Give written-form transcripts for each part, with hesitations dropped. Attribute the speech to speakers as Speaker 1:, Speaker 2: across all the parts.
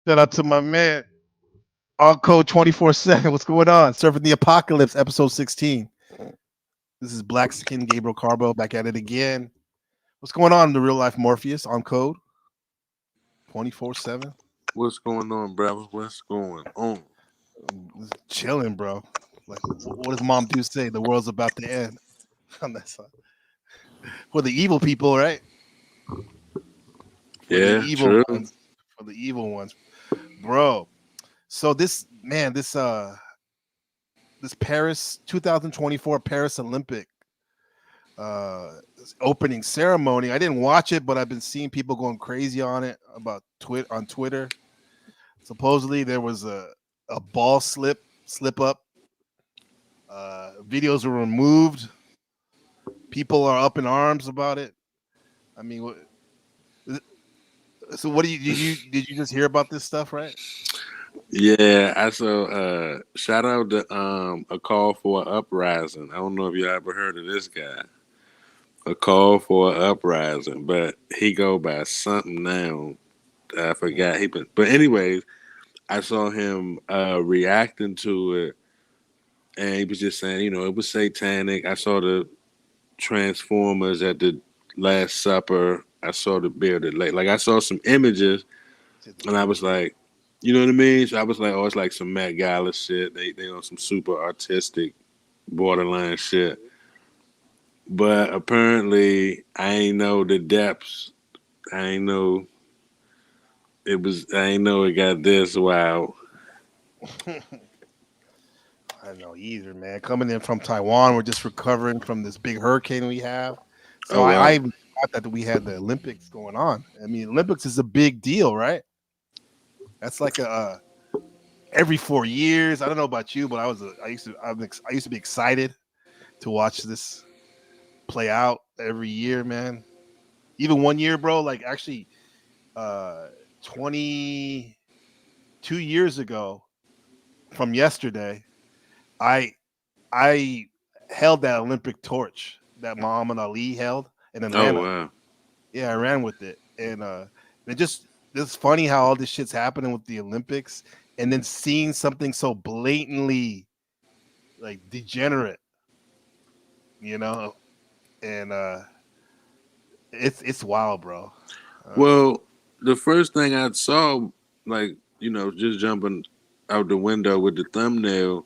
Speaker 1: Shout out to my man, on code 24/7. What's going on? Surfing the Apocalypse, episode 16. This is Black Skin Gabriel Carbo back at it again. What's going on, the real life Morpheus on code 24/7?
Speaker 2: What's going on, brother? What's going on?
Speaker 1: Chilling, bro. Like, what does Mom do say? The world's about to end. On that side. For the evil people, right? For the
Speaker 2: Yeah,
Speaker 1: evil
Speaker 2: true.
Speaker 1: ones. For the evil ones, bro. So this Paris 2024 Paris Olympic uh opening ceremony. I didn't watch it, but I've been seeing people going crazy on it about on Twitter. Supposedly there was a ball slip up. Videos were removed. People are up in arms about it. I mean, so what do you did you just hear about this stuff, right?
Speaker 2: Yeah, I saw shout out to a call for an uprising. I don't know if you ever heard of this guy. A call for an uprising, but he go by something now. I forgot he but anyways, I saw him reacting to it, and he was just saying, it was satanic. I saw the Transformers at the Last Supper. I saw the Bearded Lake. Like I saw some images, and I was like, you know what I mean? So I was like, oh, it's like some Met Gala shit. They on some super artistic borderline shit. But apparently, I ain't know the depths. I ain't know it was. I ain't know it got this wild.
Speaker 1: I don't know either, man. Coming in from Taiwan, we're just recovering from this big hurricane we have. So
Speaker 2: Oh
Speaker 1: I
Speaker 2: wow.
Speaker 1: even forgot that we had the Olympics going on. I mean, Olympics is a big deal, right? That's like a every 4 years. I don't know about you, but I used to be excited to watch this play out every year, man. Even one year, bro. Like actually, 22 years ago from yesterday, I I held that Olympic torch that Muhammad Ali held in
Speaker 2: Oh
Speaker 1: Atlanta.
Speaker 2: wow.
Speaker 1: Yeah, I ran with it, and it just it's funny how all this shit's happening with the Olympics, and then seeing something so blatantly like degenerate, you know, and it's wild, bro. Uh,
Speaker 2: Well, the first thing I saw, like just jumping out the window with the thumbnail,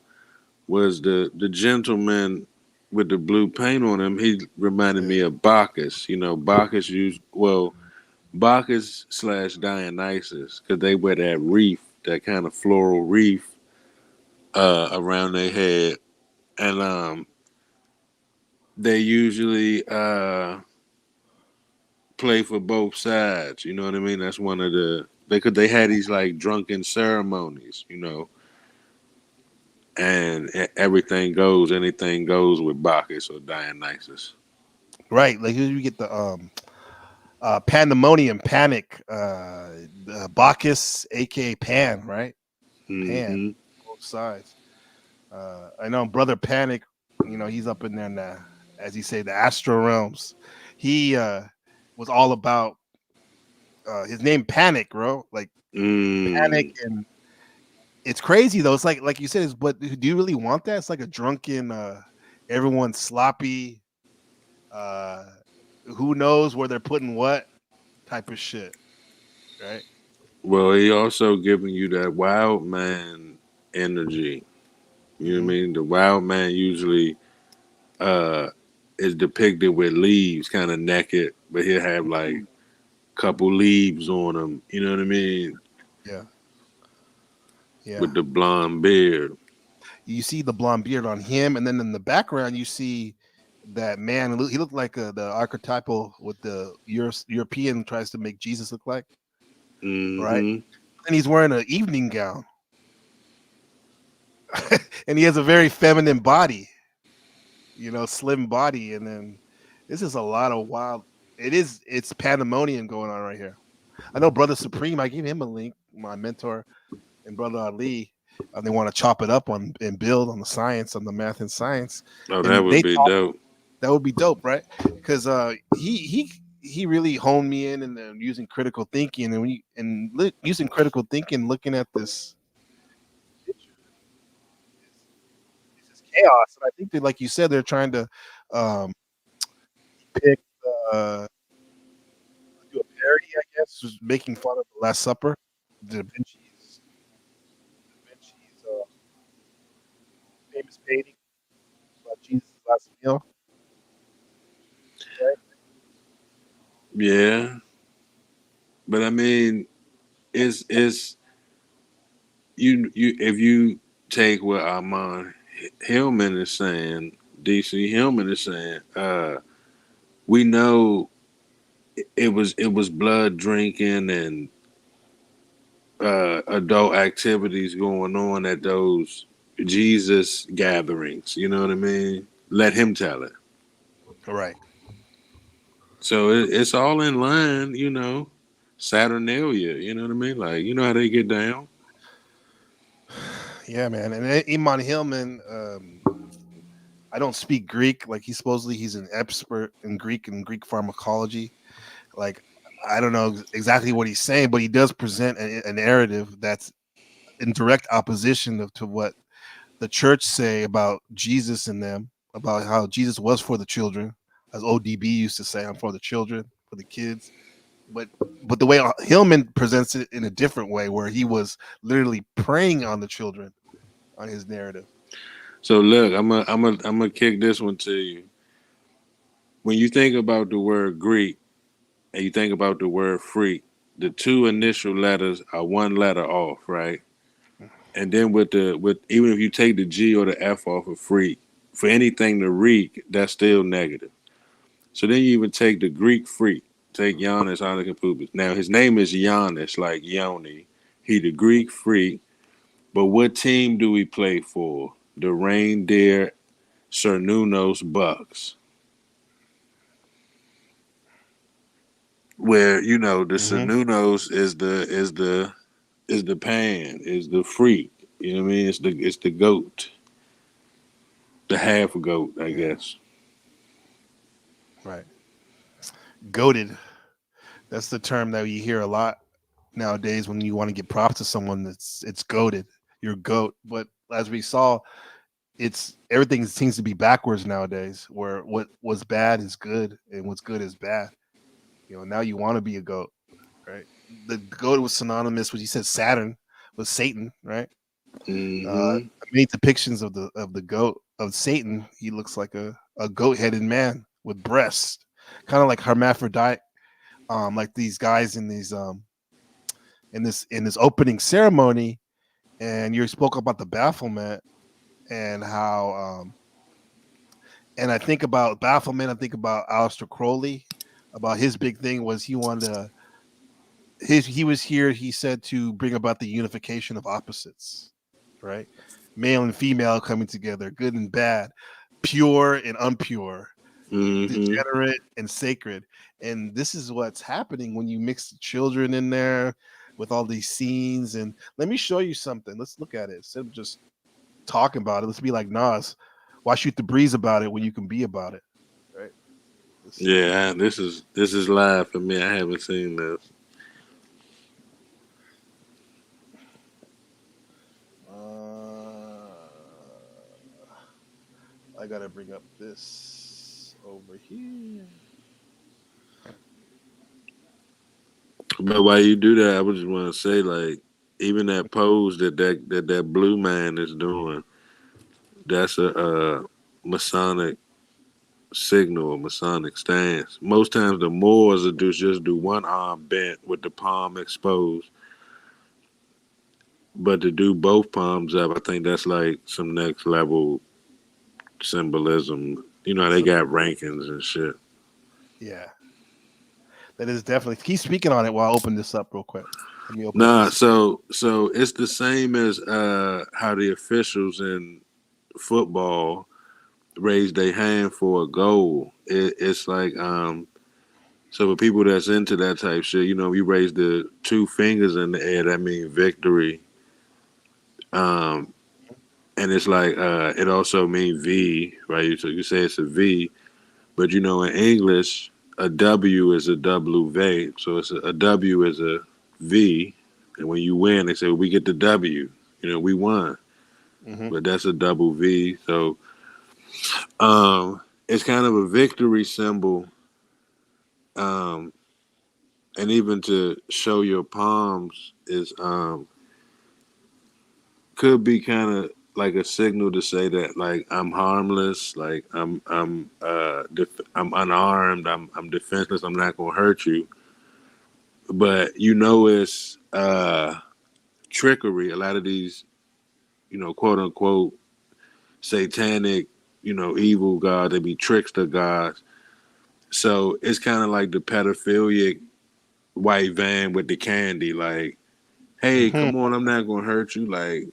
Speaker 2: was the gentleman with the blue paint on him. He reminded
Speaker 1: yeah,
Speaker 2: me of Bacchus. Bacchus used Bacchus slash Dionysus, because they wear that wreath, that kind of floral wreath around their head, and they usually play for both sides. You know what I mean? That's one of the they had these like drunken ceremonies, and everything goes, anything goes with Bacchus or Dionysus.
Speaker 1: right. Like you get the pandemonium, panic, Bacchus, aka Pan, right? Pan,
Speaker 2: Hmm.
Speaker 1: both sides. I know Brother Panic, he's up in there in the, as you say, the astral realms. He was all about his name Panic, bro. Like Panic,
Speaker 2: Mm.
Speaker 1: and it's crazy though. It's like you said, but do you really want that? It's like a drunken, everyone's sloppy. Uh, who knows where they're putting what type of shit, right?
Speaker 2: Well, he also giving you that wild man energy. You know what I
Speaker 1: Hmm.
Speaker 2: mean? The wild man usually uh is depicted with leaves, kind of naked, but he'll have like couple leaves on him. You know what I mean?
Speaker 1: Yeah, yeah.
Speaker 2: With the blonde beard.
Speaker 1: You see the blonde beard on him, and then in the background you see that man. He looked like the archetypal with the European tries to make Jesus look like, right?
Speaker 2: Hmm.
Speaker 1: And he's wearing an evening gown, and he has a very feminine body, slim body, and then this is a lot of wild. It's pandemonium going on right here. I know Brother Supreme. I gave him a link, my mentor, and Brother Ali. They want to chop it up on and build on the science, on the math and science,
Speaker 2: Oh, that
Speaker 1: and
Speaker 2: would
Speaker 1: they
Speaker 2: be
Speaker 1: talk.
Speaker 2: dope.
Speaker 1: That would be dope, right? Because he really honed me in and then using critical thinking, and using critical thinking, looking at this picture is this chaos, and I think that, like you said, they're trying to um, depict, uh, do a parody, I guess, just making fun of the Last Supper, Da Vinci's famous painting about Jesus' last meal, right?
Speaker 2: Yeah, but I mean, it's you if you take what Armand Hillman is saying, DC Hillman is saying, we know it was blood drinking and adult activities going on at those Jesus gatherings. You know what I mean? Let him tell it.
Speaker 1: Right.
Speaker 2: So it's all in line. Saturnalia. You know what I mean? Like how they get down.
Speaker 1: Yeah, man. And Iman Hillman, I don't speak Greek. Like he's an expert in Greek and Greek pharmacology. Like I don't know exactly what he's saying, but he does present a narrative that's in direct opposition to what the church say about Jesus and them, about how Jesus was for the children, as ODB used to say, I'm for the children, for the kids. But but the way Hillman presents it in a different way, where he was literally preying on the children on his narrative.
Speaker 2: So look, I'm gonna kick this one to you. When you think about the word Greek and you think about the word freak, the two initial letters are one letter off, right? And then with even if you take the G or the F off of freak, for anything to reek, that's still negative. So then you even take the Greek freak, take Giannis Antetokounmpo. Now his name is Giannis, like Yoni. He the Greek freak, but what team do we play for? The Reindeer Cernunnos Bucks, where the
Speaker 1: Mm-hmm.
Speaker 2: Cernunnos is the pan, is the freak. You know what I mean? It's the goat, the half goat, I
Speaker 1: Yeah,
Speaker 2: guess.
Speaker 1: right. Goaded. That's the term that you hear a lot nowadays when you want to give props to someone. It's goaded. You're goat. But as we saw, it's everything seems to be backwards nowadays. Where what was bad is good, and what's good is bad. Now you want to be a goat, right? The goat was synonymous with, you said Saturn was Satan, right?
Speaker 2: Hmm.
Speaker 1: Many depictions of the goat of Satan. He looks like a goat headed man with breasts, kind of like hermaphrodite. Like these guys in this opening ceremony, and you spoke about the bafflement and how and I think about bafflement. I think about Aleister Crowley. About his big thing was he wanted to he was here, he said, to bring about the unification of opposites, right? Male and female coming together, good and bad, pure and impure,
Speaker 2: Hmm.
Speaker 1: degenerate and sacred. And this is what's happening when you mix the children in there with all these scenes. And let me show you something. Let's look at it. Instead of just talking about it, let's be like Nas. Why shoot the breeze about it when you can be about it? Right. Let's see.
Speaker 2: Yeah, this is live for me. I haven't seen this.
Speaker 1: Uh, I gotta bring up this over here.
Speaker 2: But while you do that, I would just want to say, like, even that pose that blue man is doing, that's a Masonic signal, a Masonic stance. Most times, the Moors will just do one arm bent with the palm exposed, but to do both palms up, I think that's like some next level symbolism. You know, they
Speaker 1: So
Speaker 2: got rankings and shit.
Speaker 1: yeah, that is definitely. Keep speaking on it while I open this up real quick. Let me open up
Speaker 2: Nah,
Speaker 1: this.
Speaker 2: so it's the same as how the officials in football raise their hand for a goal. It's like so for people that's into that type shit, you raise the two fingers in the air, that means victory. Um, and it's like it also means V, right? So you say it's a V, but in English, a W is a W V. So a W is a V, and when you win, they say, well, we get the W. We won,
Speaker 1: Hmm.
Speaker 2: but that's a double V. So it's kind of a victory symbol. Um, and even to show your palms is could be kind of like a signal to say that, like, I'm harmless, like I'm unarmed, I'm defenseless, I'm not gonna hurt you. But it's trickery. A lot of these, quote unquote satanic, evil gods, they be trickster gods. So it's kind of like the pedophilic white van with the candy, like, hey,
Speaker 1: Hmm.
Speaker 2: come on, I'm not gonna hurt you, like,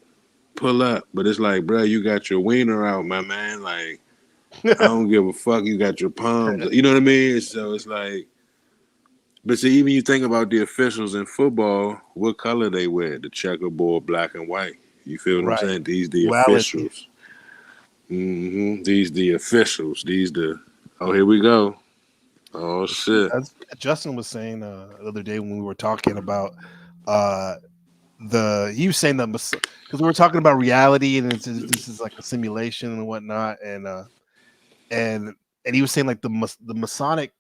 Speaker 2: pull up. But it's like, bro, you got your wiener out, my man. Like, I don't give a fuck. You got your palms. You know what I mean? So it's like, but see, even you think about the officials in football, what color they wear? The checkerboard, black and white. You feel what I'm
Speaker 1: Right.
Speaker 2: saying? These the
Speaker 1: Duality.
Speaker 2: officials. These the officials. These the. Oh, here we go. Oh shit.
Speaker 1: As Justin was saying the other day when we were talking about uh he was saying that because we were talking about reality and this is like a simulation and whatnot, and he was saying like the Masonic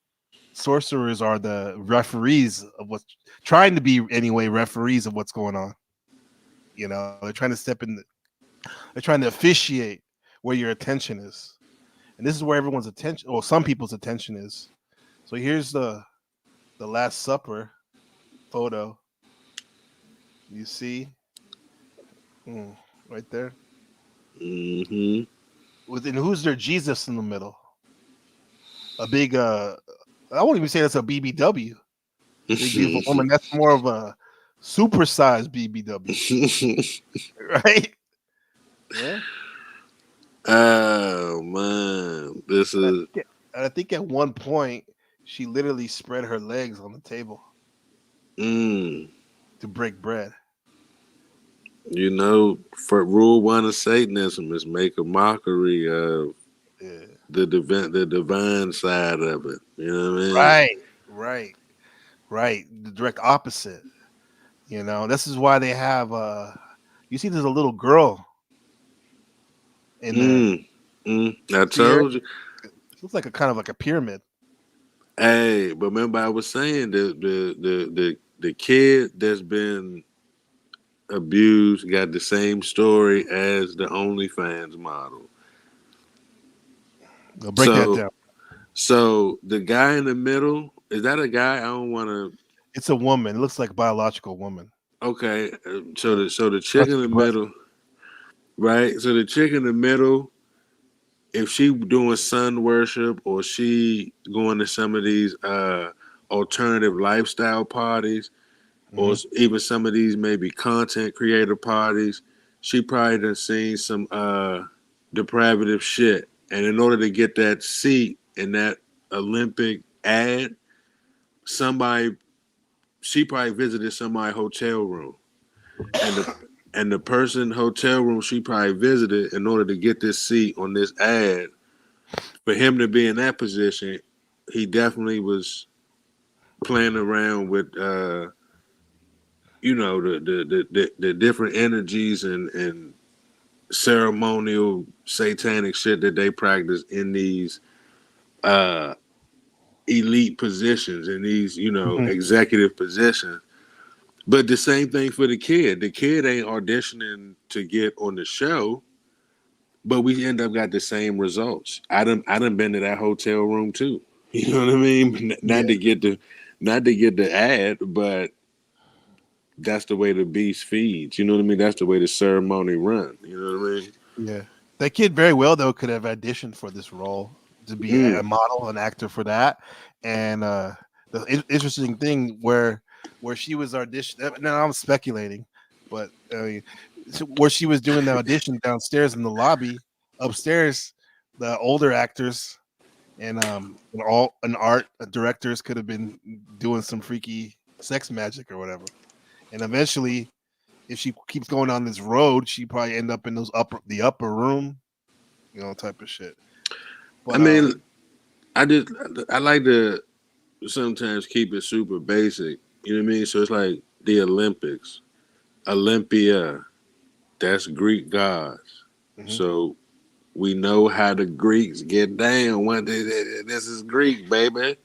Speaker 1: sorcerers are the referees of what's trying to be anyway referees of what's going on. They're trying to step in. They're trying to officiate where your attention is, and this is where everyone's attention, or some people's attention is. So here's the Last Supper photo. You see, right there.
Speaker 2: Mm-hmm.
Speaker 1: Within who's their Jesus in the middle? A big I won't even say that's a BBW. Big beautiful woman. That's more of a supersized BBW, right? Yeah.
Speaker 2: Oh man, this is.
Speaker 1: I think at one point she literally spread her legs on the table to break bread.
Speaker 2: For rule one of Satanism is make a mockery of the divine side of it. You know what I
Speaker 1: mean? Right. The direct opposite. This is why they have you see there's a little girl in there.
Speaker 2: I told you.
Speaker 1: It looks like a kind of like a pyramid.
Speaker 2: Hey, but remember I was saying the kid that's been abused got the same story as the OnlyFans model.
Speaker 1: I'll break that down.
Speaker 2: So the guy in the middle, is that a guy? I don't want to.
Speaker 1: It's a woman. It looks like a biological woman.
Speaker 2: Okay, so the chick in the middle, right? So the chick in the middle, if she doing sun worship or she going to some of these alternative lifestyle parties, or even some of these maybe content creator parties, she probably done seen some depravative shit. And in order to get that seat in that Olympic ad, she probably visited somebody's hotel room. And the person hotel room she probably visited in order to get this seat on this ad, for him to be in that position, he definitely was playing around with the different energies and ceremonial satanic shit that they practice in these elite positions, in these executive positions. But the same thing for the kid. The kid ain't auditioning to get on the show, but we end up got the same results. I done been to that hotel room too. You know what I mean? Not to get the ad, but that's the way the beast feeds. You know what I mean? That's the way the ceremony run. You know what I mean?
Speaker 1: Yeah. That kid very well though could have auditioned for this role to be a model, an actor for that. And the interesting thing where she was auditioning. Now I'm speculating, but where she was doing the audition downstairs in the lobby, upstairs, the older actors and art directors could have been doing some freaky sex magic or whatever. And eventually, if she keeps going on this road, she probably end up in the upper room, type of shit. But,
Speaker 2: I mean, I like to sometimes keep it super basic. You know what I mean? So it's like the Olympics, Olympia, that's Greek gods. So we know how the Greeks get down. This is Greek, baby.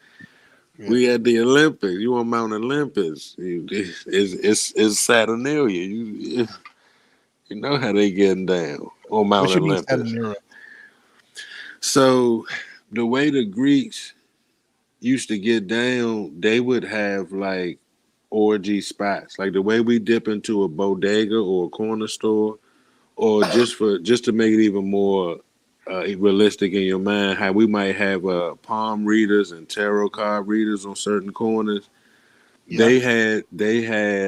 Speaker 2: Yeah. We at the Olympics. You on Mount Olympus? It's Saturnalia. You know how they getting down on Mount Olympus. So the way the Greeks used to get down, they would have like orgy spots, like the way we dip into a bodega or a corner store, or just to make it even more realistic in your mind, how we might have palm readers and tarot card readers on certain corners. Yeah. They had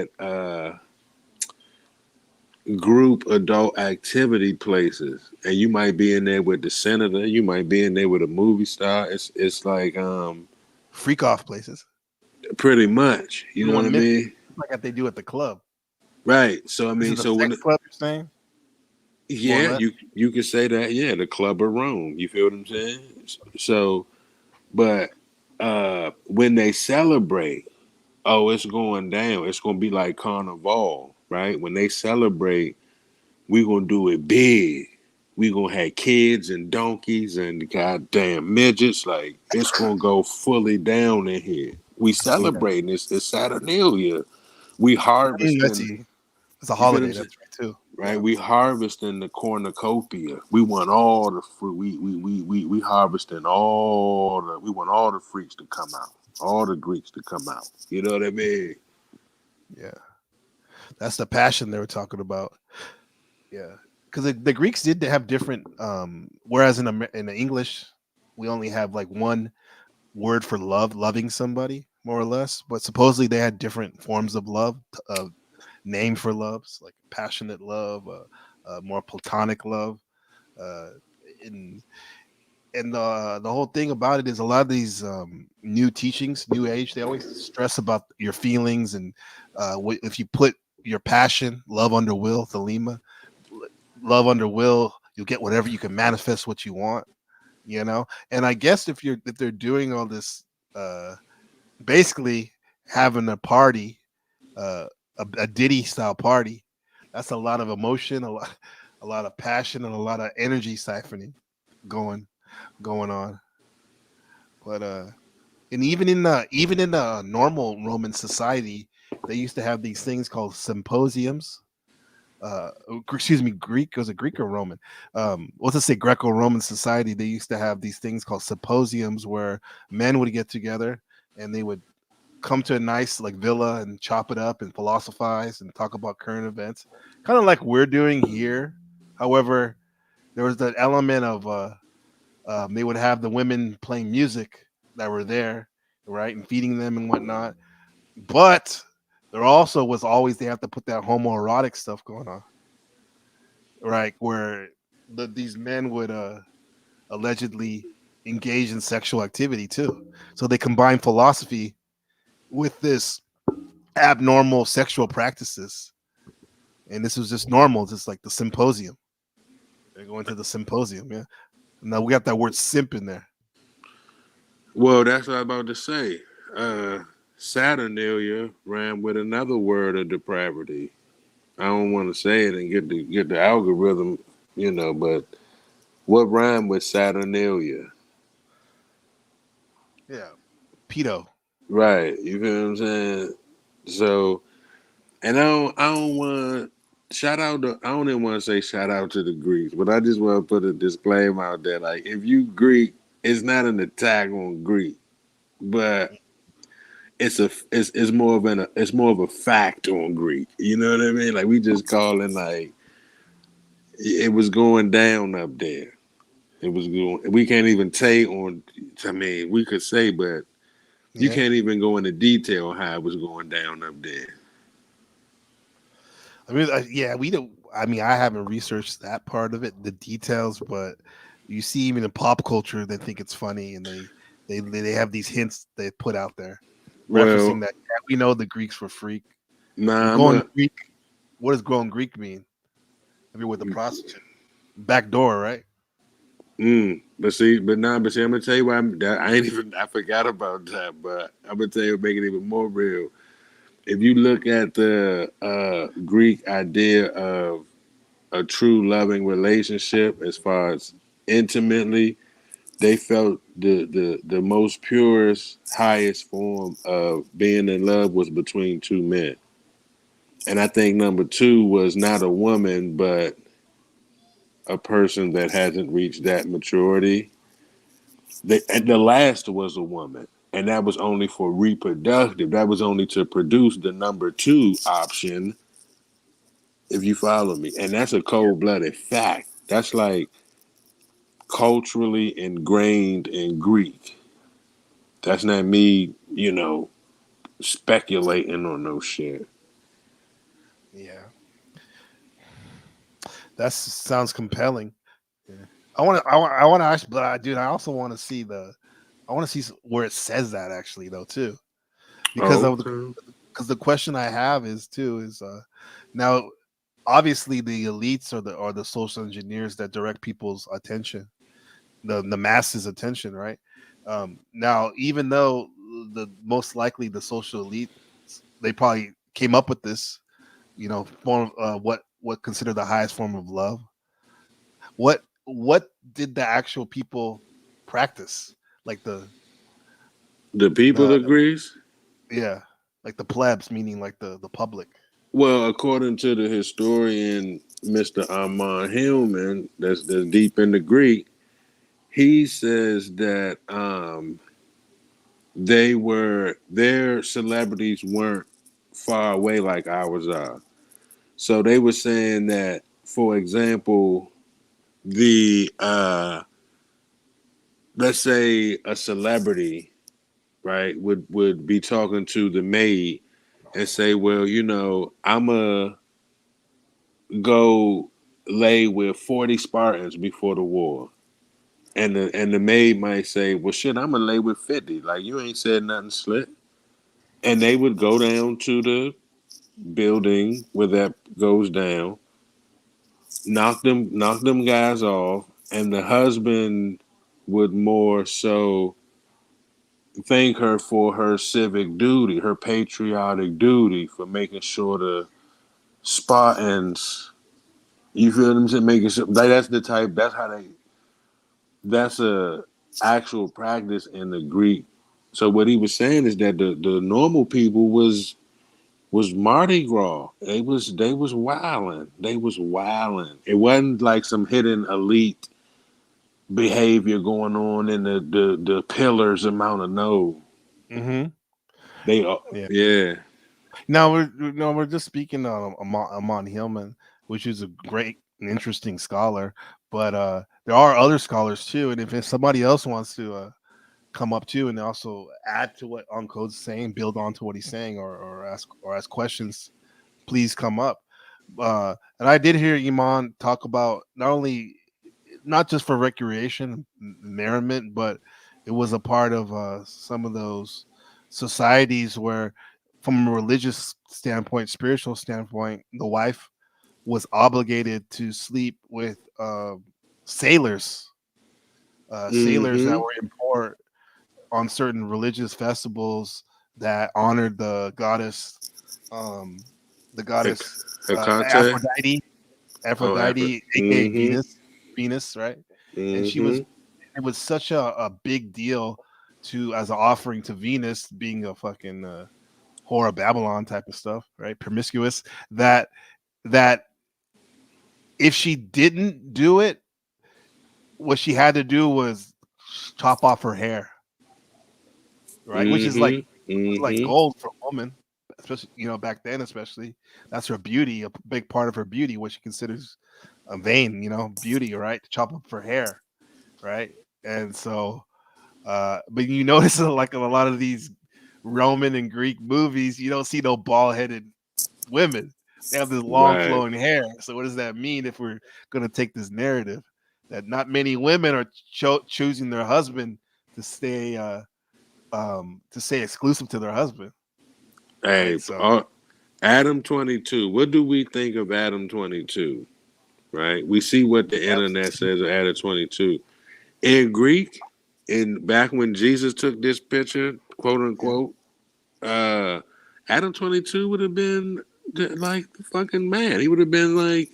Speaker 2: group adult activity places, and you might be in there with the senator, you might be in there with a movie star. It's like
Speaker 1: freak off places,
Speaker 2: pretty much. You know what I mean?
Speaker 1: Like they do at the club,
Speaker 2: right? So I mean, so when
Speaker 1: club you're saying.
Speaker 2: Yeah, you could say that. Yeah, the Club of Rome. You feel what I'm saying? So, but when they celebrate, it's going down. It's going to be like Carnival. right? When they celebrate, we gonna do it big. We gonna have kids and donkeys and goddamn midgets. Like it's gonna go fully down in here. We
Speaker 1: Yeah.
Speaker 2: celebrating it's Saturnalia. We
Speaker 1: I
Speaker 2: harvesting.
Speaker 1: see. It's a
Speaker 2: You feel what
Speaker 1: holiday.
Speaker 2: I'm saying?
Speaker 1: That's right too.
Speaker 2: Right?
Speaker 1: Yeah.
Speaker 2: We harvesting the cornucopia. We want all the fruit. We harvesting all the. We want all the freaks to come out. All the Greeks to come out. You know what I mean?
Speaker 1: Yeah. That's the passion they were talking about. Yeah. Because the Greeks did have different. Whereas in the English, we only have like one word for love, loving somebody more or less. But supposedly they had different forms of love, name for loves, like passionate love, more platonic love, uh, and the whole thing about it is a lot of these new teachings, new age, they always stress about your feelings and if you put your passion, love under will, thelema, love under will, you'll get whatever you can manifest what you want, you know. And I guess if they're doing all this, uh, basically having a party, uh, a Diddy style party, that's a lot of emotion, a lot of passion, and a lot of energy siphoning going going on. But and even in the normal Roman society, they used to have these things called symposiums. Excuse me, Greek, was it Greek or Roman? Let's just say Greco-Roman society. They used to have these things called symposiums where men would get together and they would come to a nice like villa and chop it up and philosophize and talk about current events, kind of like we're doing here. However, there was that element of they would have the women playing music that were there, right, and feeding them and whatnot. But there also was always they have to put that homoerotic stuff going on, right, where these men would allegedly engage in sexual activity too. So they combine philosophy with this abnormal sexual practices, and this was just normal, just like the symposium. They're going to the symposium, yeah. Now we got that word simp in there.
Speaker 2: Well, that's what I was about to say. Uh, Saturnalia ran with another word of depravity. I don't want to say it and get the algorithm, but what rhyme with Saturnalia?
Speaker 1: Yeah, pedo.
Speaker 2: Right. You feel what I'm saying? So, and I don't want shout out to I don't even want to say shout out to the Greeks, but I just want to put a disclaimer out there. Like, if you Greek, it's not an attack on Greek, but it's more of a fact on Greek. You know what I mean? Like, we just calling like it was going down up there. It was going. We can't even say on. I mean, we could say, but you
Speaker 1: Yeah,
Speaker 2: can't even go into detail on how it was going down up there.
Speaker 1: I mean, yeah, we don't. I mean, I haven't researched that part of it, the details, but you see, even in pop culture, they think it's funny, and they have these hints they put out there, referencing
Speaker 2: Well,
Speaker 1: that yeah, we know the Greeks were freak and
Speaker 2: nah, I'm
Speaker 1: going
Speaker 2: a.
Speaker 1: Greek. What does going Greek mean? I mean, with the prostitute, back door, right?
Speaker 2: But see, I'm gonna tell you why I ain't even. I forgot about that, but I'm gonna tell you, make it even more real. If you look at the Greek idea of a true loving relationship, as far as intimately, they felt the most purest, highest form of being in love was between two men. And I think number two was not a woman, but a person that hasn't reached that maturity. And the last was a woman. And that was only for reproductive. That was only to produce the number two option, if you follow me. And that's a cold blooded fact. That's like culturally ingrained in Greek. That's not me, speculating on no shit.
Speaker 1: Yeah, that sounds compelling. Yeah. I want to actually, but dude, I also want to see I want to see where it says that actually though too, because
Speaker 2: Oh,
Speaker 1: of
Speaker 2: okay.
Speaker 1: because the question I have is too is now obviously the elites are the social engineers that direct people's attention, the masses attention, right? Now even though the most likely the social elite, they probably came up with this, form what considered the highest form of love. What did the actual people practice? Like
Speaker 2: The people
Speaker 1: the
Speaker 2: agrees.
Speaker 1: yeah, like the plebs, meaning like the public.
Speaker 2: Well, according to the historian Mr. Armand Hillman, that's deep in the Greek, he says that their celebrities weren't far away like ours are. So they were saying that, for example, the let's say a celebrity, right, would be talking to the maid and say, well, I'm a go lay with 40 Spartans before the war. And the maid might say, well, shit, I'm gonna lay with 50. Like, you ain't said nothing slick. And they would go down to the building where that goes down, knock them guys off, and the husband would more so thank her for her civic duty, her patriotic duty for making sure the Spartans, you feel what I'm saying, making sure like that's the type, that's a actual practice in the Greek. So what he was saying is that the normal people was Mardi Gras. They was wilding. They was wilding. It wasn't like some hidden elite behavior going on in the pillars of Mount No.
Speaker 1: Mm-hmm.
Speaker 2: They
Speaker 1: Yeah.
Speaker 2: yeah.
Speaker 1: Now we're just speaking on Amon Hillman, which is a great and interesting scholar. But there are other scholars too, and if somebody else wants to come up too and also add to what Uncode's saying, build on to what he's saying, or ask questions, please come up. And I did hear Iman talk about not just for recreation, merriment, but it was a part of some of those societies where, from a religious standpoint, spiritual standpoint, the wife was obligated to sleep with sailors, sailors that
Speaker 2: Mm-hmm.
Speaker 1: were in port on certain religious festivals that honored um, the goddess
Speaker 2: Hecate.
Speaker 1: Aphrodite,
Speaker 2: Oh, Africa.
Speaker 1: aka
Speaker 2: Mm-hmm.
Speaker 1: Venus, right? And she was
Speaker 2: Mm-hmm.
Speaker 1: it was such a big deal to as an offering to Venus, being a fucking whore of Babylon type of stuff, right? Promiscuous. That if she didn't do it, what she had to do was chop off her hair, right? Which is
Speaker 2: Mm-hmm.
Speaker 1: like
Speaker 2: Mm-hmm.
Speaker 1: gold for a woman, especially back then, especially that's her beauty, a big part of her beauty, what she considers a vain, beauty, right? To chop up her hair, right? And so, but you notice like in a lot of these Roman and Greek movies, you don't see no bald headed women. They have this long
Speaker 2: Right.
Speaker 1: flowing hair. So what does that mean if we're going to take this narrative that not many women are choosing their husband to stay exclusive to their husband,
Speaker 2: Hey,
Speaker 1: right? So
Speaker 2: Adam 22. What do we think of Adam 22? Right? We see what the internet says of Adam 22. In Greek, in back when Jesus took this picture, quote
Speaker 1: yeah.
Speaker 2: unquote, uh, Adam 22 would have been like the fucking man. He would have been like,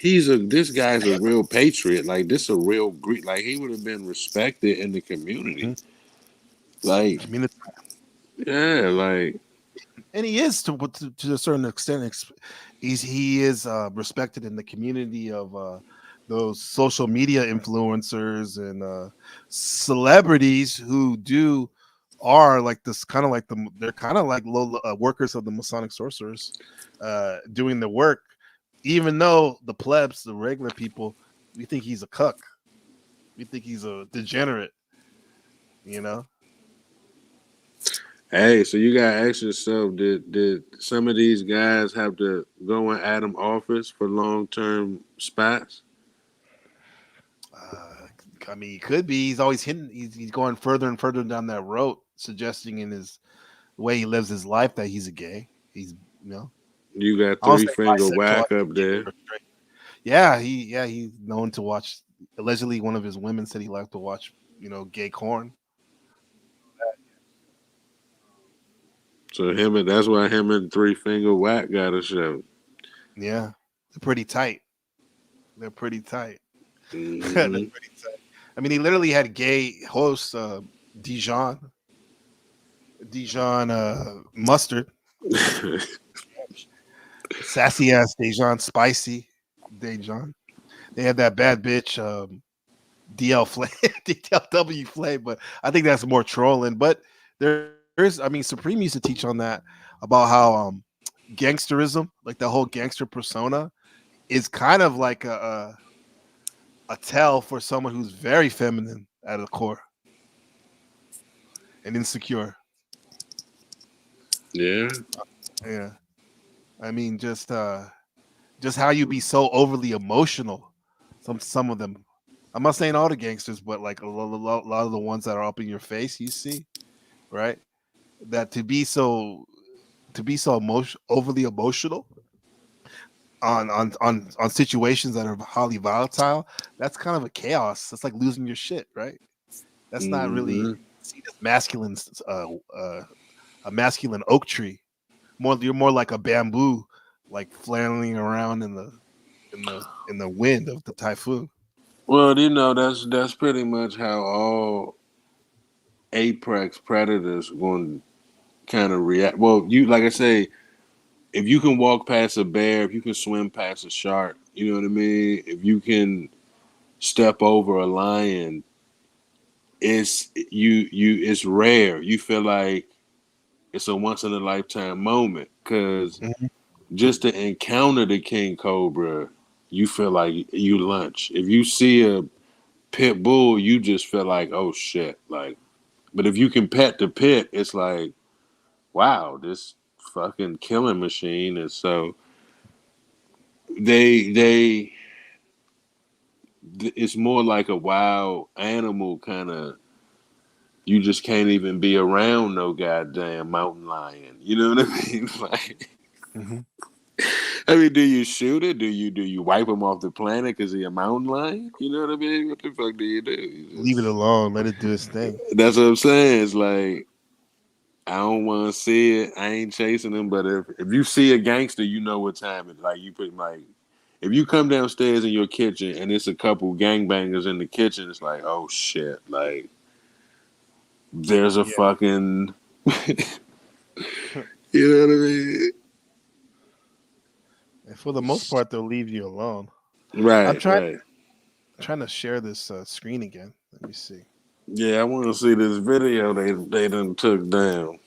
Speaker 2: this guy's a real patriot. Like, this a real Greek. Like, he would have been respected in the community.
Speaker 1: Mhm.
Speaker 2: Like,
Speaker 1: I mean,
Speaker 2: yeah, like,
Speaker 1: and he is to a certain extent. He is respected in the community of those social media influencers and celebrities who are like this kind of like they're kind of like low workers of the Masonic sorcerers, doing the work, even though the plebs, the regular people, we think he's a cuck, we think he's a degenerate, you know.
Speaker 2: hey, so you got to ask yourself, did some of these guys have to go in Adam office for long term spots?
Speaker 1: Uh, I mean, he could be. He's always hinting. He's going further and further down that road, suggesting in his the way he lives his life that he's a gay. He's
Speaker 2: You got
Speaker 1: I don't
Speaker 2: three
Speaker 1: say
Speaker 2: finger
Speaker 1: bisexual. I
Speaker 2: whack
Speaker 1: think
Speaker 2: up
Speaker 1: gay
Speaker 2: there.
Speaker 1: or straight. He's known to watch. Allegedly, one of his women said he liked to watch gay corn.
Speaker 2: So that's why him and Three Finger Whack got a show.
Speaker 1: Yeah, they're pretty tight. They're pretty tight. They're
Speaker 2: Hmm.
Speaker 1: pretty tight. I mean, he literally had gay hosts, Dijon, Mustard, sassy ass Dijon, spicy Dijon. They had that bad bitch, DL Flame, DLW Flame, but I think that's more trolling. But there's, I mean, Supreme used to teach on that about how gangsterism, like the whole gangster persona, is kind of like a tell for someone who's very feminine at the core and insecure.
Speaker 2: Yeah.
Speaker 1: Yeah, I mean, just how you be so overly emotional. Some of them. I'm not saying all the gangsters, but like lot of the ones that are up in your face, you see, right? That to be so overly emotional on situations that are highly volatile, that's kind of a chaos. That's like losing your shit, right? That's not really
Speaker 2: Hmm.
Speaker 1: seen as masculine, a masculine oak tree. You're more like a bamboo, like flailing around in the wind of the typhoon.
Speaker 2: Well, that's pretty much how all apex predators going to kind of react. Well, you like I say, if you can walk past a bear, if you can swim past a shark, you know what I mean. If you can step over a lion, it's rare. You feel like it's a once in a lifetime moment because
Speaker 1: Mhm.
Speaker 2: just to encounter the king cobra, you feel like you lunch. If you see a pit bull, you just feel like, oh shit. Like, but if you can pet the pit, it's like, wow, this fucking killing machine. And so they it's more like a wild animal kind of. You just can't even be around no goddamn mountain lion. You know what I mean? Like,
Speaker 1: Mhm.
Speaker 2: I mean, do you shoot it? Do you wipe him off the planet because he a mountain lion? You know what I mean? What the fuck do you do?
Speaker 1: Leave it alone. Let it do its thing.
Speaker 2: That's what I'm saying. It's like I don't want to see it. I ain't chasing him. But if you see a gangster, you know what time it. Like you put like if you come downstairs in your kitchen and it's a couple gangbangers in the kitchen, it's like oh shit. Like there's a
Speaker 1: Yeah.
Speaker 2: fucking you know what I mean?
Speaker 1: And for the most part, they'll leave you alone. I'm
Speaker 2: Right, right.
Speaker 1: trying to share this screen again. Let me see.
Speaker 2: Yeah, I want to see this video they done took down.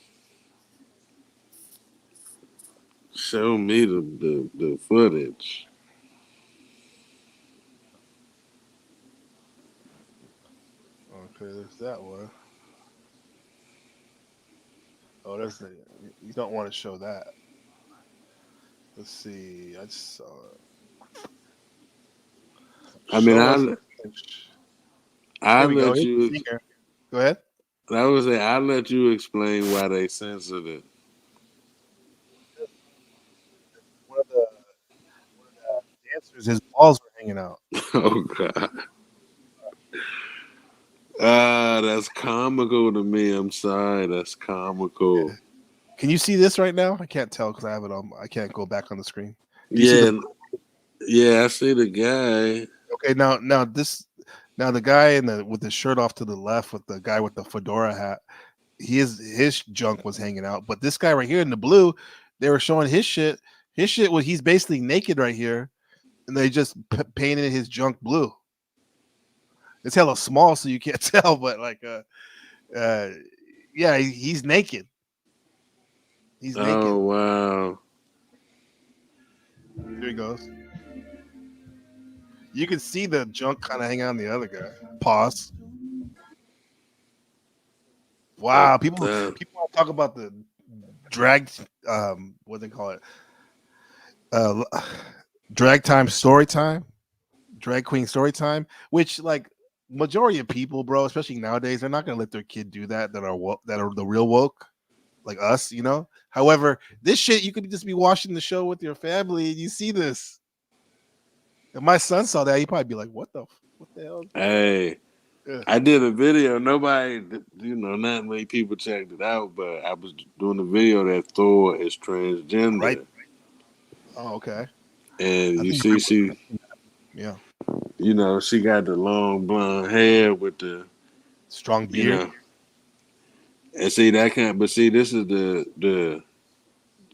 Speaker 2: Show me the footage.
Speaker 1: Okay, there's that one. Oh, there's the. You don't want to show that. Let's see. I just saw it.
Speaker 2: I mean,
Speaker 1: Show us the finish.
Speaker 2: I
Speaker 1: Here we go.
Speaker 2: let
Speaker 1: Here's the
Speaker 2: you.
Speaker 1: finger. Go ahead.
Speaker 2: I would say I let you explain why they censored it.
Speaker 1: One of the dancers, his balls were hanging out.
Speaker 2: Oh God. Ah, that's comical to me. I'm sorry, that's comical.
Speaker 1: Can you see this right now? I can't tell because I have it on. I can't go back on the screen. Do you see the?
Speaker 2: Yeah, yeah. I see the guy.
Speaker 1: Okay, now the guy in the with the shirt off to the left with the guy with the fedora hat. His junk was hanging out, but this guy right here in the blue, they were showing his shit. His shit was he's basically naked right here, and they just painted his junk blue. It's hella small, so you can't tell, but like uh yeah, he's naked. He's
Speaker 2: Oh
Speaker 1: naked.
Speaker 2: wow.
Speaker 1: Here he goes. You can see the junk kind of hang out on the other guy. Pause.
Speaker 2: That,
Speaker 1: Wow,
Speaker 2: that,
Speaker 1: people want to talk about the drag what they call it uh drag time story time, drag queen story time, which like majority of people, bro, especially nowadays, they're not gonna let their kid do that are the real woke like us, you know. However, this shit you could just be watching the show with your family and you see this. If my son saw that, he'd probably be like, what the hell is going on?
Speaker 2: hey.
Speaker 1: Yeah.
Speaker 2: I did a video. Nobody, not many people checked it out, but I was doing a video that Thor is
Speaker 1: Right.
Speaker 2: transgender,
Speaker 1: Oh, okay.
Speaker 2: and
Speaker 1: I
Speaker 2: you
Speaker 1: think
Speaker 2: see, she,
Speaker 1: yeah,
Speaker 2: she got the long blonde hair with the,
Speaker 1: strong
Speaker 2: you
Speaker 1: beard.
Speaker 2: know, and see that kind. But see, this is the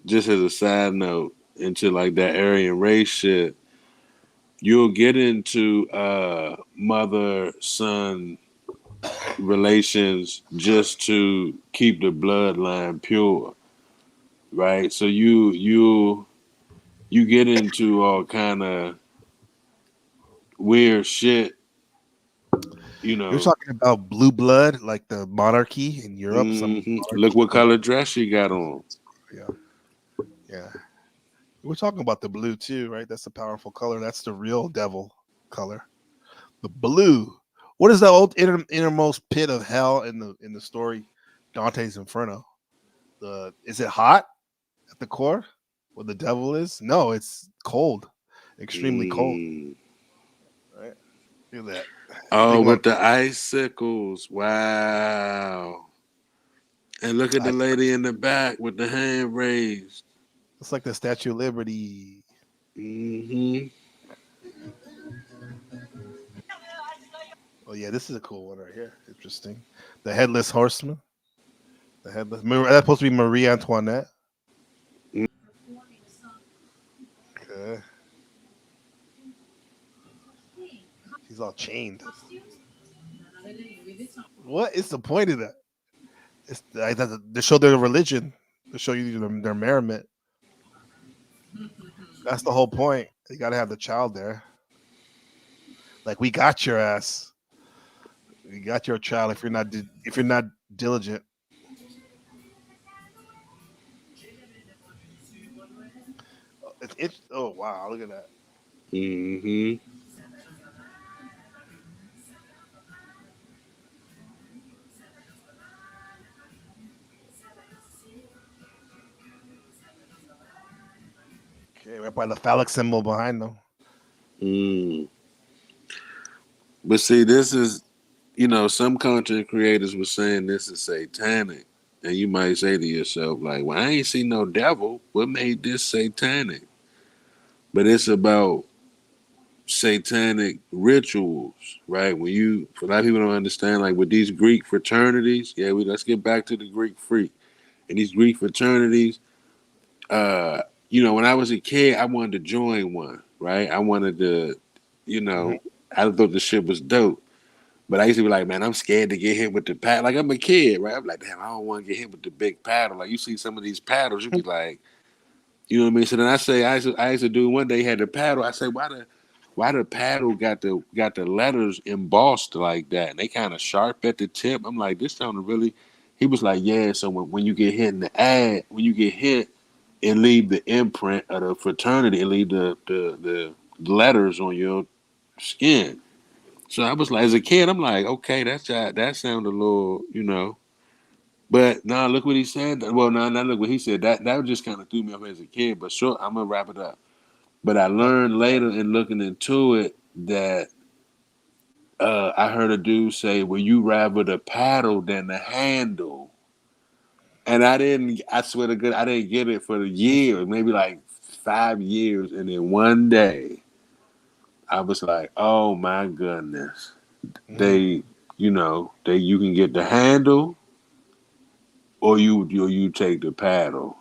Speaker 2: just as a side note into like that Aryan race shit. You'll get into mother son relations just to keep the bloodline pure, right? So you get into all kind of weird shit, you
Speaker 1: You're
Speaker 2: know.
Speaker 1: talking about blue blood, like the monarchy in Europe. Some
Speaker 2: Look
Speaker 1: monarchy.
Speaker 2: what color dress she got on.
Speaker 1: Yeah, yeah. We're talking about the blue too, right? That's a powerful color. That's the real devil color. The blue. What is the old innermost pit of hell in the story, Dante's Inferno? The is it hot at the core, where the devil is? No, it's cold, extremely cold.
Speaker 2: Mm.
Speaker 1: Right? Look at that
Speaker 2: Oh,
Speaker 1: big one.
Speaker 2: with the icicles. Wow. And look at the lady in the back with the hand raised.
Speaker 1: It's like the Statue of Liberty.
Speaker 2: Hmm.
Speaker 1: Oh yeah, this is a cool one right here. Interesting. The headless horseman. The headless. That's supposed to be Marie Antoinette. Okay. She's all chained. What is the point of that? It's to show their religion, to show you their merriment. That's the whole point. You got to have the child there. Like we got your ass. We got your child. If you're not diligent. It's oh wow, look at that.
Speaker 2: Hmm.
Speaker 1: Okay, right by the phallic symbol behind them.
Speaker 2: Mm. But see, this is, some content creators were saying this is satanic. And you might say to yourself, like, well, I ain't seen no devil. What made this satanic? But it's about satanic rituals, right? For a lot of people don't understand, like with these Greek fraternities, let's get back to the Greek freak. And these Greek fraternities, uh, when I was a kid, I wanted to join one, right? I wanted to, you
Speaker 1: Hmm.
Speaker 2: know, I thought the shit was dope. But I used to be like, man, I'm scared to get hit with the paddle. Like I'm a kid, right? I'm like, damn, I don't want to get hit with the big paddle. Like you see some of these paddles, you be like, you know what I mean? So then I used to do one day had the paddle. I said, why the paddle got the letters embossed like that? And they kind of sharp at the tip. I'm like, this sounded really. He was like, yeah. So when you get hit in the ad, when you get hit, it leave the imprint of the fraternity, it leave the letters on your skin. So I was like, as a kid, I'm like, okay, that sounded a little. But now look what he said. Well, now look what he said. That just kind of threw me off as a kid. But sure, I'm gonna wrap it up. But I
Speaker 1: Okay.
Speaker 2: learned later in looking into it that I heard a dude say, "Well, you rather the paddle than the handle." And I didn't. I swear to God, I didn't get it for years, maybe like 5 years. And then one day, I was like, "Oh my goodness!"
Speaker 1: Hmm.
Speaker 2: They, you can get the handle, or you take the paddle.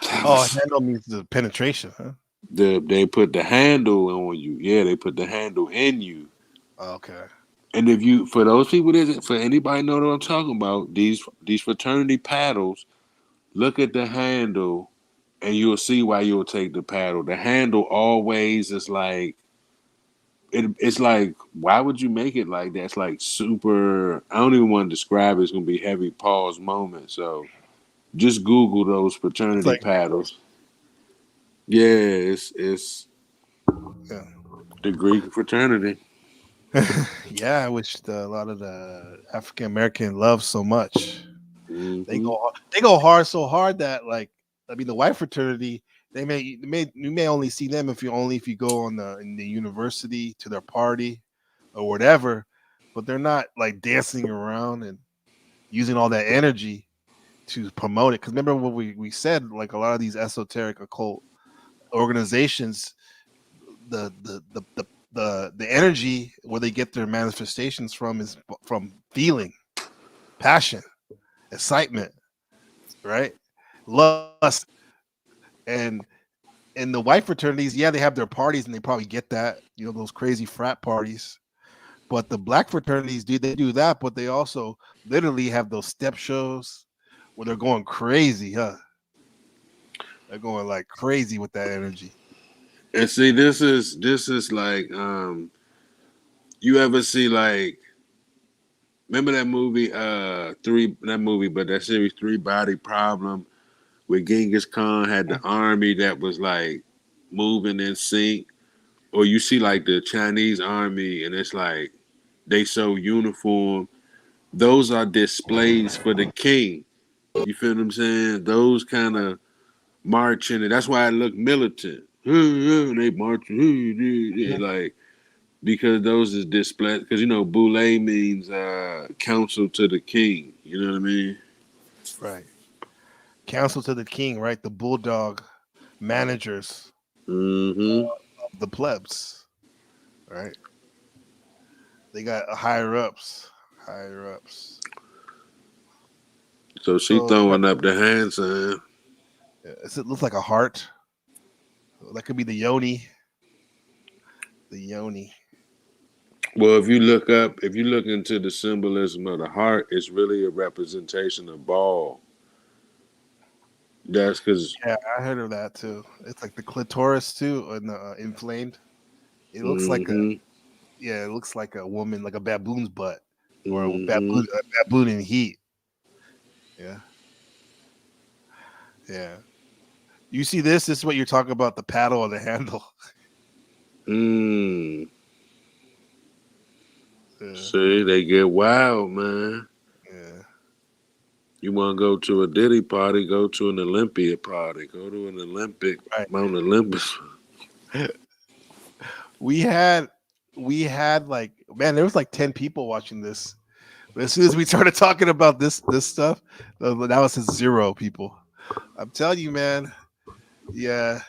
Speaker 2: That
Speaker 1: Oh,
Speaker 2: was
Speaker 1: handle means the penetration, huh?
Speaker 2: they put the handle on you. Yeah, they put the handle in you.
Speaker 1: Okay.
Speaker 2: And if you, for those people that, for anybody know what I'm talking about, these fraternity paddles, look at the handle, and you'll see why you'll take the paddle. The handle always is like it's like, why would you make it like that? It's like super. I don't even want to describe it. It's gonna be heavy pause moment. So just Google those
Speaker 1: It's
Speaker 2: fraternity
Speaker 1: like
Speaker 2: paddles. Yeah, it's
Speaker 1: yeah.
Speaker 2: the Greek fraternity.
Speaker 1: Yeah, I wish a lot of the African American love so much.
Speaker 2: Hmm.
Speaker 1: They go hard so hard that like I mean the white fraternity you may only see them if you go on the in the university to their party or whatever. but they're not like dancing around and using all that energy to promote it. Because remember what we said, like a lot of these esoteric occult organizations, the energy where they get their manifestations from is from feeling, passion, excitement, right? Lust. And in the white fraternities, yeah, they have their parties and they probably get that, those crazy frat parties. But the black fraternities they do that, but they also literally have those step shows where they're going crazy, huh? They're going like crazy with that energy.
Speaker 2: And see, this is like you ever see like remember that movie but that series Three Body Problem where Genghis Khan had the army that was like moving in sync, or you see like the Chinese army and it's like they so uniform. Those are displays for the king. You feel what I'm saying? Those kind of marching, and that's why I look militant. They marching like because those is display. Because boule means counsel to the king. You know what I mean?
Speaker 1: Right. Counsel to the king, right? The bulldog managers
Speaker 2: Mm-hmm.
Speaker 1: of the plebs, right? They got higher ups, higher ups.
Speaker 2: So she
Speaker 1: So
Speaker 2: throwing up the hand sign.
Speaker 1: it looks like a heart. That could be the yoni. The yoni.
Speaker 2: Well, if you look into the symbolism of the heart, it's really a representation of ball. That's because.
Speaker 1: Yeah, I heard of that too. It's like the clitoris too, and inflamed. It looks like
Speaker 2: Mm-hmm.
Speaker 1: it looks like a woman, like a baboon's butt, or
Speaker 2: Mm-hmm.
Speaker 1: a baboon in heat. Yeah, yeah. You see this? This is what you're talking about, the paddle or the handle.
Speaker 2: Mm.
Speaker 1: Yeah,
Speaker 2: See, they get wild, man.
Speaker 1: yeah.
Speaker 2: You want to go to a Diddy party, go to an Olympia party, go to an Olympic,
Speaker 1: Right.
Speaker 2: Mount Olympus.
Speaker 1: we had we had like, man, there was like 10 people watching this. But as soon as we started talking about this stuff, now it says 0 people. I'm telling you, man. Yeah,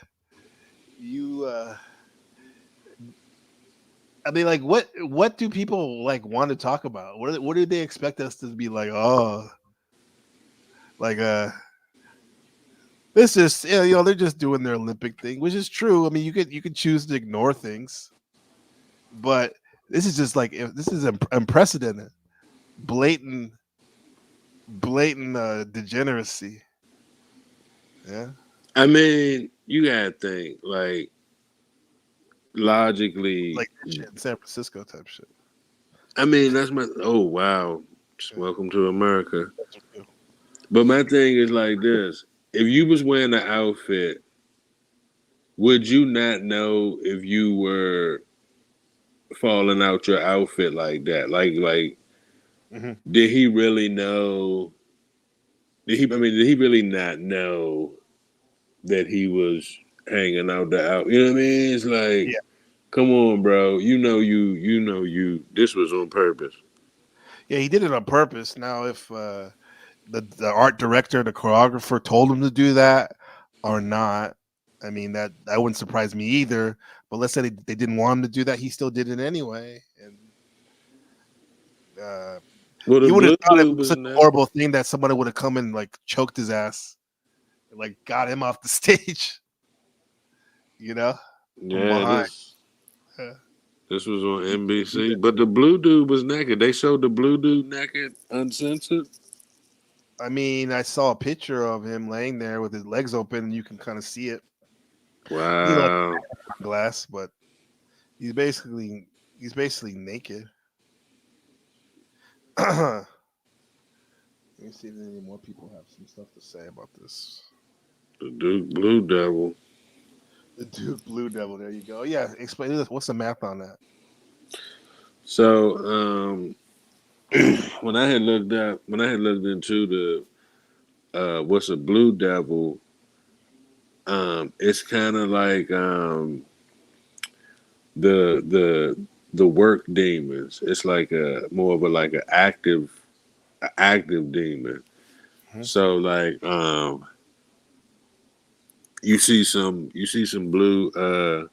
Speaker 1: you. I mean, like, what do people like want to talk about? What do they expect us to be like? Oh, like this is, yeah, they're just doing their Olympic thing, which is true. I mean, you could choose to ignore things, but this is just like, if this is unprecedented, blatant, blatant degeneracy. Yeah,
Speaker 2: I mean, you gotta think like logically.
Speaker 1: like this shit in San Francisco type shit.
Speaker 2: I mean, that's my. Oh wow,
Speaker 1: Yeah.
Speaker 2: welcome to America. But my thing is like this: if you was wearing an outfit, would you not know if you were falling out your outfit like that? Like,
Speaker 1: Hmm.
Speaker 2: did he really know? Did he? I mean, did he really not know that he was hanging out the out? You know what I mean? It's like,
Speaker 1: Yeah,
Speaker 2: come on, bro. You. This was on purpose.
Speaker 1: yeah, he did it on purpose. Now, if the art director, the choreographer told him to do that or not, I mean, that wouldn't surprise me either. But let's say they didn't want him to do that, he still did it anyway, and uh,
Speaker 2: Well, the
Speaker 1: he would have
Speaker 2: blue
Speaker 1: thought it
Speaker 2: dude
Speaker 1: was
Speaker 2: was
Speaker 1: such a
Speaker 2: not.
Speaker 1: horrible thing that somebody would have come and like choked his ass, and, like got him off the stage, you know, from
Speaker 2: Yeah,
Speaker 1: behind.
Speaker 2: this was on NBC. But the blue dude was naked. They showed the blue dude naked, uncensored.
Speaker 1: I mean, I saw a picture of him laying there with his legs open, and you can kind of see it. He like
Speaker 2: Wow.
Speaker 1: glass, but he's basically naked. Let me see if any more people have some stuff to say about this.
Speaker 2: The Duke Blue Devil.
Speaker 1: The Duke Blue Devil. There you go. Yeah, explain this. What's the math on that?
Speaker 2: So when I had looked into the what's a blue devil, it's kind of like the the work demons. It's like a more of a like an active demon.
Speaker 1: Mhm.
Speaker 2: So like you see some blue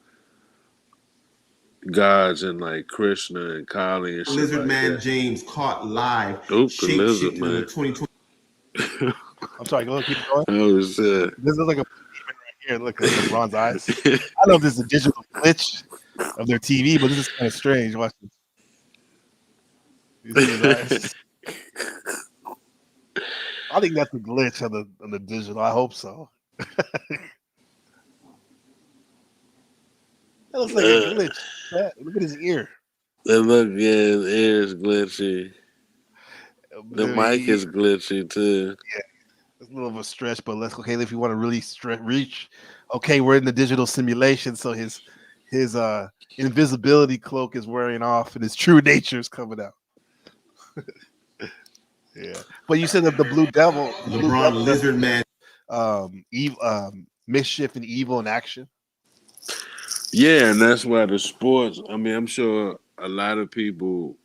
Speaker 2: gods and like Krishna and Kali and shit
Speaker 3: Lizard
Speaker 2: like
Speaker 3: Man
Speaker 2: that.
Speaker 3: James caught live,
Speaker 2: Oop, the
Speaker 3: shape
Speaker 2: lizard
Speaker 3: shifted in the
Speaker 2: man.
Speaker 3: 2020.
Speaker 1: I'm sorry. Go keep going.
Speaker 2: I was
Speaker 1: This is like a demon right here. Look at the bronze eyes. I don't know if this is a digital glitch of their TV, but this is kind of strange. Watch this. You see his eyes? I think that's a glitch on the digital. I hope so. That looks like a glitch. Look at his ear.
Speaker 2: They look, yeah, his ears glitchy. The mic
Speaker 1: Yeah,
Speaker 2: is glitchy too.
Speaker 1: it's a little of a stretch, but let's okay. If you want to really reach, okay, we're in the digital simulation, so his invisibility cloak is wearing off, and his true nature is coming out. Yeah, but you said that the blue
Speaker 3: LeBron
Speaker 1: devil,
Speaker 3: Lizard Man.
Speaker 1: evil, mischief and evil in action.
Speaker 2: Yeah, and that's why the sports. I mean, I'm sure a lot of people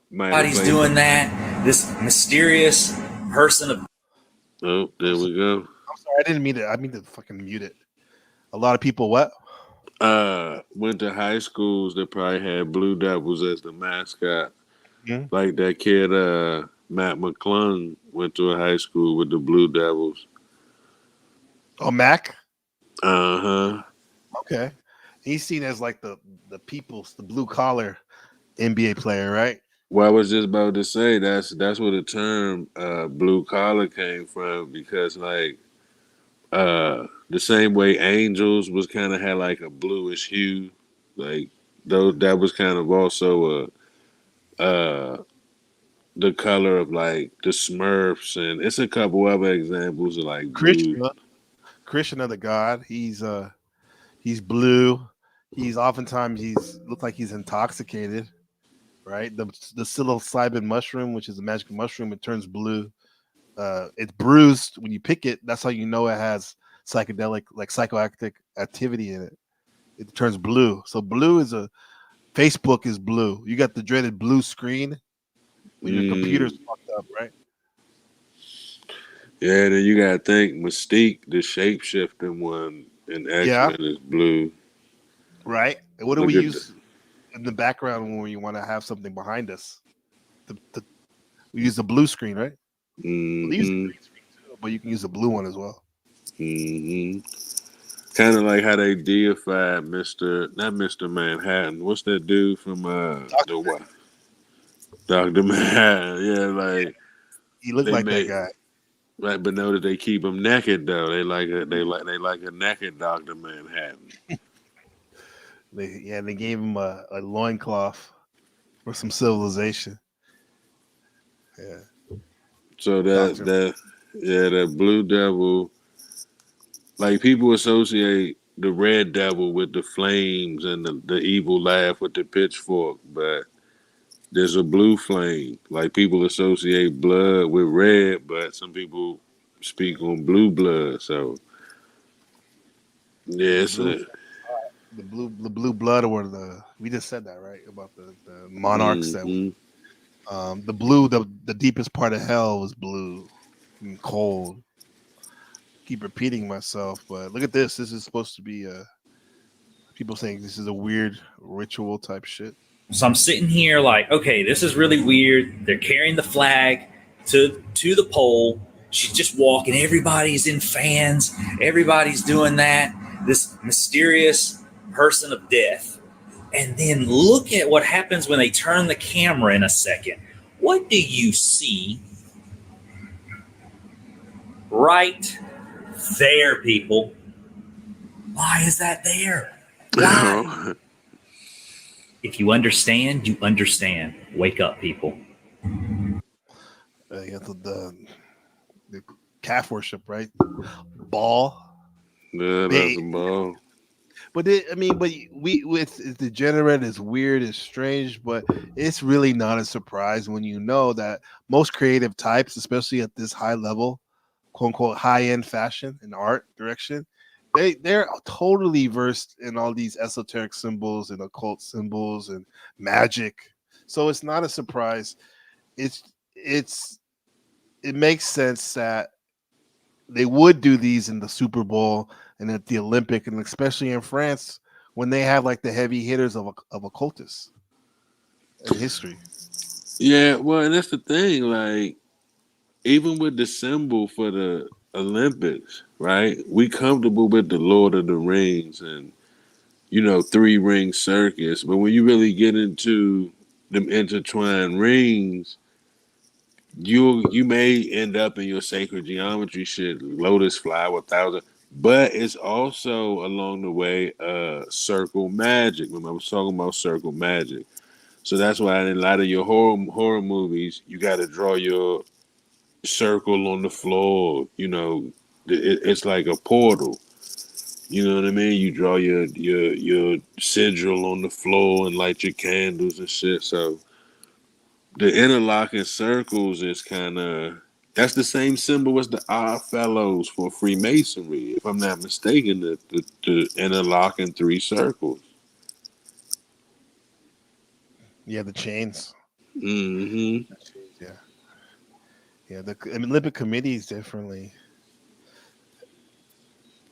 Speaker 2: might have
Speaker 4: Everybody's
Speaker 2: played.
Speaker 4: doing that. This mysterious person of
Speaker 2: Oh,
Speaker 1: I'm,
Speaker 2: there
Speaker 1: so,
Speaker 2: we go.
Speaker 1: I'm sorry, I didn't mean to. I mean to fucking mute it. A lot of people what?
Speaker 2: Went to high schools that probably had Blue Devils as the mascot.
Speaker 1: Hmm?
Speaker 2: Like that kid, Matt McClung, went to a high school with the Blue Devils.
Speaker 1: Oh, Mac.
Speaker 2: Uh-huh.
Speaker 1: Okay, he's seen as like the people's the blue collar NBA player, right?
Speaker 2: Well, I was just about to say that's where the term blue collar came from because like the same way angels was kind of had like a bluish hue, like though that was kind of also the color of like the Smurfs, and it's a couple other examples of like blue.
Speaker 1: Krishna, the god. He's blue. He's oftentimes he's looked like he's intoxicated, right? The psilocybin mushroom, which is a magic mushroom, it turns blue. It's bruised when you pick it. That's how you know it has psychedelic, like psychoactive activity in it. It turns blue. So blue is a Facebook is blue. You got the dreaded blue screen when your computer's
Speaker 2: Mm,
Speaker 1: fucked up, right?
Speaker 2: yeah, then you gotta think Mystique, the shape shifting one in X
Speaker 1: Yeah,
Speaker 2: Men is blue.
Speaker 1: right. And what do we
Speaker 2: Look at
Speaker 1: use in the background when we want to have something behind us? We use the blue screen, right? Well, they use the
Speaker 2: mm-hmm,
Speaker 1: green screen too, but you can use the blue one as well.
Speaker 2: mm-hmm. Kind of like how they deified not Mister Manhattan. What's that dude from the
Speaker 1: Doctor,
Speaker 2: what? Doctor Manhattan. Yeah, like
Speaker 1: he looked
Speaker 2: they
Speaker 1: like that
Speaker 2: made
Speaker 1: guy.
Speaker 2: right, but know that they keep him naked though. They like a naked Doctor Manhattan.
Speaker 1: They gave him a loincloth for some civilization. Yeah,
Speaker 2: So that
Speaker 1: Doctor.
Speaker 2: that yeah, that Blue Devil. Like people associate the Red Devil with the flames and the evil laugh with the pitchfork, but there's a blue flame. Like people associate blood with red, but some people speak on blue blood. So yeah,
Speaker 1: The
Speaker 2: it's
Speaker 1: blue,
Speaker 2: a
Speaker 1: the blue blood, or the we just said that right about the monarchs that
Speaker 2: mm-hmm,
Speaker 1: the blue, the deepest part of hell was blue and cold. Keep repeating myself, but look at this. This is supposed to be people saying this is a weird ritual type shit.
Speaker 4: so I'm sitting here like, okay, this is really weird. They're carrying the flag to the pole. She's just walking. Everybody's in fans. Everybody's doing that. This mysterious person of death. And then look at what happens when they turn the camera in a second. What do you see right there, people? Why is that there? Why? If you understand, you understand. Wake up, people.
Speaker 1: You got the calf worship, right? Ball,
Speaker 2: yeah, that's
Speaker 1: they,
Speaker 2: a ball.
Speaker 1: but I mean, but we it's degenerate, it's weird, it's strange, but it's really not a surprise when you know that most creative types, especially at this high level, quote unquote high end fashion and art direction, they're totally versed in all these esoteric symbols and occult symbols and magic. So it's not a surprise. It's it makes sense that they would do these in the Super Bowl and at the Olympic, and especially in France when they have like the heavy hitters of occultists in history.
Speaker 2: Yeah, well, and that's the thing. Like, even with the symbol for the Olympics, right? We comfortable with the Lord of the Rings and three ring circus, but when you really get into them intertwined rings, you may end up in your sacred geometry shit, lotus flower, thousand. But it's also along the way circle magic. When I was talking about circle magic, so that's why in a lot of your horror movies, you got to draw your circle on the floor. It's like a portal. You know what I mean? You draw your sigil on the floor and light your candles and shit. So the interlocking circles is kind of that's the same symbol as the Odd Fellows for Freemasonry, if I'm not mistaken. The interlocking three circles.
Speaker 1: Yeah, the chains.
Speaker 2: Mm-hmm.
Speaker 1: Yeah, yeah. The Olympic committee is differently.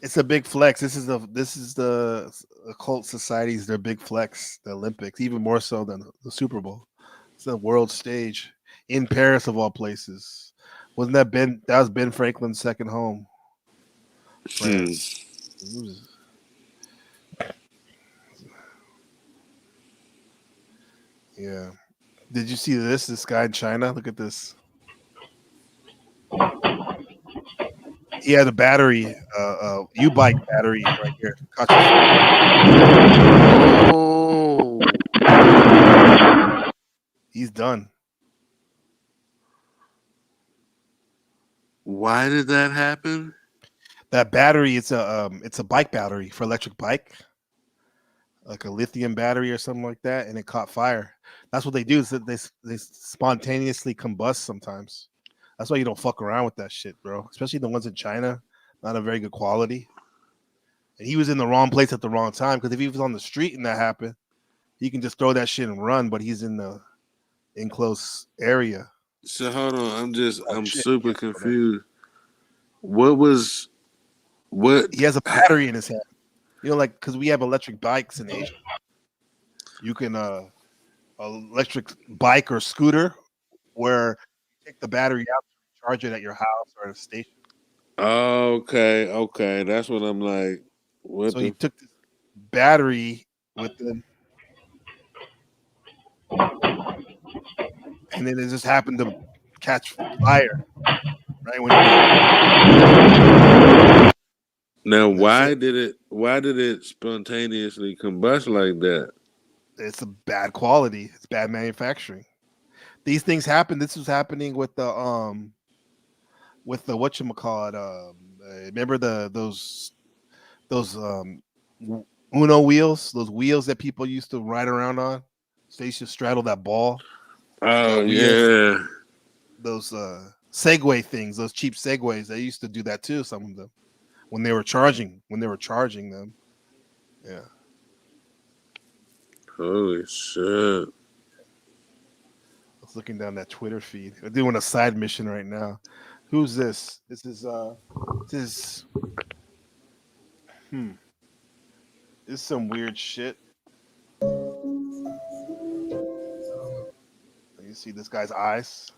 Speaker 1: It's a big flex. This is the occult societies. Their big flex. The Olympics, even more so than the Super Bowl. It's the world stage in Paris of all places. Wasn't that Ben? That was Ben Franklin's second home, France. It was- yeah. Did you see this? This guy in China. Look at this. He had a battery, U-bike battery right here. Caught
Speaker 2: Oh,
Speaker 1: He's done.
Speaker 2: why did that happen?
Speaker 1: That battery, it's a bike battery for electric bike, like a lithium battery or something like that, and it caught fire. That's what they do. Is that they spontaneously combust sometimes. That's why you don't fuck around with that shit, bro. Especially the ones in China, not a very good quality. And he was in the wrong place at the wrong time because if he was on the street and that happened, he can just throw that shit and run. But he's in the enclosed area.
Speaker 2: So hold on,
Speaker 1: Oh
Speaker 2: I'm
Speaker 1: shit!
Speaker 2: super confused. What?
Speaker 1: He has a battery in his hand. Like because we have electric bikes in Asia. You can electric bike or scooter where you take the battery out, charge it at your house or at a station.
Speaker 2: Okay, that's what I'm like. What
Speaker 1: So he
Speaker 2: the?
Speaker 1: took this battery with him, and then it just happened to catch fire right when
Speaker 2: Now,
Speaker 1: that's it.
Speaker 2: Why did it spontaneously combust like that?
Speaker 1: It's a bad quality. It's bad manufacturing. These things happen. This was happening with the whatchamacallit. Remember those Uno wheels, those wheels that people used to ride around on. So they used to straddle that ball.
Speaker 2: Oh
Speaker 1: Wheels.
Speaker 2: yeah.
Speaker 1: Those Segway things, those cheap Segways. They used to do that too. Some of them when they were charging them. Yeah.
Speaker 2: Holy shit.
Speaker 1: I was looking down that Twitter feed. I'm doing a side mission right now. Who's this? This is this is some weird shit. You see this guy's eyes?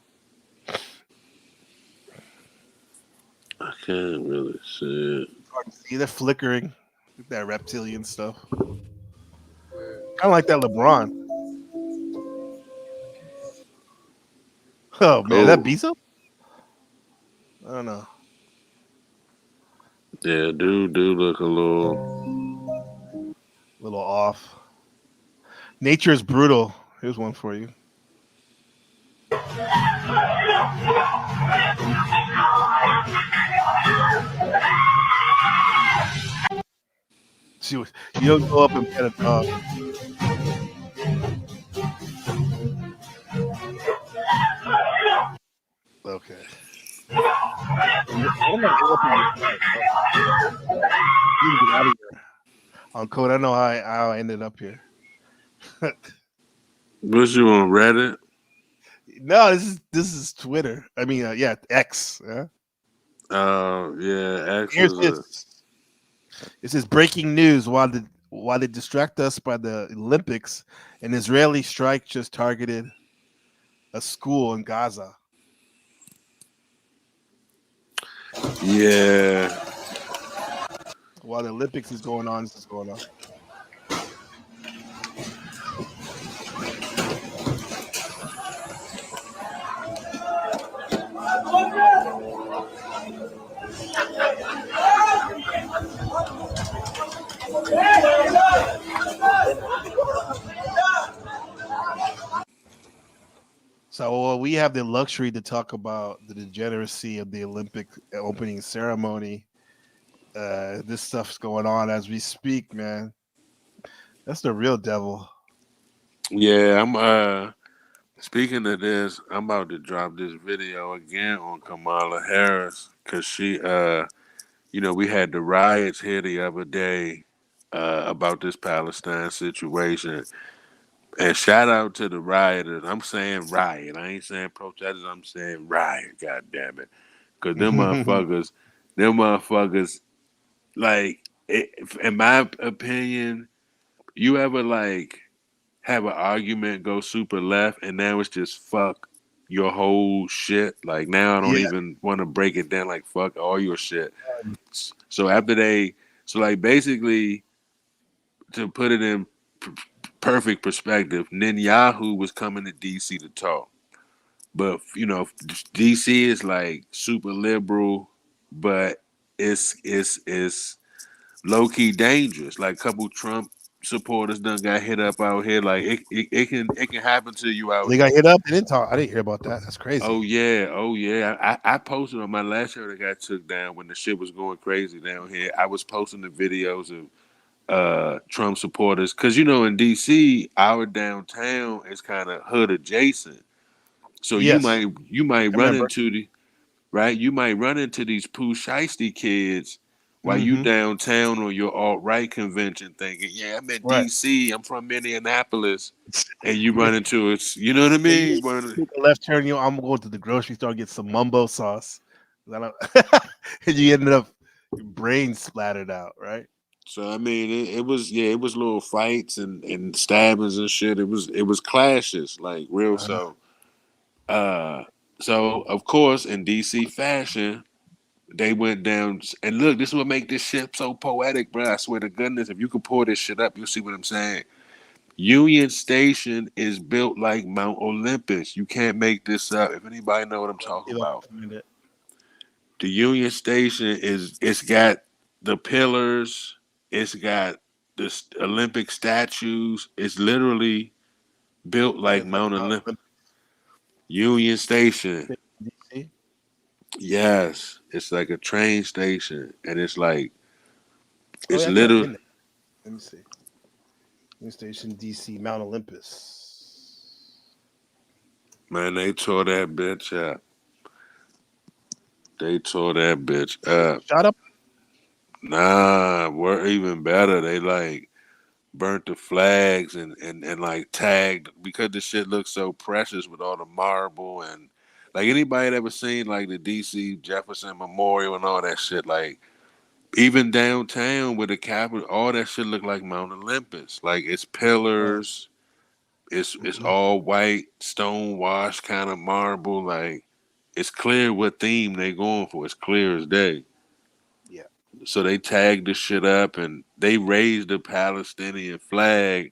Speaker 2: I can't really see it.
Speaker 1: It's hard to see. They're flickering. That reptilian stuff. Kind of like that LeBron. Oh man, that
Speaker 2: Oh,
Speaker 1: Bezos? I don't know.
Speaker 2: yeah, dude, look a little.
Speaker 1: A little off. Nature is brutal. Here's one for you. You don't go up and pet a dog. Okay. Why am I go up and pet a dog? on code. I don't know how I ended up here.
Speaker 2: Was you on Reddit?
Speaker 1: No, this is Twitter. I mean, yeah, X. Yeah.
Speaker 2: Yeah, X
Speaker 1: Here's
Speaker 2: is a
Speaker 1: this. It says breaking news: while they distract us by the Olympics, an Israeli strike just targeted a school in Gaza.
Speaker 2: yeah.
Speaker 1: While the Olympics is going on, this is going on. So we have the luxury to talk about the degeneracy of the Olympic opening ceremony. This stuff's going on as we speak, man. That's the real devil.
Speaker 2: Yeah, I'm speaking of this, I'm about to drop this video again on Kamala Harris because she we had the riots here the other day about this Palestine situation. And shout out to the rioters. I'm saying riot. I ain't saying protesters. I'm saying riot. God damn it. Because them motherfuckers, like, in my opinion, you ever like have an argument go super left and now it's just fuck your whole shit. Like now I don't
Speaker 1: Yeah.
Speaker 2: even want to break it down. Like fuck all your shit. So after so like basically to put it in perfect perspective, Netanyahu was coming to DC to talk, but DC is like super liberal, but it's low key dangerous. Like a couple Trump supporters done got hit up out here. Like it can happen to you out
Speaker 1: They
Speaker 2: here.
Speaker 1: got hit up. They didn't talk. I didn't hear about that. That's crazy.
Speaker 2: Oh yeah, oh yeah. I posted on my last show that got took down when the shit was going crazy down here. I was posting the videos of Trump supporters because in DC our downtown is kind of hood adjacent, so
Speaker 1: Yes,
Speaker 2: you might
Speaker 1: I
Speaker 2: run
Speaker 1: remember.
Speaker 2: into you might run into these poo shiesty kids while you
Speaker 1: Hmm.
Speaker 2: downtown on your alt-right convention thinking, yeah, I'm in
Speaker 1: Right.
Speaker 2: DC, I'm from Minneapolis, and you run into it, you know what I
Speaker 1: Yeah, you
Speaker 2: mean?
Speaker 1: take a left turn. I'm going to the grocery store and get some mumbo sauce. I don't, and you ended up your brain splattered out, right?
Speaker 2: So I mean, it was little fights and stabbings and shit. It was clashes like real.
Speaker 1: Uh,
Speaker 2: Uh, so of course in DC fashion, they went down and look. This is what make this shit so poetic, bro. I swear to goodness, if you could pull this shit up, you'll see what I'm saying. Union Station is built like Mount Olympus. You can't make this up. If anybody know what I'm talking
Speaker 1: see if I
Speaker 2: about,
Speaker 1: can find it.
Speaker 2: the Union Station it's got the pillars, it's got the Olympic statues. It's literally built
Speaker 1: Yeah,
Speaker 2: like
Speaker 1: it's like
Speaker 2: Mount
Speaker 1: Mount
Speaker 2: Olympus.
Speaker 1: Olympus,
Speaker 2: Union Station.
Speaker 1: DC.
Speaker 2: Yes, it's like a train station, and it's like
Speaker 1: Oh
Speaker 2: it's
Speaker 1: yeah, I think I've
Speaker 2: little
Speaker 1: been there. Let me see. New station, DC, Mount Olympus.
Speaker 2: man. They tore that bitch up. They tore that bitch up.
Speaker 1: Shut up.
Speaker 2: Nah, we're even better. They like burnt the flags and like tagged because the shit looks so precious with all the marble and like anybody that ever seen like the DC Jefferson Memorial and all that shit, like even downtown with the Capitol, all that shit look like Mount Olympus. Like it's
Speaker 1: Right.
Speaker 2: pillars, it's
Speaker 1: Hmm.
Speaker 2: all white, stone wash kind of marble. Like it's clear what theme they going for. It's clear as day.
Speaker 1: Yeah.
Speaker 2: So they tagged the shit up and they raised the Palestinian flag.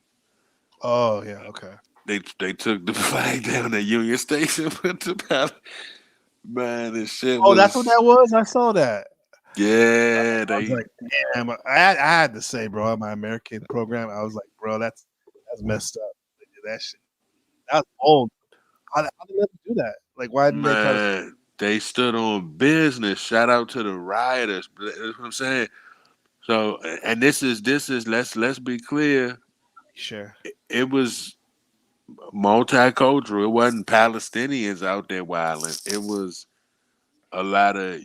Speaker 1: Oh yeah. Okay.
Speaker 2: They took the flag down at Union Station, put the man, this shit
Speaker 1: Oh, that's what
Speaker 2: was
Speaker 1: that was. I saw that.
Speaker 2: yeah,
Speaker 1: I was
Speaker 2: they
Speaker 1: like, damn. I had to say, bro, on my American program, I was like, bro, that's messed up. They did that shit. That's bold. How did they let them do that? Like, why didn't they try to?
Speaker 2: man, they stood on business. Shout out to the rioters. That's what I'm saying. So and this is let's be clear.
Speaker 1: Sure.
Speaker 2: It was multicultural. It wasn't Palestinians out there wilding. It was a lot of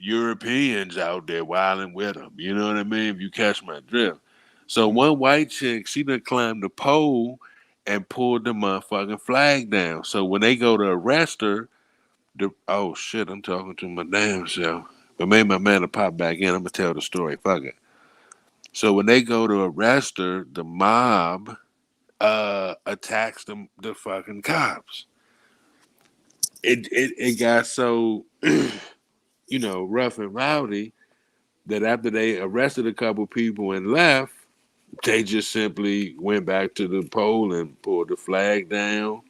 Speaker 2: Europeans out there wilding with them. You know what I mean? If you catch my drift. So one white chick, she done climbed the pole and pulled the motherfucking flag down. So when they go to arrest her, oh shit, I'm talking to my damn self. But maybe my man will pop back in. I'm gonna tell the story. Fuck it. So when they go to arrest her, the mob attacks the fucking cops. It got so rough and rowdy that after they arrested a couple people and left, they just simply went back to the pole and pulled the flag down,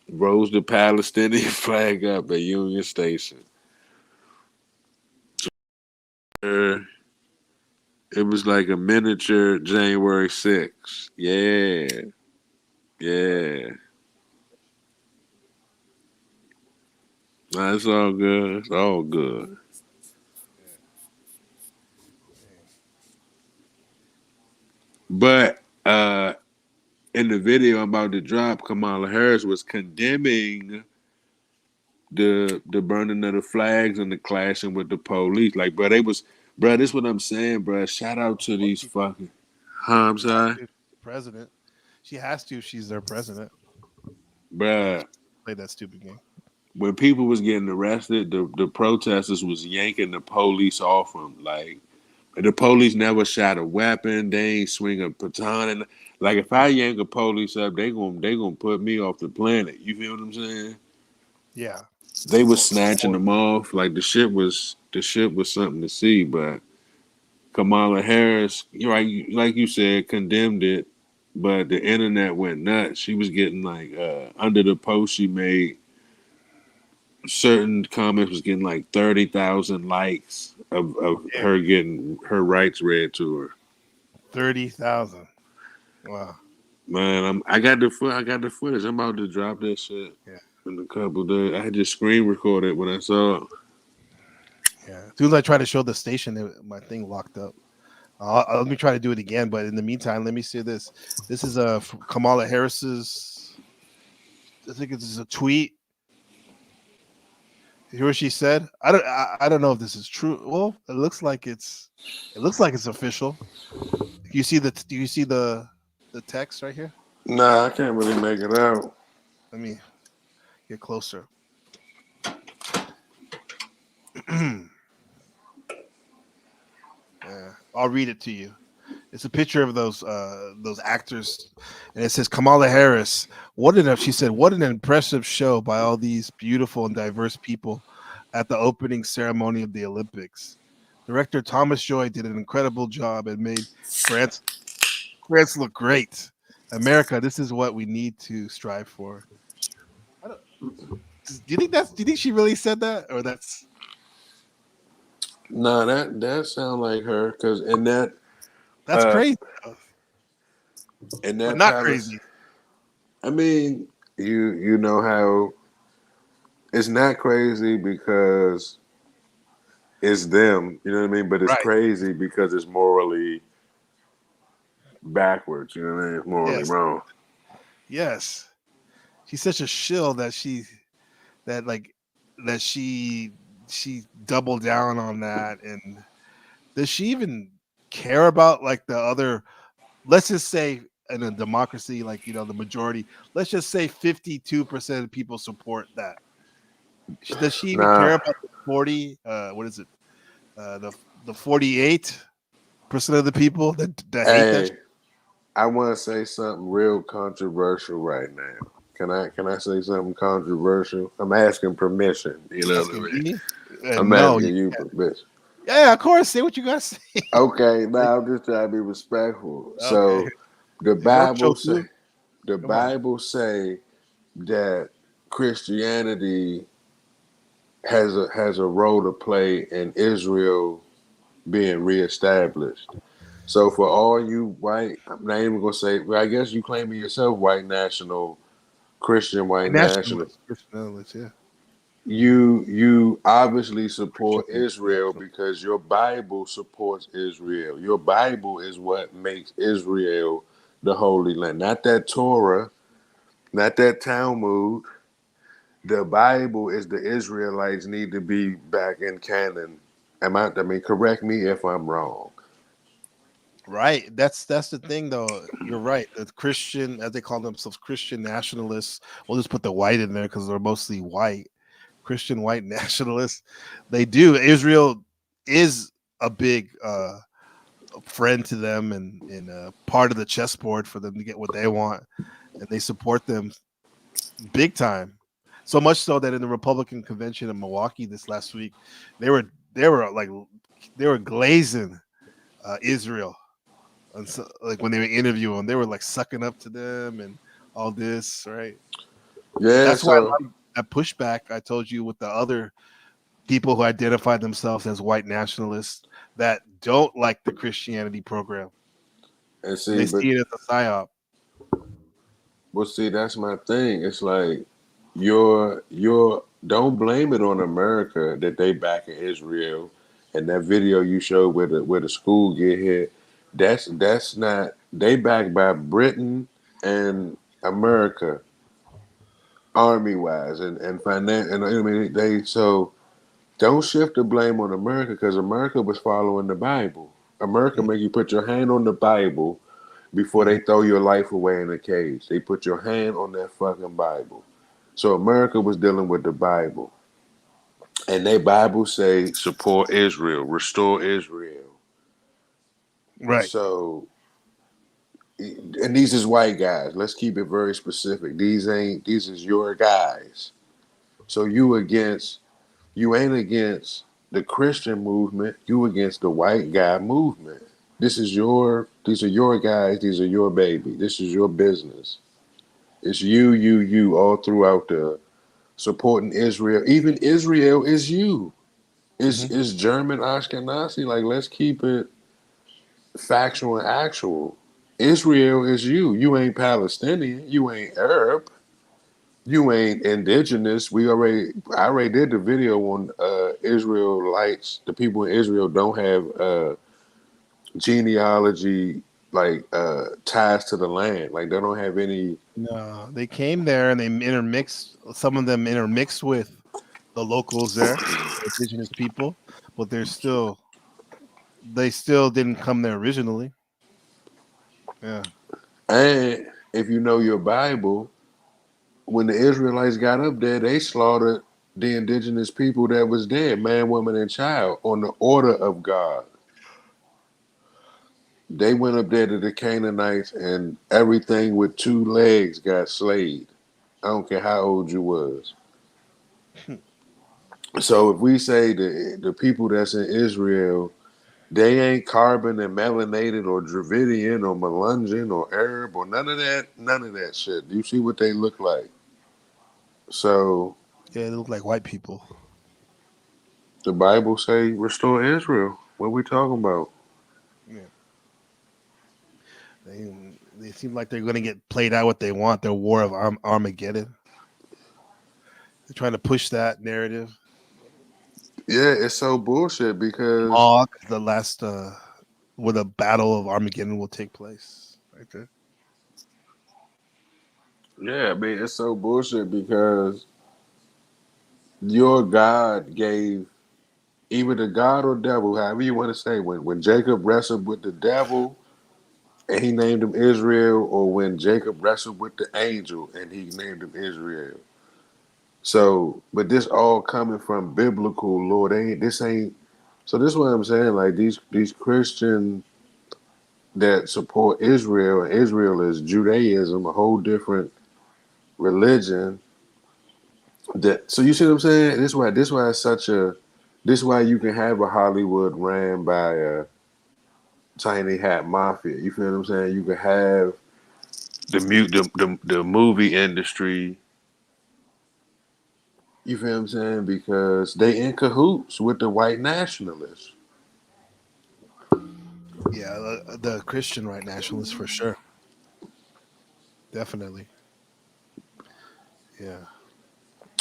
Speaker 2: rose the Palestinian flag up at Union Station. It was like a miniature January 6th. Yeah. Yeah. Nah, it's all good. It's all good. But in the video I'm about to drop, Kamala Harris was condemning the burning of the flags and the clashing with the police. Like, bro, this is what I'm saying, bro. Shout out to these fucking I'm sorry.
Speaker 1: President. She has to if she's their president.
Speaker 2: Bruh.
Speaker 1: Play that stupid game.
Speaker 2: When people was getting arrested, the protesters was yanking the police off them. Like, the police never shot a weapon. They ain't swing a baton. And like, if I yank a police up, they gonna put me off the planet. You feel what I'm saying?
Speaker 1: Yeah.
Speaker 2: They was snatching them off. Like, the shit was something to see. But Kamala Harris, like you said, condemned it. But the internet went nuts. She was getting like under the post she made. Certain comments was getting like 30,000 likes of her getting her rights read to her.
Speaker 1: 30,000. Wow.
Speaker 2: Man, I got the footage. I'm about to drop that shit in a couple of days. I had just screen recorded when I saw it.
Speaker 1: Yeah. As soon as I try to show the station, my thing locked up. Let me try to do it again. But in the meantime, let me see this. This is Kamala Harris's. I think this is a tweet. Hear what she said? I don't know if this is true. Well, it looks like it's official. Do you see the text right here?
Speaker 2: Nah, I can't really make it out.
Speaker 1: Let me get closer. Yeah, I'll read it to you. It's a picture of those actors, and it says Kamala Harris. What an impressive show by all these beautiful and diverse people at the opening ceremony of the Olympics. Director Thomas Joy did an incredible job and made France look great. America, this is what we need to strive for. Do you think she really said that, or that's?
Speaker 2: Nah, that sound like her, because in that.
Speaker 1: That's crazy.
Speaker 2: And that
Speaker 1: not crazy.
Speaker 2: I mean, you know how it's not crazy because it's them, you know what I mean? But it's crazy because it's morally backwards, you know what I mean? It's morally wrong.
Speaker 1: Yes. She's such a shill that she doubled down on that. And does she even care about like the other, let's just say in a democracy, like, the majority, let's just say 52% of people support that. Does she even care about the 40? What is it? The 48% of the people that hate that?
Speaker 2: I want to say something real controversial right now. Can I say something controversial? I'm asking permission. You know what I mean? I'm asking you permission.
Speaker 1: Yeah, of course. Say what you gotta say.
Speaker 2: Okay, now I'm just trying to be respectful. Okay. So the Bible say that Christianity has a role to play in Israel being reestablished. So for all you white, I'm not even gonna say. Well, I guess you claiming yourself white national, Christian white nationalist.
Speaker 1: Yeah.
Speaker 2: You obviously support Israel because your Bible supports Israel. Your Bible is what makes Israel the Holy Land, not that Torah, not that Talmud. The Bible is the Israelites need to be back in canon. I mean, correct me if I'm wrong.
Speaker 1: Right. That's the thing, though. You're right. The Christian, as they call themselves, Christian nationalists. We'll just put the white in there because they're mostly white. Christian white nationalists. They do. Israel is a big friend to them and part of the chessboard for them to get what they want, and they support them big time. So much so that in the Republican convention in Milwaukee this last week, they were like they were glazing Israel. And so, like when they were interviewing them, they were like sucking up to them and all this, right?
Speaker 2: Yeah,
Speaker 1: That's why I
Speaker 2: so
Speaker 1: love that pushback I told you with the other people who identify themselves as white nationalists that don't like the Christianity program.
Speaker 2: and
Speaker 1: They
Speaker 2: see, but
Speaker 1: see it as a psyop.
Speaker 2: see, that's my thing. It's like you're don't blame it on America that they back in Israel, and that video you showed where the school get hit. That's not they backed by Britain and America army wise and finance and I mean they so don't shift the blame on America because America was following the Bible. America make you put your hand on the Bible before they throw your life away in a cage. They put your hand on that fucking Bible. So America was dealing with the Bible. And they Bible say support Israel, restore Israel.
Speaker 1: Right.
Speaker 2: So and these is white guys. Let's keep it very specific. These is your guys. So you ain't against the Christian movement, you against the white guy movement. These are your guys, these are your baby. This is your business. It's you all throughout the supporting Israel. Even Israel is you. It's German Ashkenazi. Like let's keep it factual and actual. Israel is you. You ain't Palestinian. You ain't Arab. You ain't indigenous. I already did the video on Israelites. The people in Israel don't have genealogy like ties to the land. Like they don't have any.
Speaker 1: No, they came there and they intermixed. Some of them intermixed with the locals there, the indigenous people, but they still didn't come there originally. Yeah.
Speaker 2: And if you know your Bible, when the Israelites got up there, they slaughtered the indigenous people that was there, man, woman, and child, on the order of God. They went up there to the Canaanites, and everything with two legs got slayed. I don't care how old you was. So if we say the people that's in Israel, they ain't carbon and melanated or Dravidian or Melungeon or Arab or none of that shit. You see what they look like. So
Speaker 1: Yeah, they look like white people.
Speaker 2: the Bible say restore Israel. What we talking about?
Speaker 1: Yeah. They seem like they're going to get played out what they want. Their war of Armageddon. They're trying to push that narrative.
Speaker 2: Yeah, it's so bullshit because
Speaker 1: The last where the battle of Armageddon will take place. Right there.
Speaker 2: yeah, I mean it's so bullshit because your God gave either the God or devil, however you want to say, when Jacob wrestled with the devil and he named him Israel, or when Jacob wrestled with the angel and he named him Israel. So, but this all coming from biblical, Lord. This ain't. So this is what I'm saying. Like these Christians that support Israel, and Israel is Judaism, a whole different religion. That so you see what I'm saying? This why it's such a. This why you can have a Hollywood ran by a tiny hat mafia. You feel what I'm saying? You can have the movie industry. You feel what I'm saying? Because they in cahoots with the white nationalists.
Speaker 1: Yeah, the Christian right nationalists for sure. Definitely. Yeah.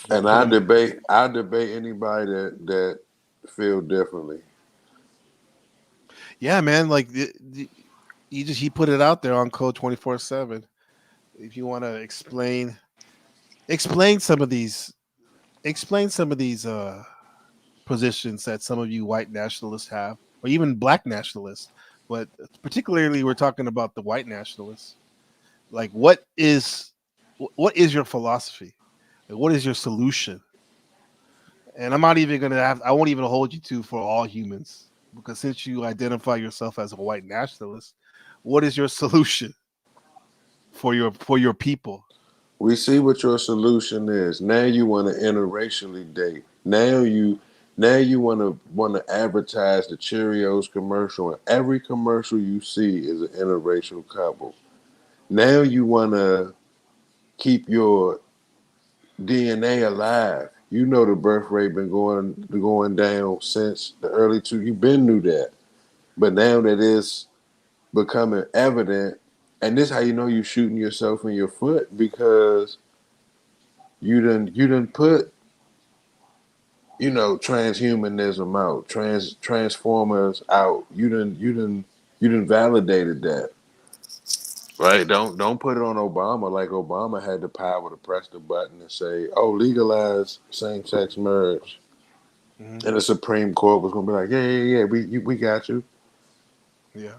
Speaker 1: They
Speaker 2: And
Speaker 1: put them.
Speaker 2: I debate anybody that feel differently.
Speaker 1: Yeah, man. Like he put it out there on Code 24/7. If you want to explain some of these positions that some of you white nationalists have, or even black nationalists. but particularly we're talking about the white nationalists. Like, what is your philosophy? Like, what is your solution? And I'm not even gonna have. I won't even hold you to for all humans, because since you identify yourself as a white nationalist, what is your solution for your people?
Speaker 2: We see what your solution is. Now you want to interracially date. Now you want to advertise the Cheerios commercial, and every commercial you see is an interracial couple. Now you want to keep your DNA alive. You know the birth rate been going down since the early two. You been knew that, but now that it's becoming evident, and this how you know you shooting yourself in your foot, because you didn't put transhumanism out, transformers out. You didn't validated that. Right? Don't put it on Obama, like Obama had the power to press the button and say, "Oh, legalize same-sex marriage,"
Speaker 1: Mhm.
Speaker 2: and the Supreme Court was gonna be like, "Yeah, we got you."
Speaker 1: Yeah,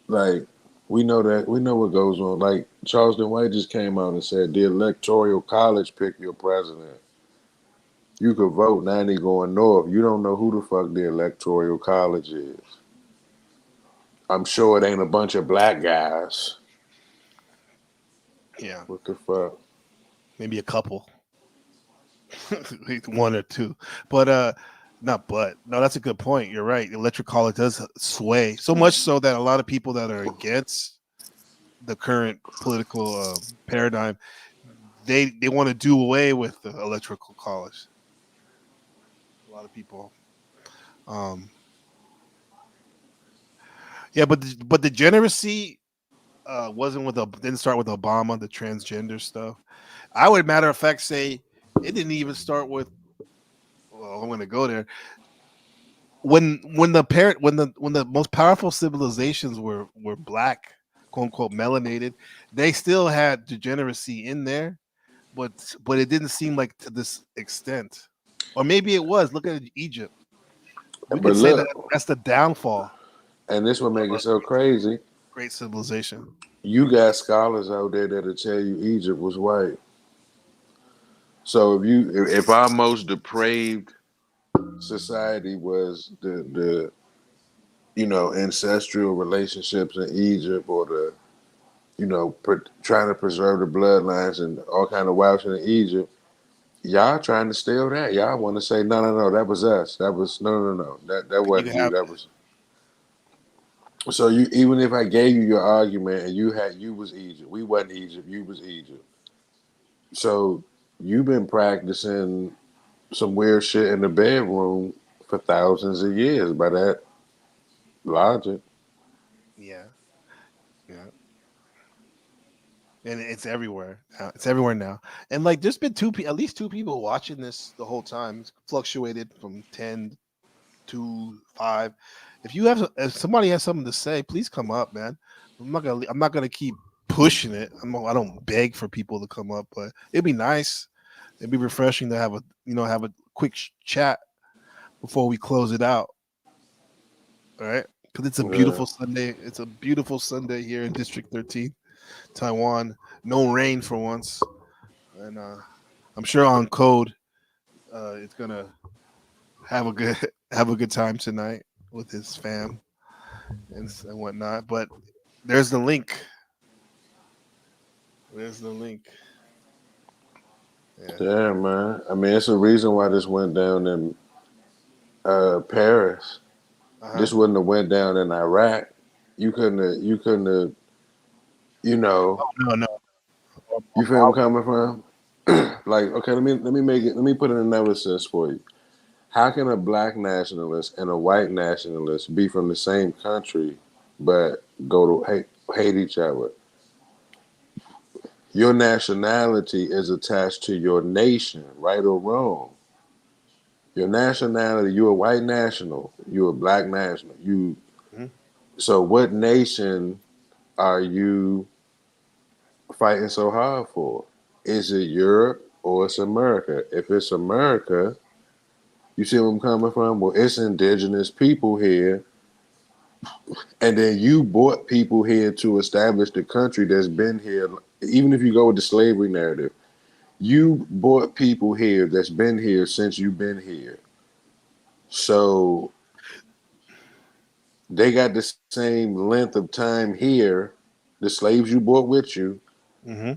Speaker 2: Like, we know what goes on. Like, Charleston White just came out and said the Electoral College picked your president. You could vote. Now they going north. You don't know who the fuck the Electoral College is. I'm sure it ain't a bunch of black guys.
Speaker 1: yeah,
Speaker 2: What the fuck?
Speaker 1: maybe a couple, one or two, but not but no, that's a good point. You're right. Electoral college does sway so much so that a lot of people that are against the current political paradigm, they want to do away with the electrical college. A lot of people, um, yeah, but the degeneracy wasn't didn't start with Obama. The transgender stuff, I would matter of fact say it didn't even start with. Well, I'm going to go there. When the most powerful civilizations were black, quote unquote melanated, they still had degeneracy in there, but it didn't seem like to this extent. Or maybe it was. Look at Egypt. We
Speaker 2: But
Speaker 1: could say that
Speaker 2: look,
Speaker 1: that's the downfall
Speaker 2: and this would make
Speaker 1: of
Speaker 2: it
Speaker 1: a
Speaker 2: so crazy.
Speaker 1: great civilization.
Speaker 2: You got scholars out there that'll tell you Egypt was white. So if our most depraved society was the ancestral relationships in Egypt, or the trying to preserve the bloodlines and all kind of wild shit in Egypt, y'all trying to steal that. Y'all want to say no, that was us. That was no, that
Speaker 1: And you
Speaker 2: wasn't you.
Speaker 1: have
Speaker 2: That was. So you, even if I gave you your argument and you was Egypt, we wasn't Egypt, you was Egypt. So you've been practicing some weird shit in the bedroom for thousands of years by that logic.
Speaker 1: yeah, yeah. And it's everywhere. It's everywhere now. And like, there's been at least two people watching this the whole time. It's fluctuated from 10 to 5. If somebody has something to say, please come up, man. I'm not gonna keep pushing it. I don't beg for people to come up, but it'd be nice. It'd be refreshing to have a quick chat before we close it out. All right, because it's a
Speaker 2: Yeah.
Speaker 1: beautiful Sunday. It's a beautiful Sunday here in District 13, Taiwan. No rain for once, and I'm sure on code, it's gonna have a good have a good time tonight with his fam and whatnot. But there's the link. There's the link. Yeah.
Speaker 2: Yeah, man. I mean, it's a reason why this went down in Paris.
Speaker 1: Uh huh.
Speaker 2: This wouldn't have went down in Iraq. You couldn't have. You know,
Speaker 1: No, no.
Speaker 2: you feel I'm coming from? Like, okay, let me put an analysis for you. How can a black nationalist and a white nationalist be from the same country but go to hate each other? Your nationality is attached to your nation, right or wrong. Your nationality, you're a white national, you're a black national.
Speaker 1: Mhm.
Speaker 2: So what nation are you fighting so hard for? Is it Europe or it's America? If it's America, you see where I'm coming from? Well, it's indigenous people here And then you brought people here to establish the country that's been here. Even if you go with the slavery narrative, you brought people here that's been here since you've been here. So they got the same length of time here. The slaves you brought with you.
Speaker 1: Mm-hmm.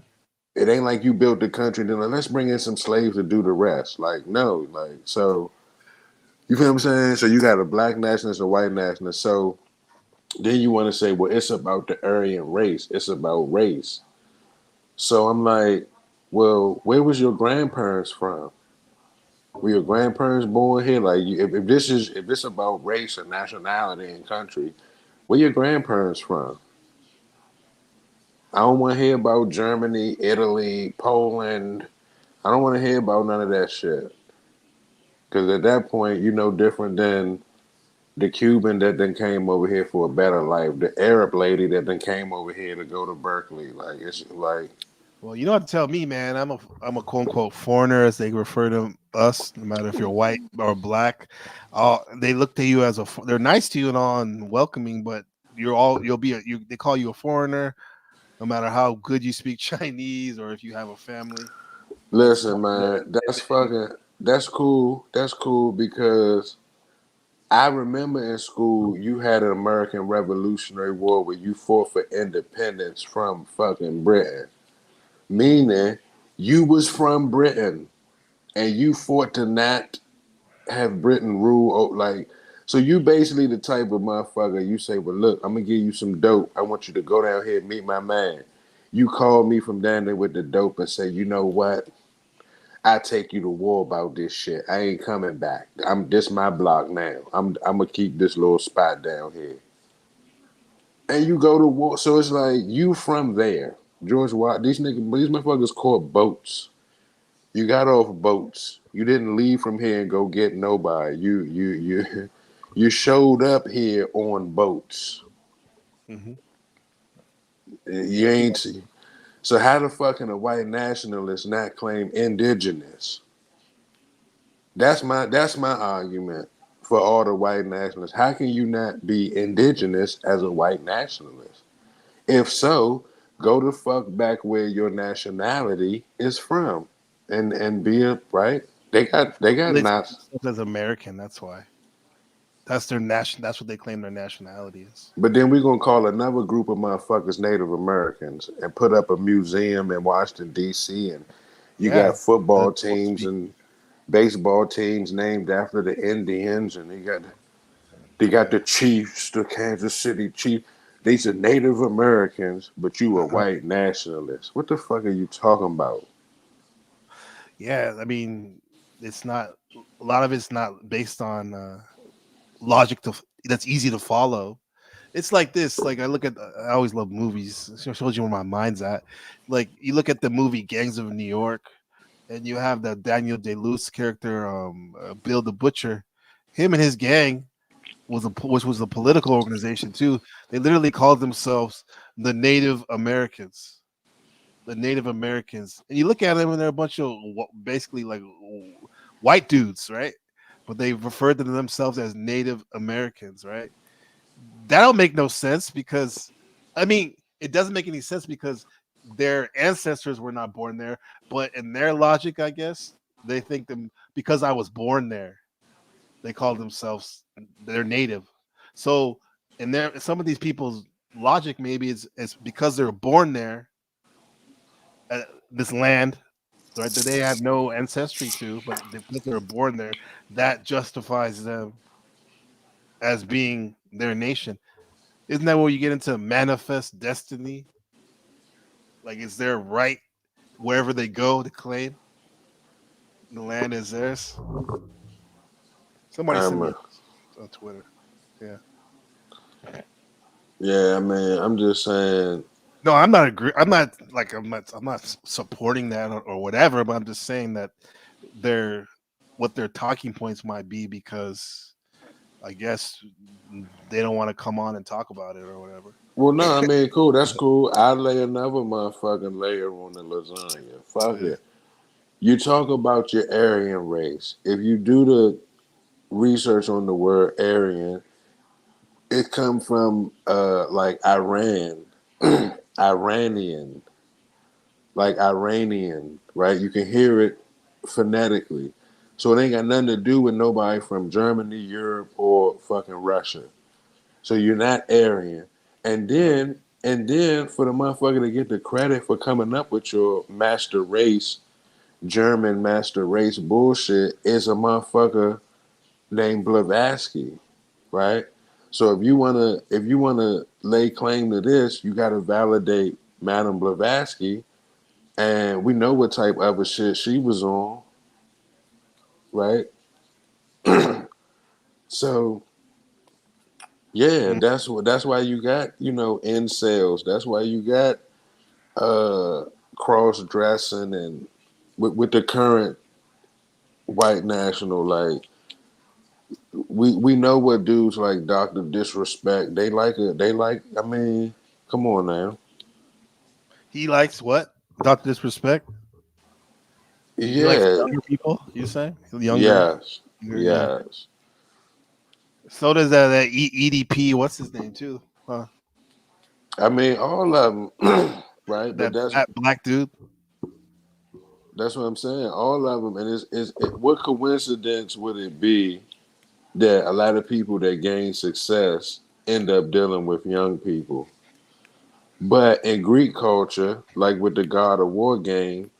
Speaker 2: It ain't like you built the country. Then like, let's bring in some slaves to do the rest. Like no, like so. You feel what I'm saying? So you got a black nationalist, a white nationalist. So then you want to say, well, it's about the Aryan race. It's about race. So I'm like, well, where was your grandparents from? Were your grandparents born here? Like, if this about race and nationality and country, where your grandparents from? I don't want to hear about Germany, Italy, Poland. I don't want to hear about none of that shit. Because at that point, you know different than the Cuban that then came over here for a better life, the Arab lady that then came over here to go to Berkeley. Like it's like,
Speaker 1: Well, you don't have to tell me, man. I'm a quote unquote foreigner, as they refer to us. No matter if you're white or black, they look to you as they're nice to you and all and welcoming, but you'll be they call you a foreigner, no matter how good you speak Chinese or if you have a family. It's
Speaker 2: listen,
Speaker 1: part of
Speaker 2: man, that's cool. That's cool because I remember in school you had an American Revolutionary War where you fought for independence from fucking Britain, meaning you was from Britain and you fought to not have Britain rule like so you basically the type of motherfucker you say, well look, I'm gonna give you some dope. I want you to go down here and meet my man. You call me from down there with the dope and say, you know what? I take you to war about this shit. I ain't coming back. I'm this my block now. I'm gonna keep this little spot down here. And you go to war. So it's like you from there. George Watt, these motherfuckers caught boats. You got off boats. You didn't leave from here and go get nobody. You you showed up here on boats.
Speaker 1: hmm
Speaker 2: You ain't see. So how the fucking a white nationalist not claim indigenous? That's my argument for all the white nationalists. How can you not be indigenous as a white nationalist? If so, go the fuck back where your nationality is from, and be a right. They got
Speaker 1: They see
Speaker 2: not.
Speaker 1: themselves as American. That's why. That's their nation. That's what they claim their nationality is.
Speaker 2: But then we're gonna call another group of motherfuckers Native Americans and put up a museum in Washington D.C. and you
Speaker 1: Yeah,
Speaker 2: got football
Speaker 1: the
Speaker 2: teams and baseball teams named after the Indians, and they got
Speaker 1: yeah.
Speaker 2: the Chiefs, the Kansas City Chiefs. These are Native Americans, but you a white nationalist. What the fuck are you talking about?
Speaker 1: Yeah, I mean, it's not a lot of it's not based on logic that's easy to follow. It's like this. Like I look at, I always love movies. It shows you where my mind's at. Like you look at the movie Gangs of New York, and you have the Daniel Day Lewis character, Bill the Butcher. Him and his gang which was a political organization too. They literally called themselves the Native Americans. The Native Americans, and you look at them, and they're a bunch of basically like white dudes, right? But they referred to themselves as Native Americans, right? That don't make no sense because, I mean, it doesn't make any sense because their ancestors were not born there. But in their logic, I guess they think them because I was born there, they call themselves they're native. So, and there, some of these people's logic maybe is because they were born there, this land, right, that they have no ancestry to, but because they were born there, that justifies them as being their nation. Isn't that where you get into manifest destiny? Like, it's their right wherever they go to claim the land is theirs. Somebody sent
Speaker 2: I'm
Speaker 1: me
Speaker 2: a,
Speaker 1: on Twitter. Yeah.
Speaker 2: yeah, I mean, I'm just saying.
Speaker 1: No, I'm not agree. I'm not supporting that or whatever. But I'm just saying that their what their talking points might be because I guess they don't want to come on and talk about it or whatever.
Speaker 2: Well, no, I mean, cool. That's cool. I lay another motherfucking layer on the lasagna. Fuck
Speaker 1: Yeah.
Speaker 2: it. You talk about your Aryan race. If you do the research on the word Aryan, It come from like Iran, Iranian, like Iranian, right? You can hear it phonetically. So it ain't got nothing to do with nobody from Germany, Europe, or fucking Russia. So you're not Aryan. And then for the motherfucker to get the credit for coming up with your master race, German master race bullshit is a motherfucker named Blavatsky, right? So if you wanna lay claim to this, you gotta validate Madame Blavatsky, and we know what type of a shit she was on, right? So yeah,
Speaker 1: Mm.
Speaker 2: that's why you got, incels. That's why you got uh cross dressing and with the current white national, like we know what dudes like Dr. Disrespect, I mean, come on now.
Speaker 1: He likes what? Dr. Disrespect. He likes
Speaker 2: Yeah,
Speaker 1: younger people. You say younger,
Speaker 2: yes,
Speaker 1: yeah.
Speaker 2: yes.
Speaker 1: So does that EDP. What's his name too? Huh?
Speaker 2: I mean, all of them, right? But
Speaker 1: That
Speaker 2: that's
Speaker 1: fat black dude.
Speaker 2: that's what I'm saying. All of them, and what coincidence would it be that a lot of people that gain success end up dealing with young people? But in Greek culture, like with the God of War game,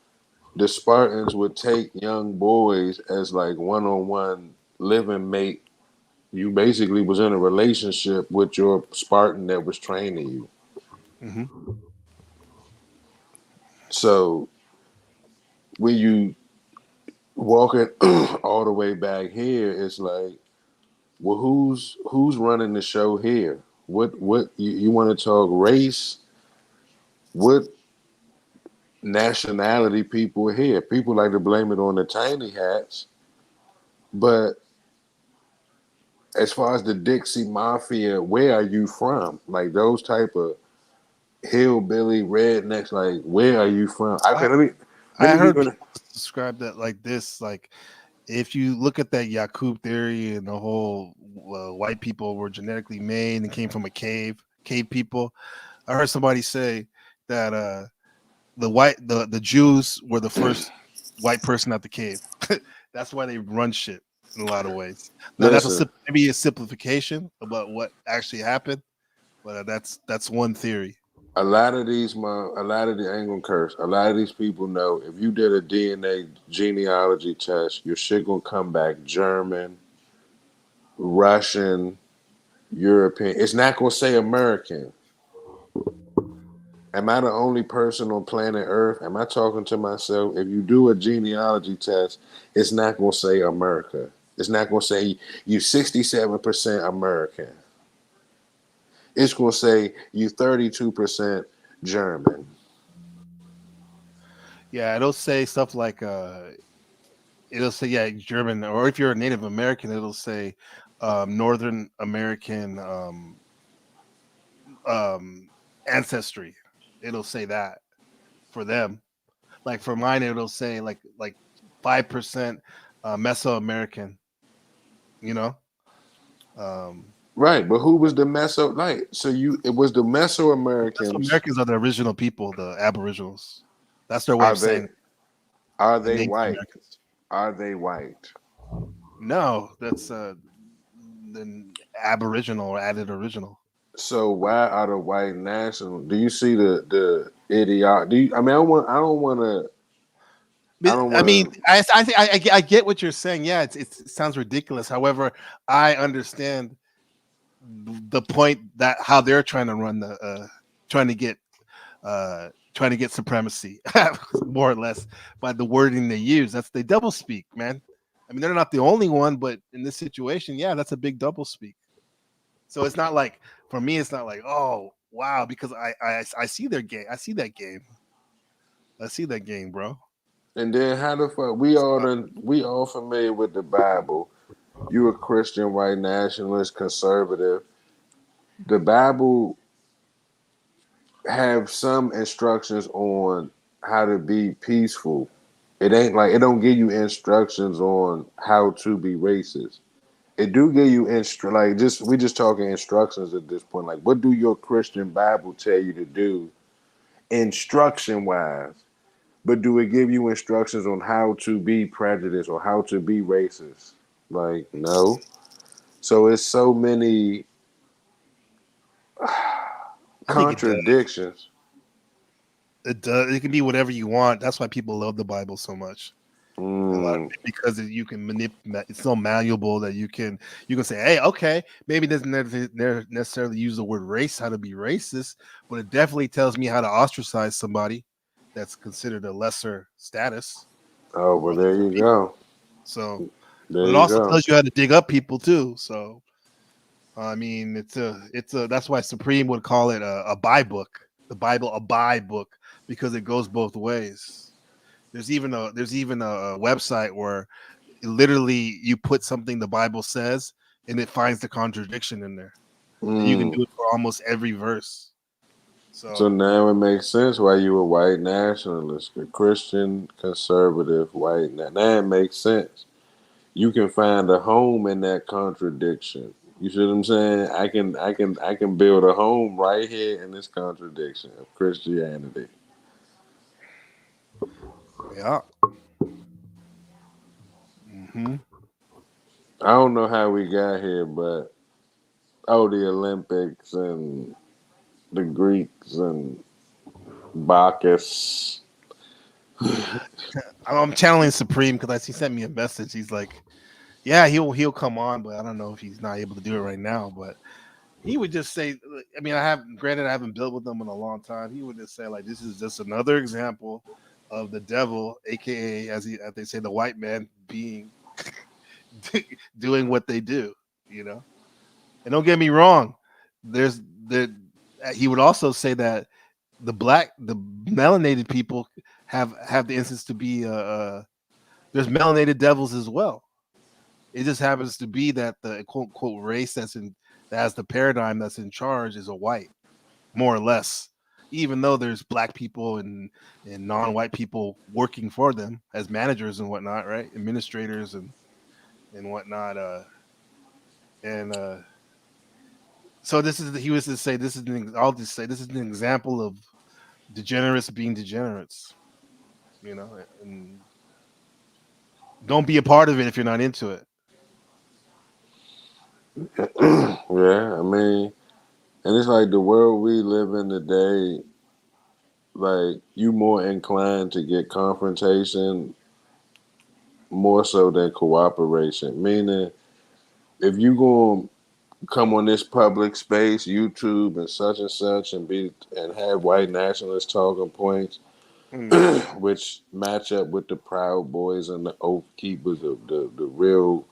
Speaker 2: the Spartans would take young boys as like one-on-one living mate. You basically was in a relationship with your Spartan that was training you.
Speaker 1: Hmm.
Speaker 2: So when you walk it all the way back here, it's like, well, who's running the show here? What you want to talk race? What nationality people here? People like to blame it on the tiny hats, but as far as the Dixie Mafia, where are you from? Like those type of hillbilly rednecks. Like, where are you from? Okay,
Speaker 1: I,
Speaker 2: let me
Speaker 1: I
Speaker 2: give
Speaker 1: heard
Speaker 2: you an.
Speaker 1: people describe that like this. Like if you look at that Yakub theory and the whole white people were genetically made and came from a cave people. I heard somebody say that the Jews were the first white person at the cave. That's why they run shit in a lot of ways. Now that's
Speaker 2: Listen,
Speaker 1: maybe a simplification about what actually happened, but that's one theory.
Speaker 2: a lot of the I ain't gonna curse. A lot of these people know if you did a DNA genealogy test, your shit gonna come back German, Russian, European. It's not gonna say American. Am I the only person on planet Earth? Am I talking to myself? If you do a genealogy test, it's not going to say America. It's not going to say you 67% American. It's going to say you 32% German.
Speaker 1: Yeah, it'll say stuff like it'll say yeah German, or if you're a Native American, it'll say Northern American ancestry. It'll say that for them. Like for mine, it'll say like 5% Mesoamerican. You know, um,
Speaker 2: Right, but who was the Meso? Like, so it was the Mesoamericans.
Speaker 1: Mesoamericans are the original people, the Aboriginals. That's their way
Speaker 2: Are
Speaker 1: of
Speaker 2: they
Speaker 1: saying it,
Speaker 2: are
Speaker 1: the
Speaker 2: they
Speaker 1: Native
Speaker 2: white?
Speaker 1: Americans.
Speaker 2: Are they white?
Speaker 1: No, that's the Aboriginal or added original.
Speaker 2: So why are the white national? Do you see the idiot? Do you? I mean, I
Speaker 1: But,
Speaker 2: don't
Speaker 1: I
Speaker 2: want
Speaker 1: mean,
Speaker 2: to.
Speaker 1: I get what you're saying. Yeah, it sounds ridiculous. However, I understand the point that how they're trying to run the trying to get trying to get supremacy more or less by the wording they use. That's they double speak, man. I mean, they're not the only one, but in this situation, yeah, that's a big double speak. So it's not like for me, it's not like oh wow because I see their game. I see that game. I see that game, bro.
Speaker 2: And then how the fuck we all familiar with the Bible. You a Christian, white nationalist, conservative. The Bible have some instructions on how to be peaceful. It ain't like it don't give you instructions on how to be racist. it do give you like we just talking instructions at this point. Like, what do your Christian Bible tell you to do, instruction wise? But do it give you instructions on how to be prejudiced or how to be racist? Like, no. So it's so many
Speaker 1: I think it does.
Speaker 2: contradictions.
Speaker 1: It does. It can be whatever you want. That's why people love the Bible so much. Because you can manipulate. It's so malleable that you can say, hey, okay, maybe it doesn't necessarily use the word race, how to be racist, but it definitely tells me how to ostracize somebody that's considered a lesser status.
Speaker 2: Oh, well, there you go.
Speaker 1: So,
Speaker 2: there
Speaker 1: but it also tells you how to dig up people too. So, I mean, it's a that's why Supreme would call it a buy book, the Bible a buy book, because it goes both ways. There's even a website where literally you put something the Bible says and it finds the contradiction in there. And you can do it for almost every verse.
Speaker 2: So now it makes sense why you a white nationalist, a Christian conservative white. Now it makes sense. You can find a home in that contradiction. You see what I'm saying? I can build a home right here in this contradiction of Christianity.
Speaker 1: Yeah. Mm-hmm.
Speaker 2: I don't know how we got here, but the Olympics and the Greeks and Bacchus.
Speaker 1: I'm channeling Supreme because he sent me a message. He's like, yeah, he'll come on, but I don't know if he's not able to do it right now. But he would just say, I mean, I haven't built with him in a long time. He would just say, like, this is just another example of the devil, aka as they say, the white man being doing what they do, you know. And don't get me wrong, he would also say that the melanated people have the instance to be there's melanated devils as well. It just happens to be that the quote unquote race that has the paradigm that's in charge is a white, more or less. Even though there's black people and non-white people working for them as managers and whatnot, right? Administrators and whatnot. So he was to say I'll just say this is an example of degenerates being degenerates, you know, and don't be a part of it if you're not into it.
Speaker 2: Yeah, I mean, and it's like the world we live in today, like you more inclined to get confrontation more so than cooperation. Meaning, if you going to come on this public space, YouTube and such, and have white nationalist talking points, which match up with the Proud Boys and the Oath Keepers of the real,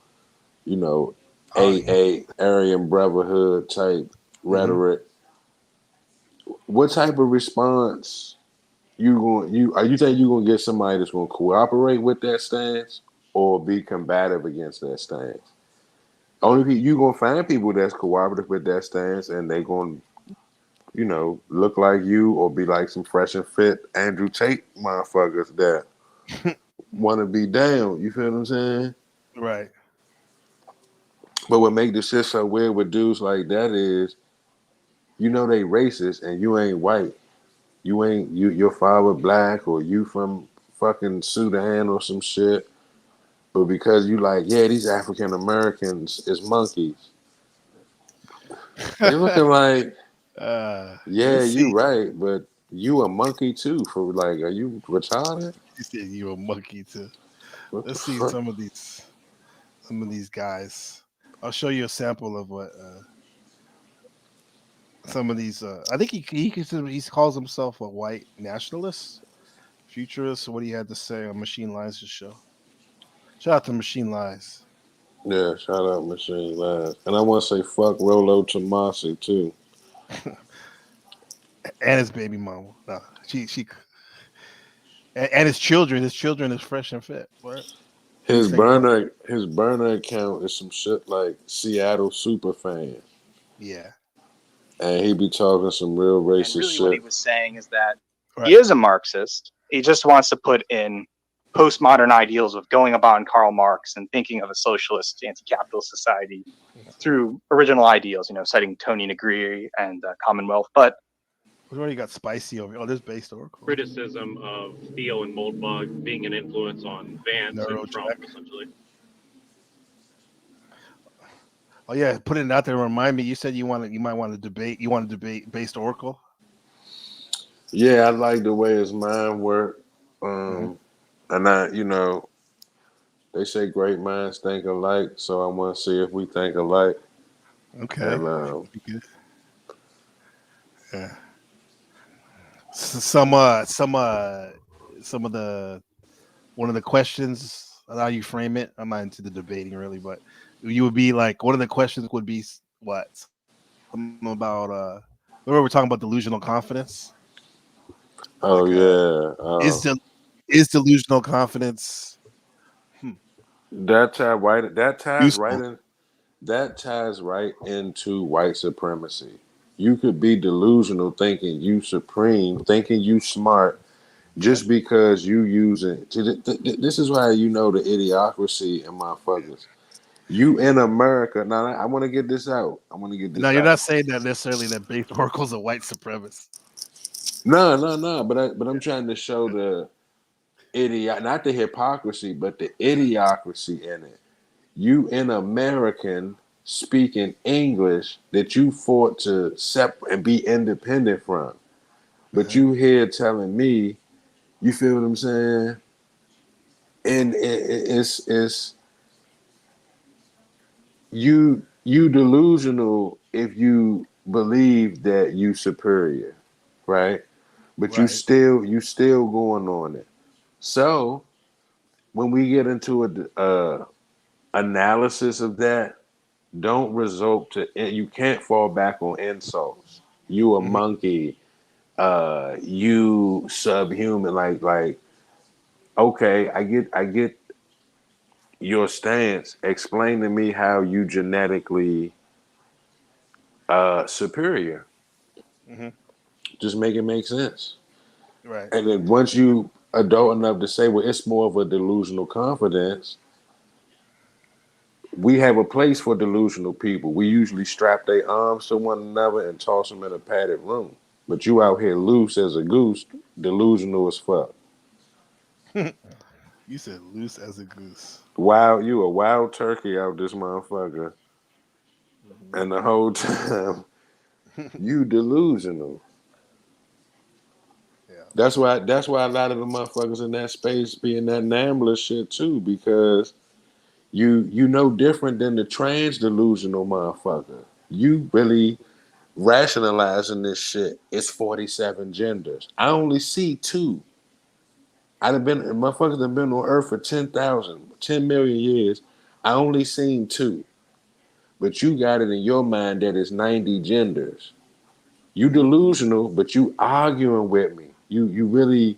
Speaker 2: you know, AA Aryan Brotherhood type rhetoric. What type of response you think you're gonna get somebody that's gonna cooperate with that stance or be combative against that stance? Only you gonna find people that's cooperative with that stance and they gonna, you know, look like you or be like some fresh and fit Andrew Tate motherfuckers that wanna be down. You feel what I'm saying?
Speaker 1: Right.
Speaker 2: But what make this shit so weird with dudes like that is, you know, they racist and you ain't white. Your father black or you from fucking Sudan or some shit. But because you like, yeah, these African Americans is monkeys. They looking like, yeah, you right, but you a monkey too. For like, are you retarded?
Speaker 1: You said you a monkey too. Let's see
Speaker 2: fuck?
Speaker 1: some of these guys. I'll show you a sample of what some of these. I think he calls himself a white nationalist, futurist. What he had to say on Machine Lies' show. Shout out to Machine Lies.
Speaker 2: Yeah, shout out Machine Lies. And I want to say fuck Rolo Tomasi too.
Speaker 1: And his baby mama. No, she and his children. His children is fresh and fit. Right?
Speaker 2: His burner account is some shit like Seattle Superfan.
Speaker 1: Yeah.
Speaker 2: And he be talking some real racist
Speaker 3: and really
Speaker 2: shit.
Speaker 3: what he was saying is that he is a Marxist. He just wants to put in postmodern ideals of going upon Karl Marx and thinking of a socialist, anti-capitalist society through original ideals, citing Tony Negri and Commonwealth. But
Speaker 1: we already got spicy over here. Oh, there's based Oracle.
Speaker 5: Criticism of Theo and Moldbug being an influence on Vance and Trump, essentially.
Speaker 1: Oh yeah, put it out there. Remind me. You said you might want to debate. You want to debate based Oracle.
Speaker 2: Yeah, I like the way his mind worked. And I, they say great minds think alike, so I want to see if we think alike.
Speaker 1: Okay.
Speaker 2: And,
Speaker 1: yeah. Some of the one of the questions, how you frame it. I'm not into the debating really, but you would be like, one of the questions would be what? Something about remember we're talking about delusional confidence.
Speaker 2: Oh
Speaker 1: like,
Speaker 2: yeah.
Speaker 1: Is delusional confidence
Speaker 2: that ties right into white supremacy. You could be delusional, thinking you supreme, thinking you smart, just because you using. This is why the idiocracy in motherfuckers. You in America now. I want to get this out.
Speaker 1: No, you're not saying that necessarily that based Oracle's a white supremacist.
Speaker 2: No. But I'm trying to show the not the hypocrisy, but the idiocracy in it. You in American speaking English that you fought to separate and be independent from, but you here telling me, you feel what I'm saying? And it's you delusional if you believe that you superior, right? But you still going on it. So when we get into a analysis of that, don't resort to you can't fall back on insults. You a monkey, you subhuman, like okay, I get your stance. Explain to me how you genetically superior. Just make it make sense.
Speaker 1: Right.
Speaker 2: And then once you adult enough to say, well, it's more of a delusional confidence, we have a place for delusional people. We usually strap their arms to one another and toss them in a padded room. But you out here loose as a goose, delusional as fuck.
Speaker 1: You said loose as a goose.
Speaker 2: Wild, you a wild turkey out this motherfucker. And the whole time, you delusional.
Speaker 1: Yeah.
Speaker 2: That's why a lot of the motherfuckers in that space be in that NAMBLA shit too, because you know different than the trans delusional motherfucker. You really rationalizing this shit. It's 47 genders. I only see 2. Motherfuckers have been on Earth for 10 million years. I only seen 2. But you got it in your mind that it's 90 genders. You delusional, but you arguing with me. You really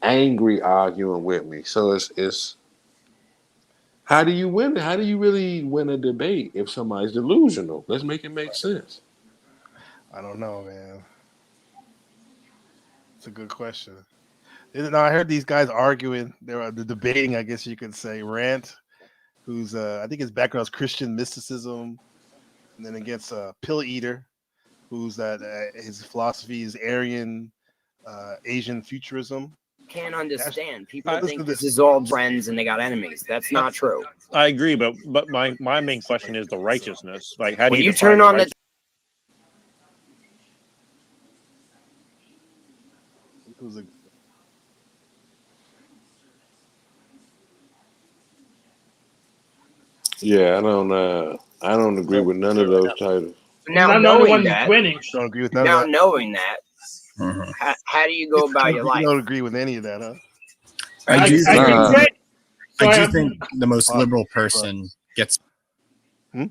Speaker 2: angry arguing with me. So it's how do you win? How do you really win a debate if somebody's delusional? Let's make it make sense.
Speaker 1: I don't know, man. It's a good question. Now I heard these guys arguing. They're debating, I guess you could say. Rant, who's I think his background is Christian mysticism, and then against Pill Eater, who's his philosophy is Aryan, Asian futurism.
Speaker 6: Can't understand. People think this is all friends and they got enemies. That's not true.
Speaker 7: I agree, but my main question is the righteousness. Like, how do
Speaker 6: When
Speaker 7: you
Speaker 6: you
Speaker 7: define
Speaker 6: turn on
Speaker 7: right-
Speaker 2: Yeah, I don't agree with none of those titles.
Speaker 6: Now
Speaker 5: I'm not the one who's winning.
Speaker 1: Don't agree with none
Speaker 6: Now
Speaker 1: of that.
Speaker 6: knowing that, how do you go about your life?
Speaker 1: You don't agree with any of that, huh?
Speaker 8: I do think the most liberal person gets.
Speaker 2: No,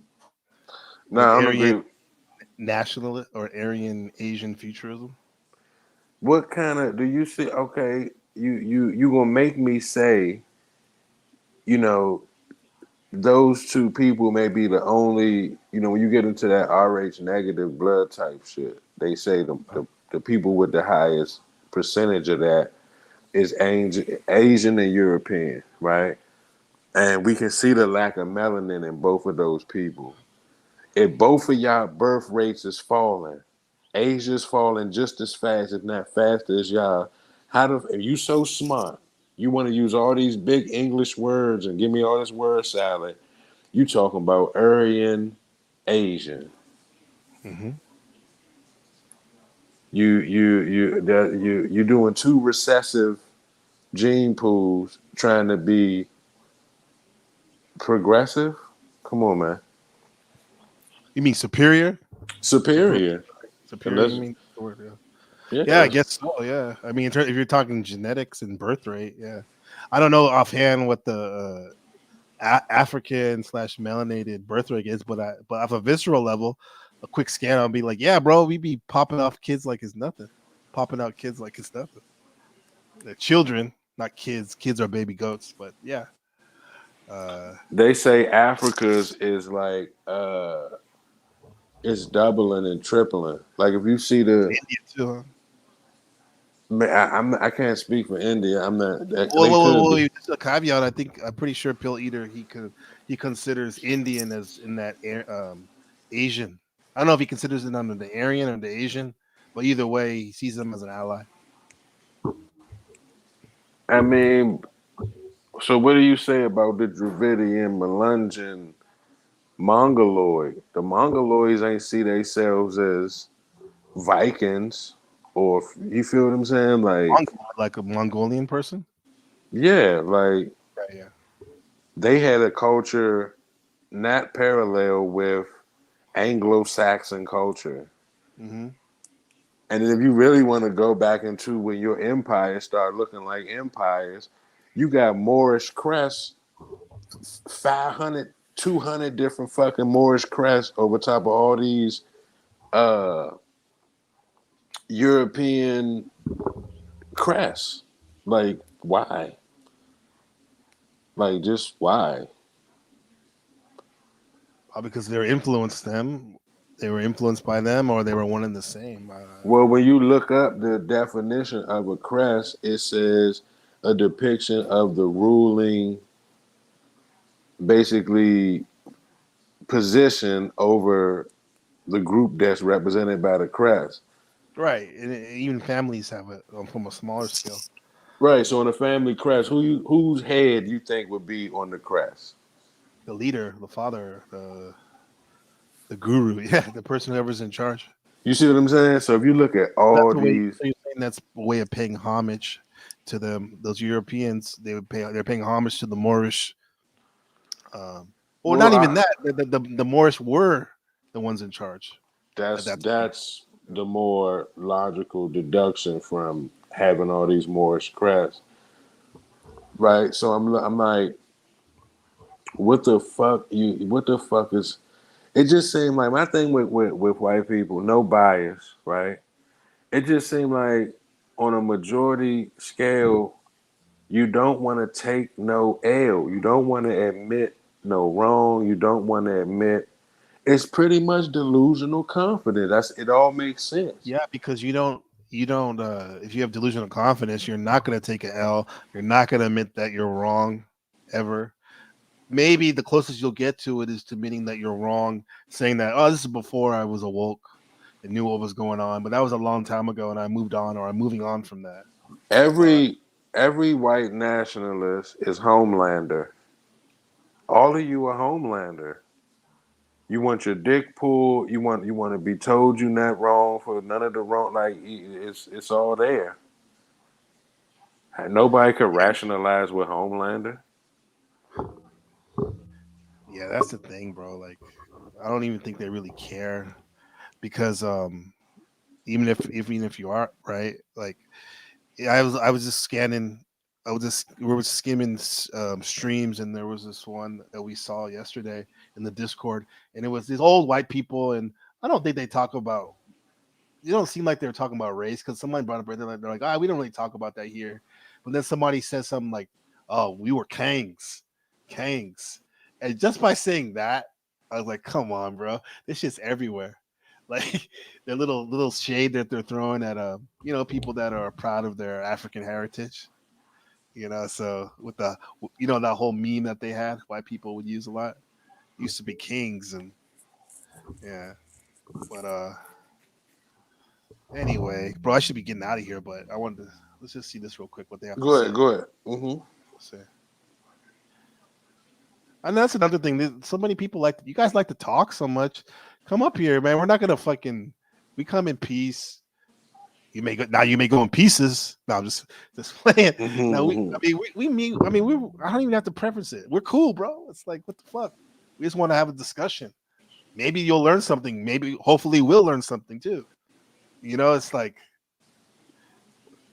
Speaker 2: I don't agree.
Speaker 1: Nationalist or Aryan Asian futurism.
Speaker 2: What kind of do you see? Okay, you gonna make me say, those 2 people may be the only, when you get into that RH negative blood type shit, they say the people with the highest percentage of that is Asian and European, right? And we can see the lack of melanin in both of those people. If both of y'all birth rates is falling, Asia's falling just as fast, if not faster, as y'all. If you so smart, you want to use all these big English words and give me all this word salad. You talking about Aryan Asian.
Speaker 1: Mm-hmm.
Speaker 2: You doing two recessive gene pools trying to be progressive. Come on, man.
Speaker 1: You mean superior?
Speaker 2: Superior.
Speaker 1: Superior. You mean the word? Yeah. Yeah, I guess so. Yeah, I mean, if you're talking genetics and birth rate, yeah, I don't know offhand what the African / melanated birth rate is, but off a visceral level, a quick scan, I'll be like, yeah, bro, we be popping off kids like it's nothing, popping out kids like it's nothing. They're children, not kids. Kids are baby goats, but yeah.
Speaker 2: They say Africa's is like it's doubling and tripling. Like if you see the
Speaker 1: India too, huh?
Speaker 2: I can't speak for India. I'm not.
Speaker 1: Well, just a caveat. I'm pretty sure Pill Eater he considers Indian as in that Asian. I don't know if he considers it under the Aryan or the Asian, but either way, he sees them as an ally.
Speaker 2: I mean, so what do you say about the Dravidian, Melungeon, Mongoloid? The Mongoloids ain't see themselves as Vikings, or you feel what I'm saying?
Speaker 1: Like a Mongolian person.
Speaker 2: Yeah, like
Speaker 1: Yeah.
Speaker 2: they had a culture not parallel with Anglo-Saxon culture.
Speaker 1: Mm-hmm.
Speaker 2: And if you really want to go back into when your empires start looking like empires, you got Moorish crests, 500, 200 different fucking Moorish crests over top of all these European crests. Like, why? Like, just why?
Speaker 1: Because they were influenced them. They were influenced by them, or they were one and the same.
Speaker 2: Well, when you look up the definition of a crest, it says a depiction of the ruling, basically, position over the group that's represented by the crest.
Speaker 1: Right, and even families have it from a smaller scale.
Speaker 2: Right. So in a family crest, whose head you think would be on the crest?
Speaker 1: The leader, the father, the guru, yeah, the person whoever's in charge.
Speaker 2: You see what I'm saying? So if you look at all these,
Speaker 1: that's a way of paying homage to them. Those Europeans, they're paying homage to the Moorish. Not even that. The Moorish were the ones in charge.
Speaker 2: That's the more logical deduction from having all these Moorish crests, right? So I'm like, what the fuck is? It just seemed like my thing with white people, no bias, right? It just seemed like on a majority scale, you don't want to take no L. You don't want to admit no wrong. You don't want to admit. It's pretty much delusional confidence. It all makes sense.
Speaker 1: Yeah, because you don't if you have delusional confidence, you're not going to take an L. You're not going to admit that you're wrong ever. Maybe the closest you'll get to it is to admitting that you're wrong, saying that, oh, this is before I was awoke and knew what was going on, but that was a long time ago and I moved on, or I'm moving on from that.
Speaker 2: Every white nationalist is Homelander. All of you are Homelander. You want your dick pulled. You want to be told you're not wrong for none of the wrong. Like it's all there. Nobody could rationalize with Homelander.
Speaker 1: Yeah, that's the thing, bro. Like, I don't even think they really care, because even if you are right, like, I was just scanning. We were skimming streams, and there was this one that we saw yesterday in the Discord, and it was these old white people, and I don't think they talk about. You don't seem like they're talking about race, because somebody brought up, they're like, we don't really talk about that here. But then somebody says something like, "Oh, we were Kangs," and just by saying that, I was like, "Come on, bro, this shit's everywhere." Like, the little shade that they're throwing at people that are proud of their African heritage. So with the that whole meme that they had, white people would use a lot. Used to be kings and yeah, but anyway, bro, I should be getting out of here, but let's just see this real quick. What they have to say.
Speaker 2: Go ahead. Mm-hmm.
Speaker 1: Let's see. And that's another thing. So many people you guys like to talk so much. Come up here, man. We're not gonna we come in peace. You may go in pieces. No, I'm just playing.
Speaker 2: Mm-hmm.
Speaker 1: No, we meet. I don't even have to preference it. We're cool, bro. It's like, what the fuck? We just want to have a discussion. Maybe you'll learn something. Hopefully we'll learn something too. It's like,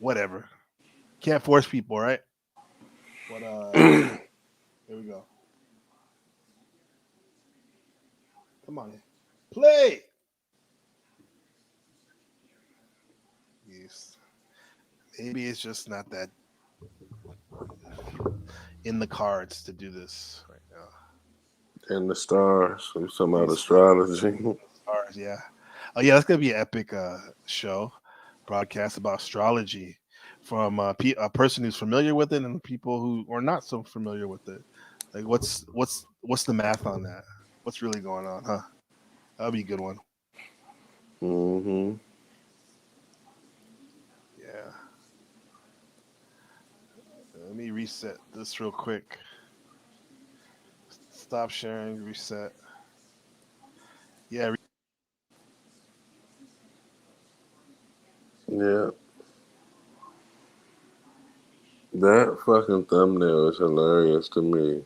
Speaker 1: whatever. Can't force people, right? But here we go. Come on, play. Yes. Maybe it's just not that in the cards to do this right now.
Speaker 2: And the stars. We're talking about astrology.
Speaker 1: Stars, yeah. Oh yeah, that's gonna be an epic show, broadcast about astrology from a person who's familiar with it and people who are not so familiar with it. Like, what's the math on that? What's really going on, huh? That'll be a good one.
Speaker 2: Mm-hmm.
Speaker 1: Yeah. Let me reset this real quick. Stop sharing, reset. Yeah.
Speaker 2: Yeah. That fucking thumbnail is hilarious to me.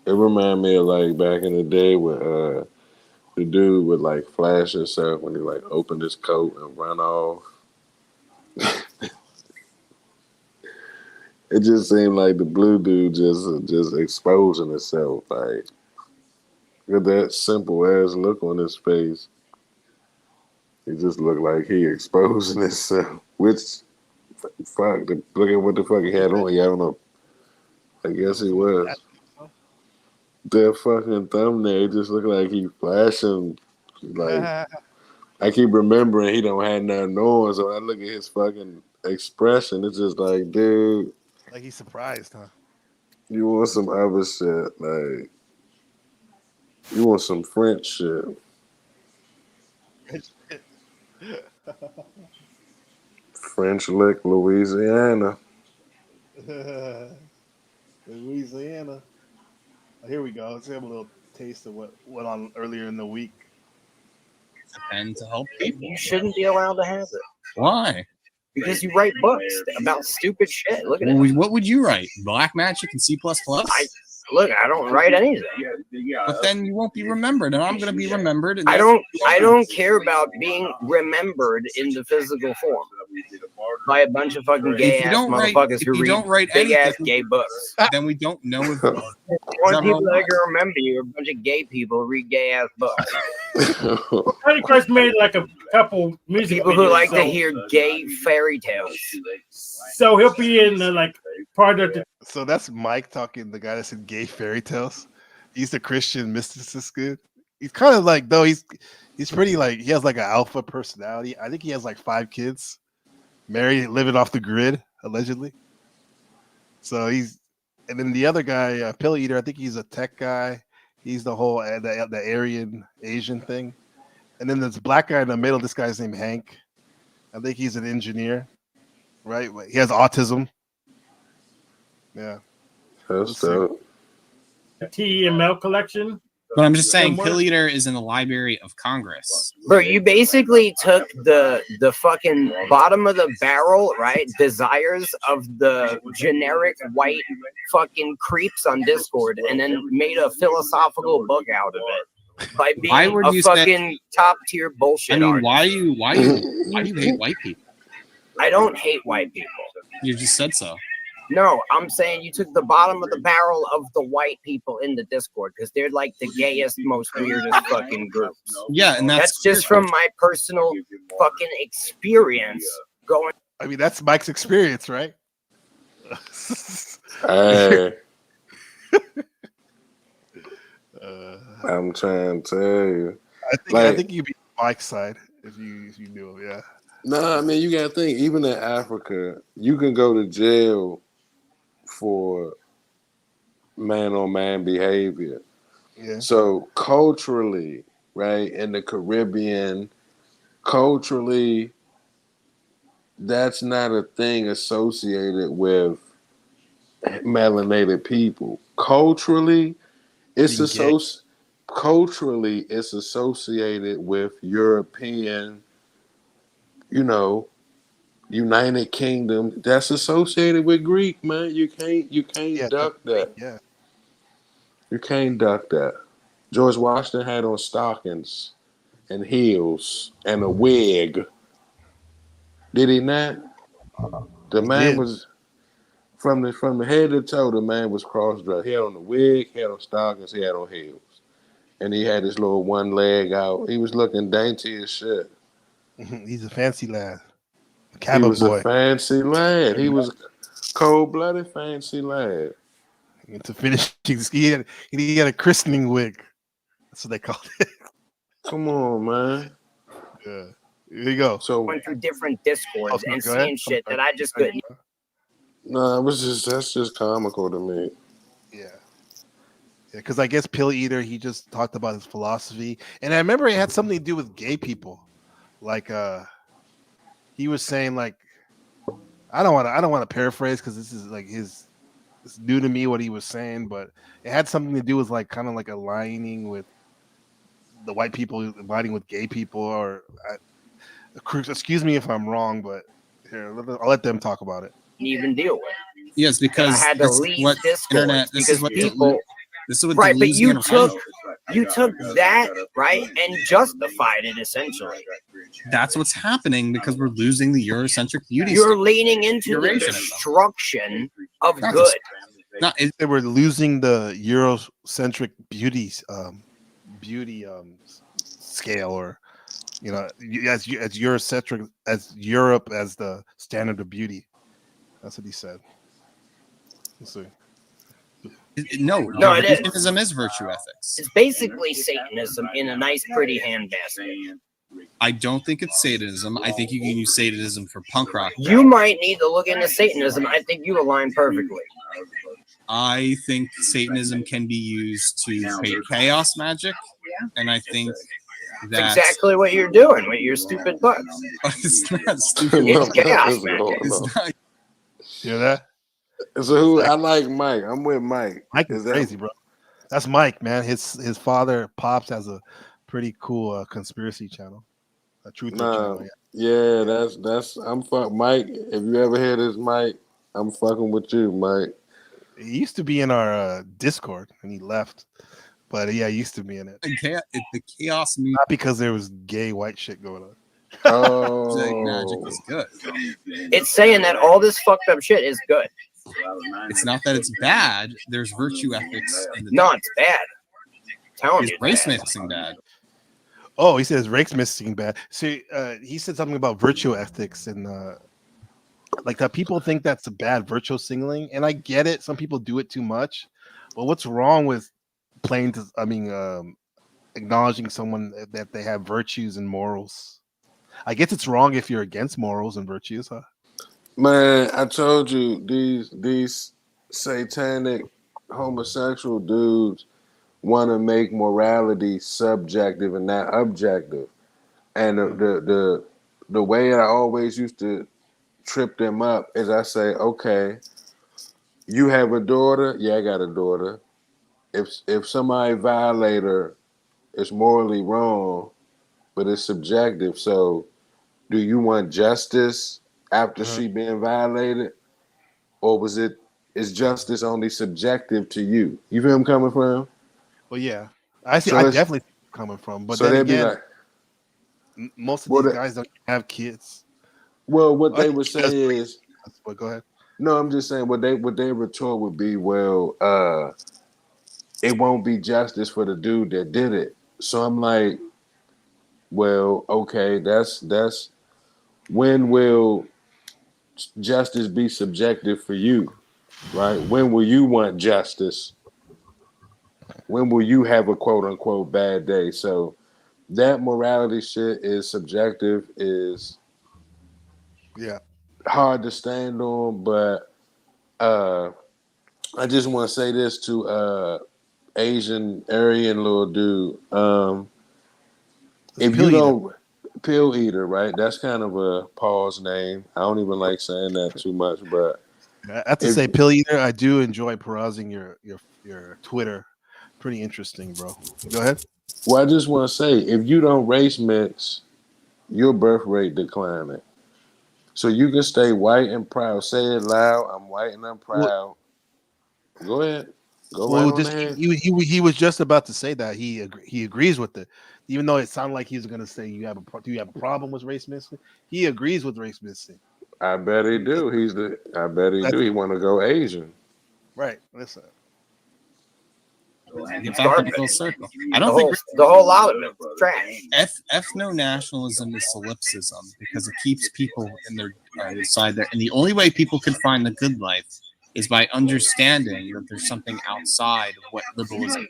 Speaker 2: It reminds me of like back in the day when the dude would like flash himself when he like opened his coat and run off. It just seemed like the blue dude just exposing himself. Like, with that simple ass look on his face, he just looked like he exposing himself. Which, fuck, look at what the fuck he had on. Yeah, I don't know. I guess he was. That fucking thumbnail just looked like he flashing. Like, I keep remembering he don't have nothing on, so I look at his fucking expression. It's just like, dude.
Speaker 1: Like he's surprised, huh?
Speaker 2: You want some other shit. Like, you want some French shit. French Lick, Louisiana.
Speaker 1: Louisiana. Oh, here we go. Let's have a little taste of what went on earlier in the week.
Speaker 8: And to help people.
Speaker 6: You shouldn't be allowed to have it.
Speaker 8: Why?
Speaker 6: Because you write books about stupid shit. Look at it.
Speaker 8: What would you write? Black Magic and C++?
Speaker 6: I don't write anything.
Speaker 8: But then you won't be remembered, and I'm going to be remembered. And
Speaker 6: I don't care about being remembered in the physical form by a bunch of fucking gay ass motherfuckers who read big ass gay books.
Speaker 8: Then we don't know if
Speaker 6: one people that can remember you are a bunch of gay people who read gay ass books.
Speaker 9: Chris made like a couple music
Speaker 6: people who like to hear gay fairy tales.
Speaker 9: So he'll be in the part of the.
Speaker 1: So that's Mike talking, the guy that said gay fairy tales. He's the Christian mysticist good. He's kind of like, though he's pretty like, he has like an alpha personality. I think he has like 5 kids, married, living off the grid, allegedly. So and then the other guy, Pill Eater, I think he's a tech guy. He's the whole the Aryan Asian thing. And then there's a black guy in the middle. This guy's named Hank. I think he's an engineer, right? He has autism. Yeah.
Speaker 2: That's dope.
Speaker 9: TML collection.
Speaker 8: But I'm just saying, Pill Eater is in the Library of Congress.
Speaker 6: Bro, you basically took the fucking bottom of the barrel, right? Desires of the generic white fucking creeps on Discord and then made a philosophical book out of it by being a fucking top tier bullshit.
Speaker 8: I mean,
Speaker 6: artist.
Speaker 8: why do you hate white people?
Speaker 6: I don't hate white people.
Speaker 8: You just said so.
Speaker 6: No, I'm saying you took the bottom of the barrel of the white people in the Discord because they're like the gayest, most weirdest fucking groups.
Speaker 8: Yeah, and that's
Speaker 6: just from my personal fucking experience going.
Speaker 1: I mean, that's Mike's experience, right?
Speaker 2: I'm trying to tell you.
Speaker 1: I think you'd be on Mike's side if you knew him, yeah.
Speaker 2: No, I mean, you got to think, even in Africa, you can go to jail for man-on-man behavior.
Speaker 1: Yeah.
Speaker 2: So culturally, right, in the Caribbean, culturally, that's not a thing associated with melanated people. Culturally, it's associated with European, United Kingdom. That's associated with Greek, man. You can't duck that.
Speaker 1: Yeah.
Speaker 2: You can't duck that. George Washington had on stockings and heels and a wig. Did he not? The man was from the head to toe. The man was cross-dressed. He had on the wig, he had on stockings, he had on heels, and he had his little one leg out. He was looking dainty as shit.
Speaker 1: He's a fancy lad.
Speaker 2: He was a fancy lad. He was a cold-blooded fancy lad.
Speaker 1: To finish, he had a christening wig. That's what they called it.
Speaker 2: Come on, man.
Speaker 1: Yeah. Here you go.
Speaker 2: So
Speaker 6: going through different discords and seeing shit that I just couldn't.
Speaker 2: No, that's just comical to me.
Speaker 1: Yeah, because I guess Pill Eater, he just talked about his philosophy, and I remember it had something to do with gay people. Like, he was saying, like, I don't want to paraphrase because this is like it's new to me what he was saying, but it had something to do with like kind of like aligning with the white people, aligning with gay people, or excuse me if I'm wrong, but here I'll let them talk about it.
Speaker 6: Even deal with.
Speaker 8: Yes, because
Speaker 6: I had to leave Discord
Speaker 8: this is what
Speaker 6: people.
Speaker 8: This is what
Speaker 6: right, but you took that right and justified it essentially.
Speaker 8: That's what's happening because we're losing the Eurocentric beauty.
Speaker 6: You're leaning into the destruction of good.
Speaker 1: They were losing the Eurocentric beauty scale, or as Eurocentric as Europe as the standard of beauty. That's what he said. Let's see.
Speaker 6: No,
Speaker 8: Satanism is virtue ethics.
Speaker 6: It's basically Satanism in a nice, pretty handbasket.
Speaker 8: I don't think it's Satanism. I think you can use Satanism for punk rock.
Speaker 6: You might need to look into Satanism. I think you align perfectly.
Speaker 8: I think Satanism can be used to create chaos magic, and I think
Speaker 6: that's exactly what you're doing with your stupid butts.
Speaker 8: It's not stupid.
Speaker 6: It's chaos magic.
Speaker 8: It's not.
Speaker 1: You hear that?
Speaker 2: So I like Mike. I'm with Mike.
Speaker 1: Mike is crazy, bro. That's Mike, man. His father Pops has a pretty cool conspiracy channel, a truth channel.
Speaker 2: Yeah, that's I'm Mike. If you ever hear this, Mike, I'm fucking with you, Mike.
Speaker 1: He used to be in our Discord and he left, but yeah, he used to be in it.
Speaker 8: The chaos movie,
Speaker 1: not because there was gay white shit going on.
Speaker 2: Oh,
Speaker 8: magic is good.
Speaker 6: It's saying that all this fucked up shit is good.
Speaker 8: It's not that it's bad. There's virtue ethics.
Speaker 6: No, it's bad. Telling you,
Speaker 8: race mixing bad.
Speaker 1: Oh, he says race mixing bad. See, he said something about virtue ethics and like that. People think that's a bad virtue signaling, and I get it. Some people do it too much, but what's wrong with acknowledging someone that they have virtues and morals? I guess it's wrong if you're against morals and virtues, huh?
Speaker 2: Man, I told you these satanic homosexual dudes want to make morality subjective and not objective. And the way I always used to trip them up is I say, okay, you have a daughter? Yeah, I got a daughter. If somebody violate her, it's morally wrong, but it's subjective. So do you want justice after she being violated, or is justice only subjective to you? You feel I'm coming from?
Speaker 1: Well, yeah, I see. So I definitely see where you're coming from, but so then again, most of these guys don't have kids.
Speaker 2: Well, what they would say is,
Speaker 1: but go ahead.
Speaker 2: No, I'm just saying what they retort would be, well, it won't be justice for the dude that did it. So I'm like, well, okay, that's when will justice be subjective for you, right? When will you want justice? When will you have a quote unquote bad day? So that morality shit is subjective, is hard to stand on, but I just want to say this to Asian Aryan little dude. If you don't pill eater, right? That's kind of a pause name. I don't even like saying that too much, but
Speaker 1: I have to say, pill eater. I do enjoy perusing your Twitter. Pretty interesting, bro. Go ahead.
Speaker 2: Well, I just want to say, if you don't race mix, your birth rate declining. So you can stay white and proud. Say it loud. I'm white and I'm proud. Go ahead. Go right on ahead.
Speaker 1: He was just about to say that he agrees with it, even though it sounded like he was going to say do you have a problem with race mixing? He agrees with race mixing.
Speaker 2: I bet he do. I bet he do. He want to go Asian.
Speaker 1: Right. Listen.
Speaker 8: Get back in the full circle. I don't think
Speaker 6: the whole lot of it trash.
Speaker 8: Ethno-nationalism is solipsism because it keeps people in their side there, and the only way people can find the good life is by understanding that there's something outside of what liberalism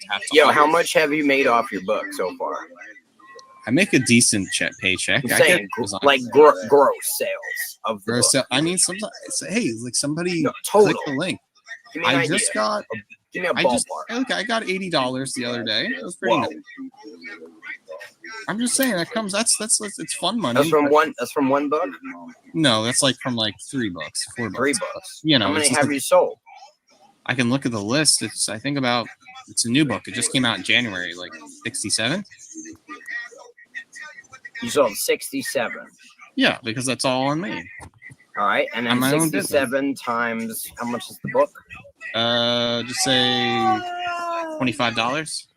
Speaker 8: has to offer.
Speaker 6: How much have you made off your book so far?
Speaker 8: I make a decent paycheck.
Speaker 6: I'm saying, like gross sales of the book.
Speaker 8: I mean, sometimes, hey, like somebody click the link. I just got.
Speaker 6: Give me a ballpark.
Speaker 8: I got $80 the other day. It was pretty nice. I'm just saying that's it's fun money.
Speaker 6: That's from one book?
Speaker 8: No, that's like from like 3 books, 4 books.
Speaker 6: 3 books.
Speaker 8: You know,
Speaker 6: how many have you sold?
Speaker 8: I can look at the list. It's a new book. It just came out in January, like 67.
Speaker 6: You sold 67.
Speaker 8: Yeah, because that's all on me.
Speaker 6: All right, and then 67 times how much is the book?
Speaker 8: Just say $25.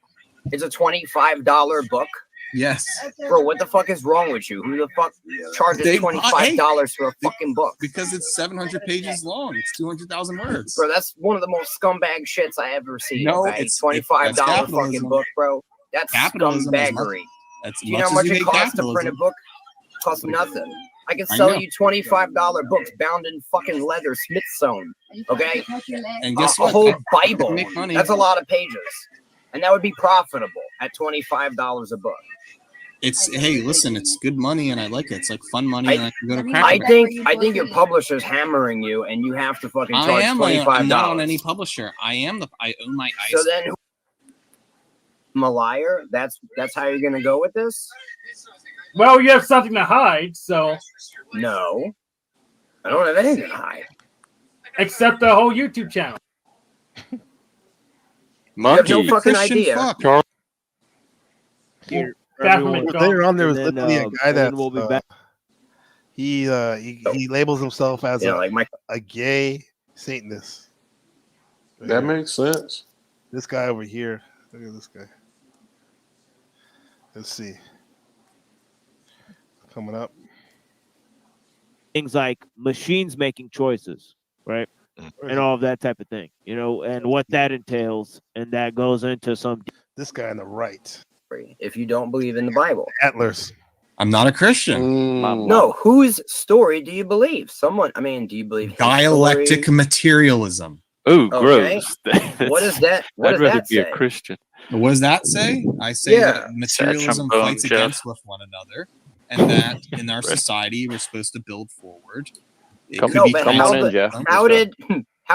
Speaker 6: It's a $25 book.
Speaker 8: Yes.
Speaker 6: Bro, what the fuck is wrong with you? Who the fuck charges $25 for a fucking book?
Speaker 8: Because it's 700 pages long. It's 200,000 words.
Speaker 6: Bro, that's one of the most scumbag shits I ever seen.
Speaker 8: No,
Speaker 6: okay?
Speaker 8: it's
Speaker 6: $25 fucking book, bro. That's scumbaggery. Do you know how much it costs to print a book? It costs nothing. I can sell you $25 books bound in fucking leather, Smith sewn. Okay?
Speaker 8: And guess
Speaker 6: a
Speaker 8: what?
Speaker 6: whole Bible.
Speaker 8: Make money.
Speaker 6: That's a lot of pages. And that would be profitable at $25 a book.
Speaker 8: Hey, listen, it's good money and I like it. It's like fun money and I can go to crack.
Speaker 6: I think your publisher's hammering you and you have to fucking charge $25.
Speaker 8: I'm not on any publisher. I own my IC.
Speaker 6: So then I'm a liar? That's how you're gonna go with this?
Speaker 9: Well, you have something to hide, so
Speaker 6: no. I don't have anything to hide.
Speaker 9: Except the whole YouTube channel.
Speaker 6: Monkey. You have no fucking idea.
Speaker 1: Later on, there was literally a guy that we'll be back. He labels himself as a gay Satanist.
Speaker 2: That makes sense.
Speaker 1: This guy over here. Look at this guy. Let's see. Coming up.
Speaker 10: Things like machines making choices, right? And all of that type of thing, and what that entails, and that goes into some.
Speaker 1: This guy on the right.
Speaker 6: If you don't believe in the Bible,
Speaker 1: Antlers.
Speaker 8: I'm not a Christian.
Speaker 6: No, whose story do you believe? Do you believe
Speaker 8: dialectic materialism?
Speaker 11: Oh, gross.
Speaker 6: What is that?
Speaker 11: I'd rather be a Christian.
Speaker 8: What does that say? I say that materialism fights against with one another, and that in our society we're supposed to build forward.
Speaker 6: How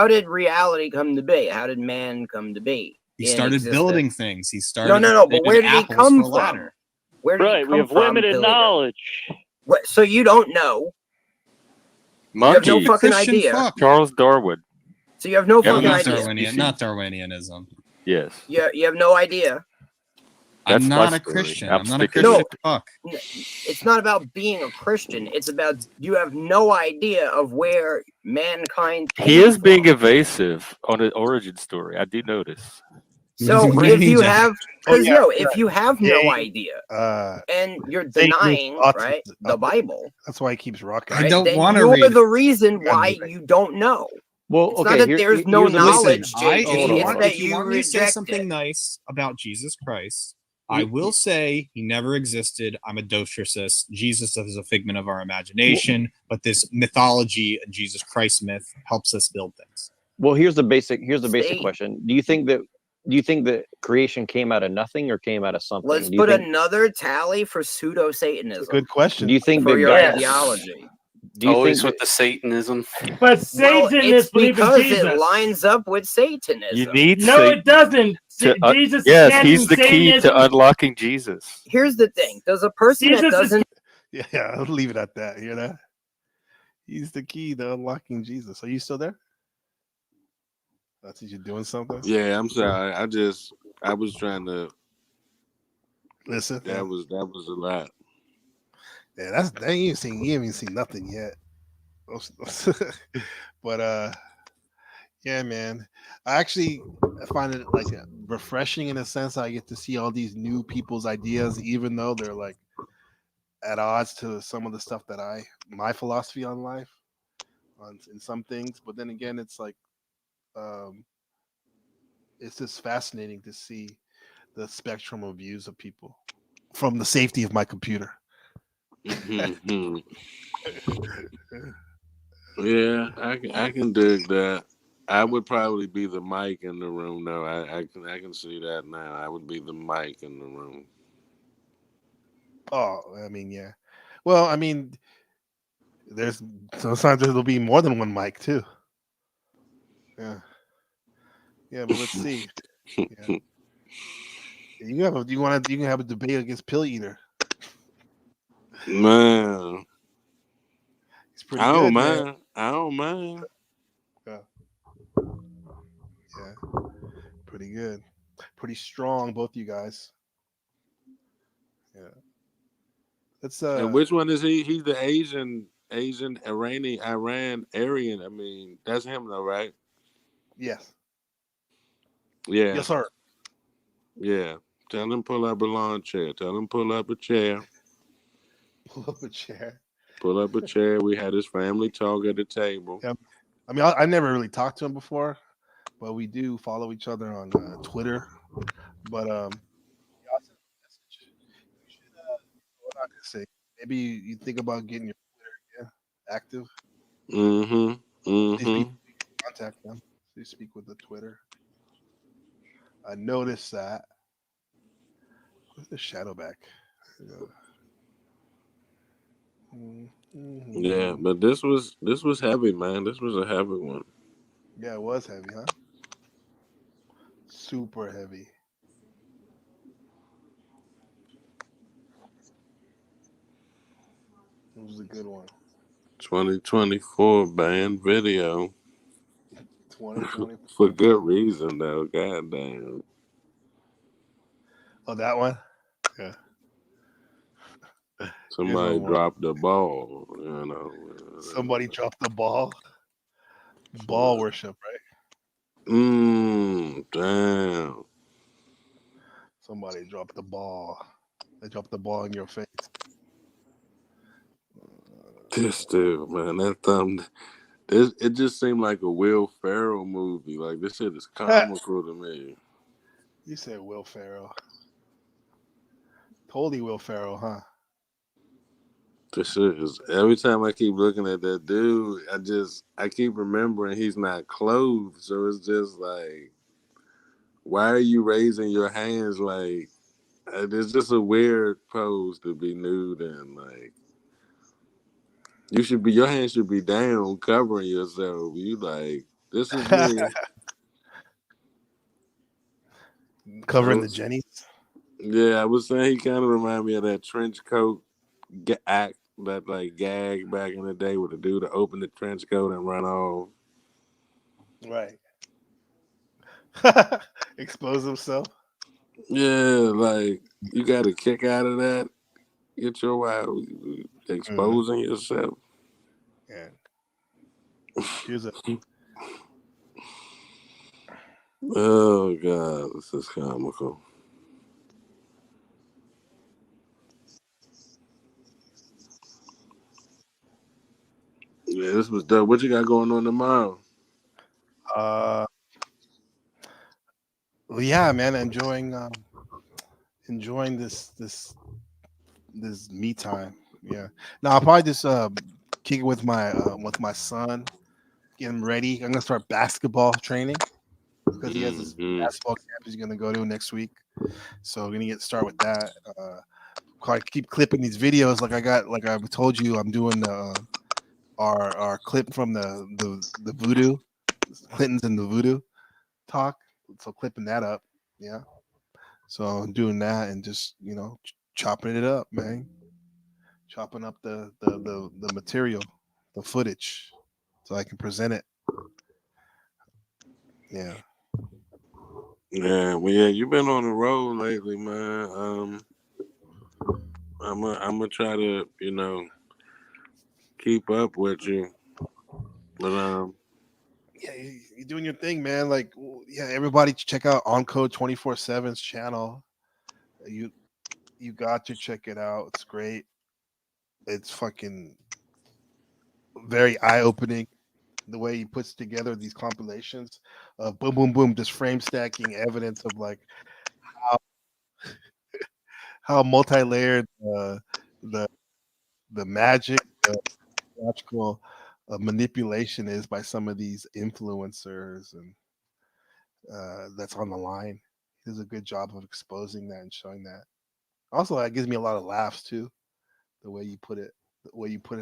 Speaker 6: did reality come to be? How did man come to be?
Speaker 8: He started building things. He started.
Speaker 6: No. But where did he come from? Where did he come
Speaker 11: we have limited knowledge.
Speaker 6: So you don't know.
Speaker 2: Monkey.
Speaker 6: You have no fucking idea.
Speaker 11: Charles Darwin.
Speaker 6: So you have no fucking idea.
Speaker 8: Not Darwinianism.
Speaker 11: Yes.
Speaker 6: Yeah, you have no idea.
Speaker 8: I'm not a Christian. I'm not a Christian. Fuck.
Speaker 6: It's not about being a Christian. It's about you have no idea of where mankind came
Speaker 11: He is
Speaker 6: from.
Speaker 11: being evasive on an origin story. I do notice.
Speaker 6: So if you have, if you have no idea, and you're denying the Bible,
Speaker 1: that's why he keeps rocking.
Speaker 8: I don't want to read.
Speaker 6: You're the reason why you don't know.
Speaker 8: Well,
Speaker 6: it's not that there's no knowledge.
Speaker 8: If you want me to say something nice about Jesus Christ, I will say he never existed. I'm a dotricist. Jesus is a figment of our imagination, but this mythology and Jesus Christ myth helps us build things.
Speaker 12: Well, here's the basic question. Do you think that creation came out of nothing or came out of something?
Speaker 6: Let's put another tally for pseudo-Satanism.
Speaker 1: Good question.
Speaker 12: Do you think
Speaker 6: for your ideology?
Speaker 12: Do you
Speaker 13: Always
Speaker 12: think
Speaker 13: with the Satanism.
Speaker 9: But
Speaker 6: Well,
Speaker 9: Satanists
Speaker 6: it's
Speaker 9: believe in
Speaker 6: because
Speaker 9: Jesus.
Speaker 6: it lines up with Satanism.
Speaker 11: You need
Speaker 9: No,
Speaker 11: Satan
Speaker 9: it doesn't.
Speaker 11: to,
Speaker 9: Jesus
Speaker 11: yes,
Speaker 9: stands
Speaker 11: he's
Speaker 9: in
Speaker 11: the key
Speaker 9: Satanism.
Speaker 11: to unlocking Jesus.
Speaker 6: Here's the thing: does a person that
Speaker 9: Jesus is
Speaker 6: doesn't
Speaker 1: Yeah, I'll leave it at that. You know, he's the key to unlocking Jesus. Are you still there? That's you doing something.
Speaker 2: Yeah, I'm sorry. I was trying to
Speaker 1: Listen.
Speaker 2: That was a lot.
Speaker 1: Yeah, you haven't seen nothing yet. But yeah, man. I find it like refreshing in a sense. I get to see all these new people's ideas, even though they're like at odds to some of the stuff that my philosophy on life, in some things. But then again, it's like, it's just fascinating to see the spectrum of views of people from the safety of my computer.
Speaker 2: Mm-hmm. Yeah, I can dig that. I would probably be the mic in the room, though. I can see that now. I would be the mic in the room.
Speaker 1: Oh, I mean, yeah. Well, I mean, sometimes there'll be more than one mic too. Yeah. Yeah, but let's see. Yeah. You can have a debate against Pill Eater.
Speaker 2: Man,
Speaker 1: He's pretty
Speaker 2: I
Speaker 1: good.
Speaker 2: don't
Speaker 1: Man.
Speaker 2: mind. I don't mind.
Speaker 1: Yeah. Pretty good. Pretty strong, both you guys. Yeah. Let's
Speaker 2: And which one is he? He's the Asian Iran Aryan. I mean, that's him though, right?
Speaker 1: Yes.
Speaker 2: Yeah.
Speaker 1: Yes, sir.
Speaker 2: Yeah. Tell him pull up a lawn chair. Tell him pull up a chair.
Speaker 1: Pull up a chair.
Speaker 2: Pull up a chair. We had his family talk at the table.
Speaker 1: Yeah. I mean, I never really talked to him before, but we do follow each other on Twitter. But what I can say, maybe you think about getting your Twitter active.
Speaker 2: Mm-hmm.
Speaker 1: These
Speaker 2: Mm-hmm.
Speaker 1: people, contact them. They speak with the Twitter. I noticed that. Where's the shadow back? Mm-hmm.
Speaker 2: Yeah, but this was heavy, man. This was a heavy one.
Speaker 1: Yeah, it was heavy, huh? Super heavy. It was a good one.
Speaker 2: 2024 banned video.
Speaker 1: 2024.
Speaker 2: For good reason, though. God damn.
Speaker 1: Oh, that one? Yeah.
Speaker 2: Somebody dropped the ball, you know.
Speaker 1: Somebody dropped the ball. Ball worship, right?
Speaker 2: Damn.
Speaker 1: Somebody dropped the ball. They dropped the ball in your face.
Speaker 2: This dude, man, that thumb. It just seemed like a Will Ferrell movie. Like, this shit is comical to me.
Speaker 1: You said Will Ferrell. Totally Will Ferrell, huh?
Speaker 2: This shit is, every time I keep looking at that dude, I keep remembering he's not clothed. So it's just like, why are you raising your hands? Like, it's just a weird pose to be nude in. Like, your hands should be down, covering yourself. You like, this is me.
Speaker 1: Covering the Jennies.
Speaker 2: Yeah, I was saying he kind of reminded me of that trench coat act, that like gag back in the day with the dude to open the trench coat and run off.
Speaker 1: Right. Expose himself.
Speaker 2: Yeah, like you got a kick out of that. Get your wild exposing yourself.
Speaker 1: Yeah. Here's a.
Speaker 2: Oh God, this is comical. Yeah, this was dope. What you got going on tomorrow?
Speaker 1: Well, yeah, man, enjoying this me time. Yeah. Now I'll probably just kick it with my son, get him ready. I'm gonna start basketball training because he has this basketball camp he's gonna go to next week. So we're gonna start with that. I keep clipping these videos like I told you I'm doing our clip from the voodoo, Clintons and the voodoo talk. So clipping that up, yeah. So I'm doing that and just chopping it up, man. Chopping up the material, the footage, so I can present it. Yeah.
Speaker 2: Yeah, well, yeah, you've been on the road lately, man. I'm gonna try to, keep up with you, but
Speaker 1: Yeah, you're doing your thing, man. Like, yeah, everybody check out Encode 24/7's channel. You got to check it out. It's great. It's fucking very eye opening. The way he puts together these compilations of boom, boom, boom, just frame stacking evidence of like how multi-layered the magic, logical manipulation is by some of these influencers, and that's on the line. He does a good job of exposing that and showing that. Also, that gives me a lot of laughs too. The way you put it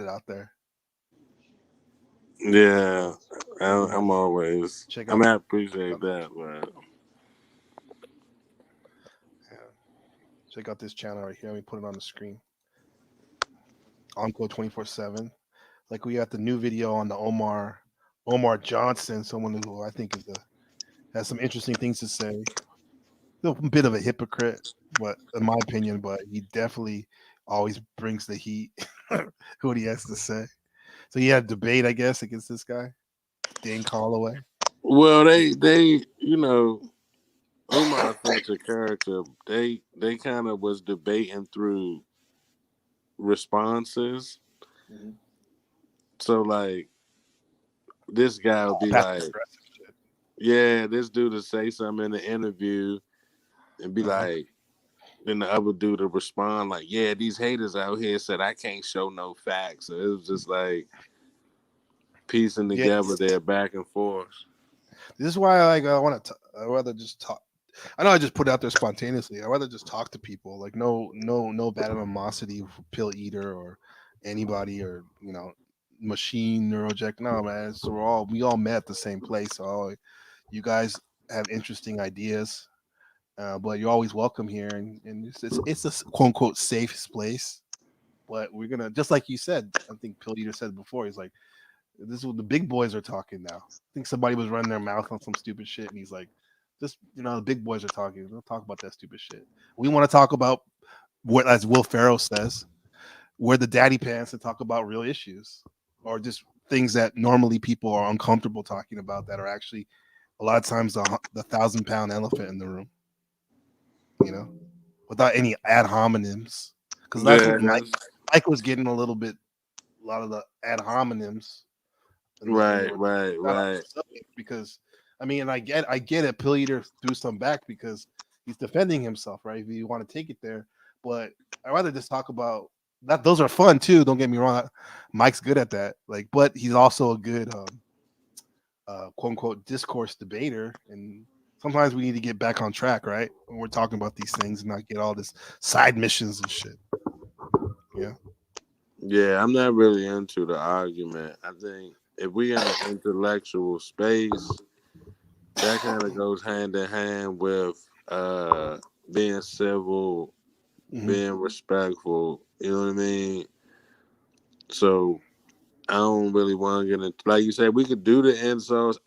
Speaker 1: out there.
Speaker 2: yeah, I'm always.
Speaker 1: Check
Speaker 2: I
Speaker 1: out.
Speaker 2: mean, I appreciate that, but
Speaker 1: Yeah. Check out this channel right here. Let me put it on the screen. Encore 24/7. Like, we got the new video on the Omar Johnson, someone who I think has some interesting things to say. A bit of a hypocrite, but in my opinion, but he definitely always brings the heat. What he has to say. So he had a debate, I guess, against this guy, Dane Calloway.
Speaker 2: well, they Umar such a character. They kind of was debating through responses.
Speaker 1: Mm-hmm.
Speaker 2: So like this guy would be like, yeah, this dude to say something in the interview and be like, then the other dude to respond like, yeah, these haters out here said I can't show no facts. So it was just like piecing together their back and forth.
Speaker 1: This is why I want to. I rather just talk. I know I just put it out there spontaneously. I rather just talk to people. Like no bad animosity for Pill Eater or anybody or machine Neurojack. No, man. So we all met at the same place. So you guys have interesting ideas, but you're always welcome here. And it's a quote unquote safe place. But we're gonna, just like you said. I think Pill Eater said before. He's like, this is what the big boys are talking now. I think somebody was running their mouth on some stupid shit, and he's like, just the big boys are talking. Don't talk about that stupid shit. We want to talk about what, as Will Ferrell says, wear the daddy pants and talk about real issues, or just things that normally people are uncomfortable talking about that are actually a lot of times the 1,000-pound elephant in the room. Without any ad hominems, because that's what Mike was getting a lot of the ad hominems.
Speaker 2: Right.
Speaker 1: Because I mean, I get it. Pill Eater threw some back because he's defending himself, right? If you want to take it there, but I'd rather just talk about that. Those are fun too. Don't get me wrong. Mike's good at that. Like, but he's also a good quote unquote discourse debater. And sometimes we need to get back on track, right? When we're talking about these things and not get all this side missions and shit. Yeah.
Speaker 2: Yeah, I'm not really into the argument. I think if we in an intellectual space, that kind of goes hand in hand with being civil, being respectful. You know what I mean? So I don't really want to get into, like you said, we could do the insults.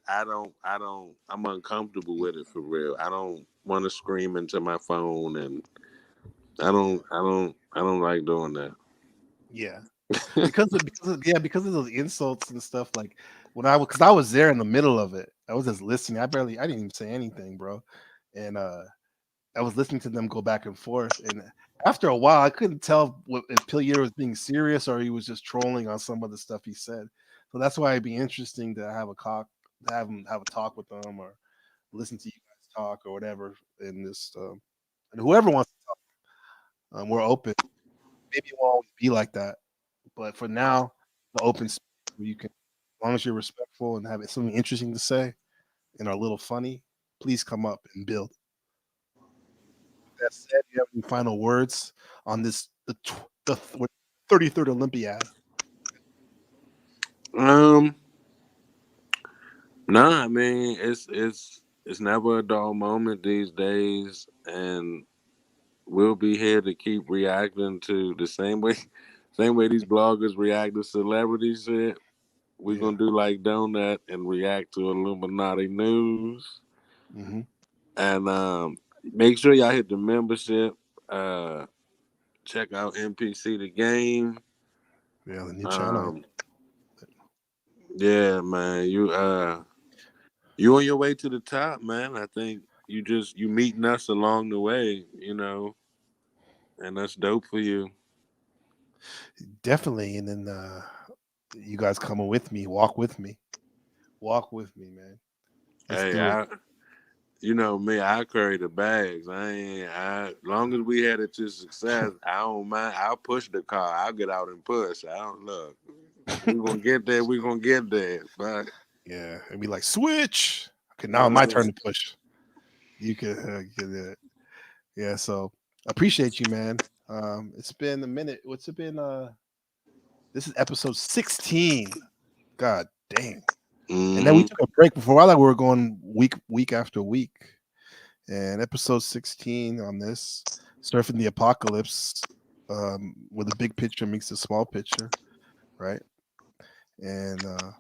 Speaker 2: I'm uncomfortable with it for real. I don't want to scream into my phone, and I don't like doing that.
Speaker 1: Yeah. because of those insults and stuff. Like when because I was there in the middle of it. I was just listening. I didn't even say anything, bro. And I was listening to them go back and forth. And after a while, I couldn't tell if Pillier was being serious or he was just trolling on some of the stuff he said. So that's why it'd be interesting to have a talk with them, or listen to you guys talk or whatever in this. And whoever wants to talk, we're open. Maybe it won't always be like that, but for now, the open space where you can, as long as you're respectful and have something interesting to say and are a little funny, please come up and build. With that said, do you have any final words on this the 33rd Olympiad?
Speaker 2: Nah, I mean it's never a dull moment these days, and we'll be here to keep reacting to the same way these bloggers react to celebrity shit. We're gonna do like Donut and react to Illuminati news.
Speaker 1: Mm-hmm.
Speaker 2: And make sure y'all hit the membership. Check out NPC the game.
Speaker 1: Yeah, the new channel.
Speaker 2: Yeah, man. You on your way to the top, man. I think you meeting us along the way, and that's dope for you.
Speaker 1: Definitely. And then you guys coming with me, walk with me, man. Let's do it.
Speaker 2: You know me, I carry the bags. Long as we had it to success, I don't mind. I'll push the car. I'll get out and push. I don't look. We're gonna get there. We're gonna get there. But
Speaker 1: yeah, and be like, switch. Okay, now my turn to push. You can get it. Yeah, so appreciate you, man. It's been a minute. What's it been? This is episode 16. God dang. And then we took a break before. I thought we were going week after week. And episode 16 on this, Surfing the Apocalypse, with a big picture meets a small picture, right? And I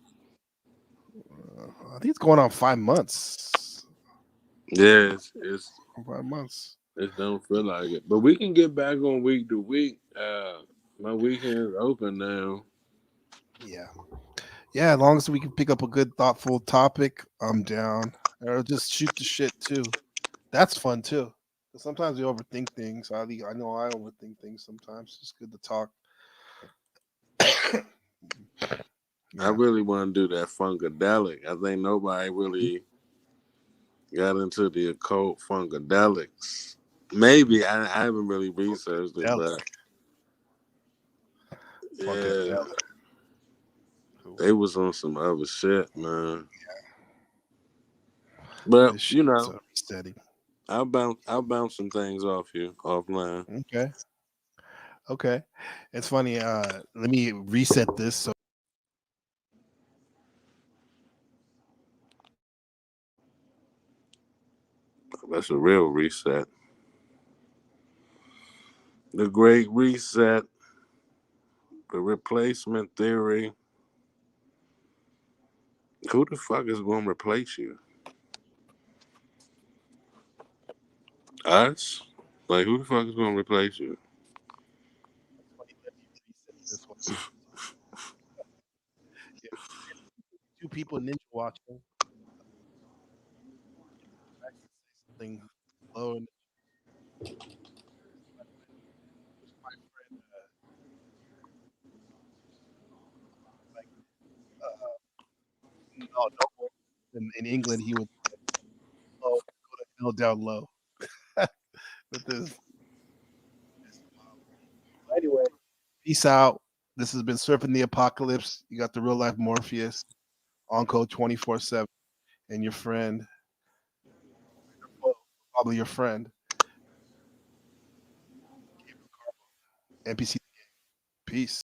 Speaker 1: think it's going on 5 months.
Speaker 2: yeah, it's
Speaker 1: 5 months.
Speaker 2: It don't feel like it. But we can get back on week to week. My weekend is open now.
Speaker 1: Yeah. Yeah, as long as we can pick up a good, thoughtful topic, I'm down. Or just shoot the shit too. That's fun too. Sometimes we overthink things. I know I overthink things sometimes. It's good to talk.
Speaker 2: I really want to do that funkadelic. I think nobody really got into the occult funkadelics. Maybe I haven't really researched it, but yeah, they was on some other shit, man. But
Speaker 1: steady.
Speaker 2: I'll bounce some things off you offline.
Speaker 1: Okay. It's funny. Let me reset this. So
Speaker 2: that's a real reset. The Great Reset. The replacement theory. Who the fuck is going to replace you? Us? Like, who the fuck is going to replace you?
Speaker 1: Two people ninja watching. Something low. No. In England, he would go to hell down low. With this. Anyway, peace out. This has been Surfing the Apocalypse. You got the real life Morpheus on code 24/7, and your friend, probably your friend, NPC. Peace.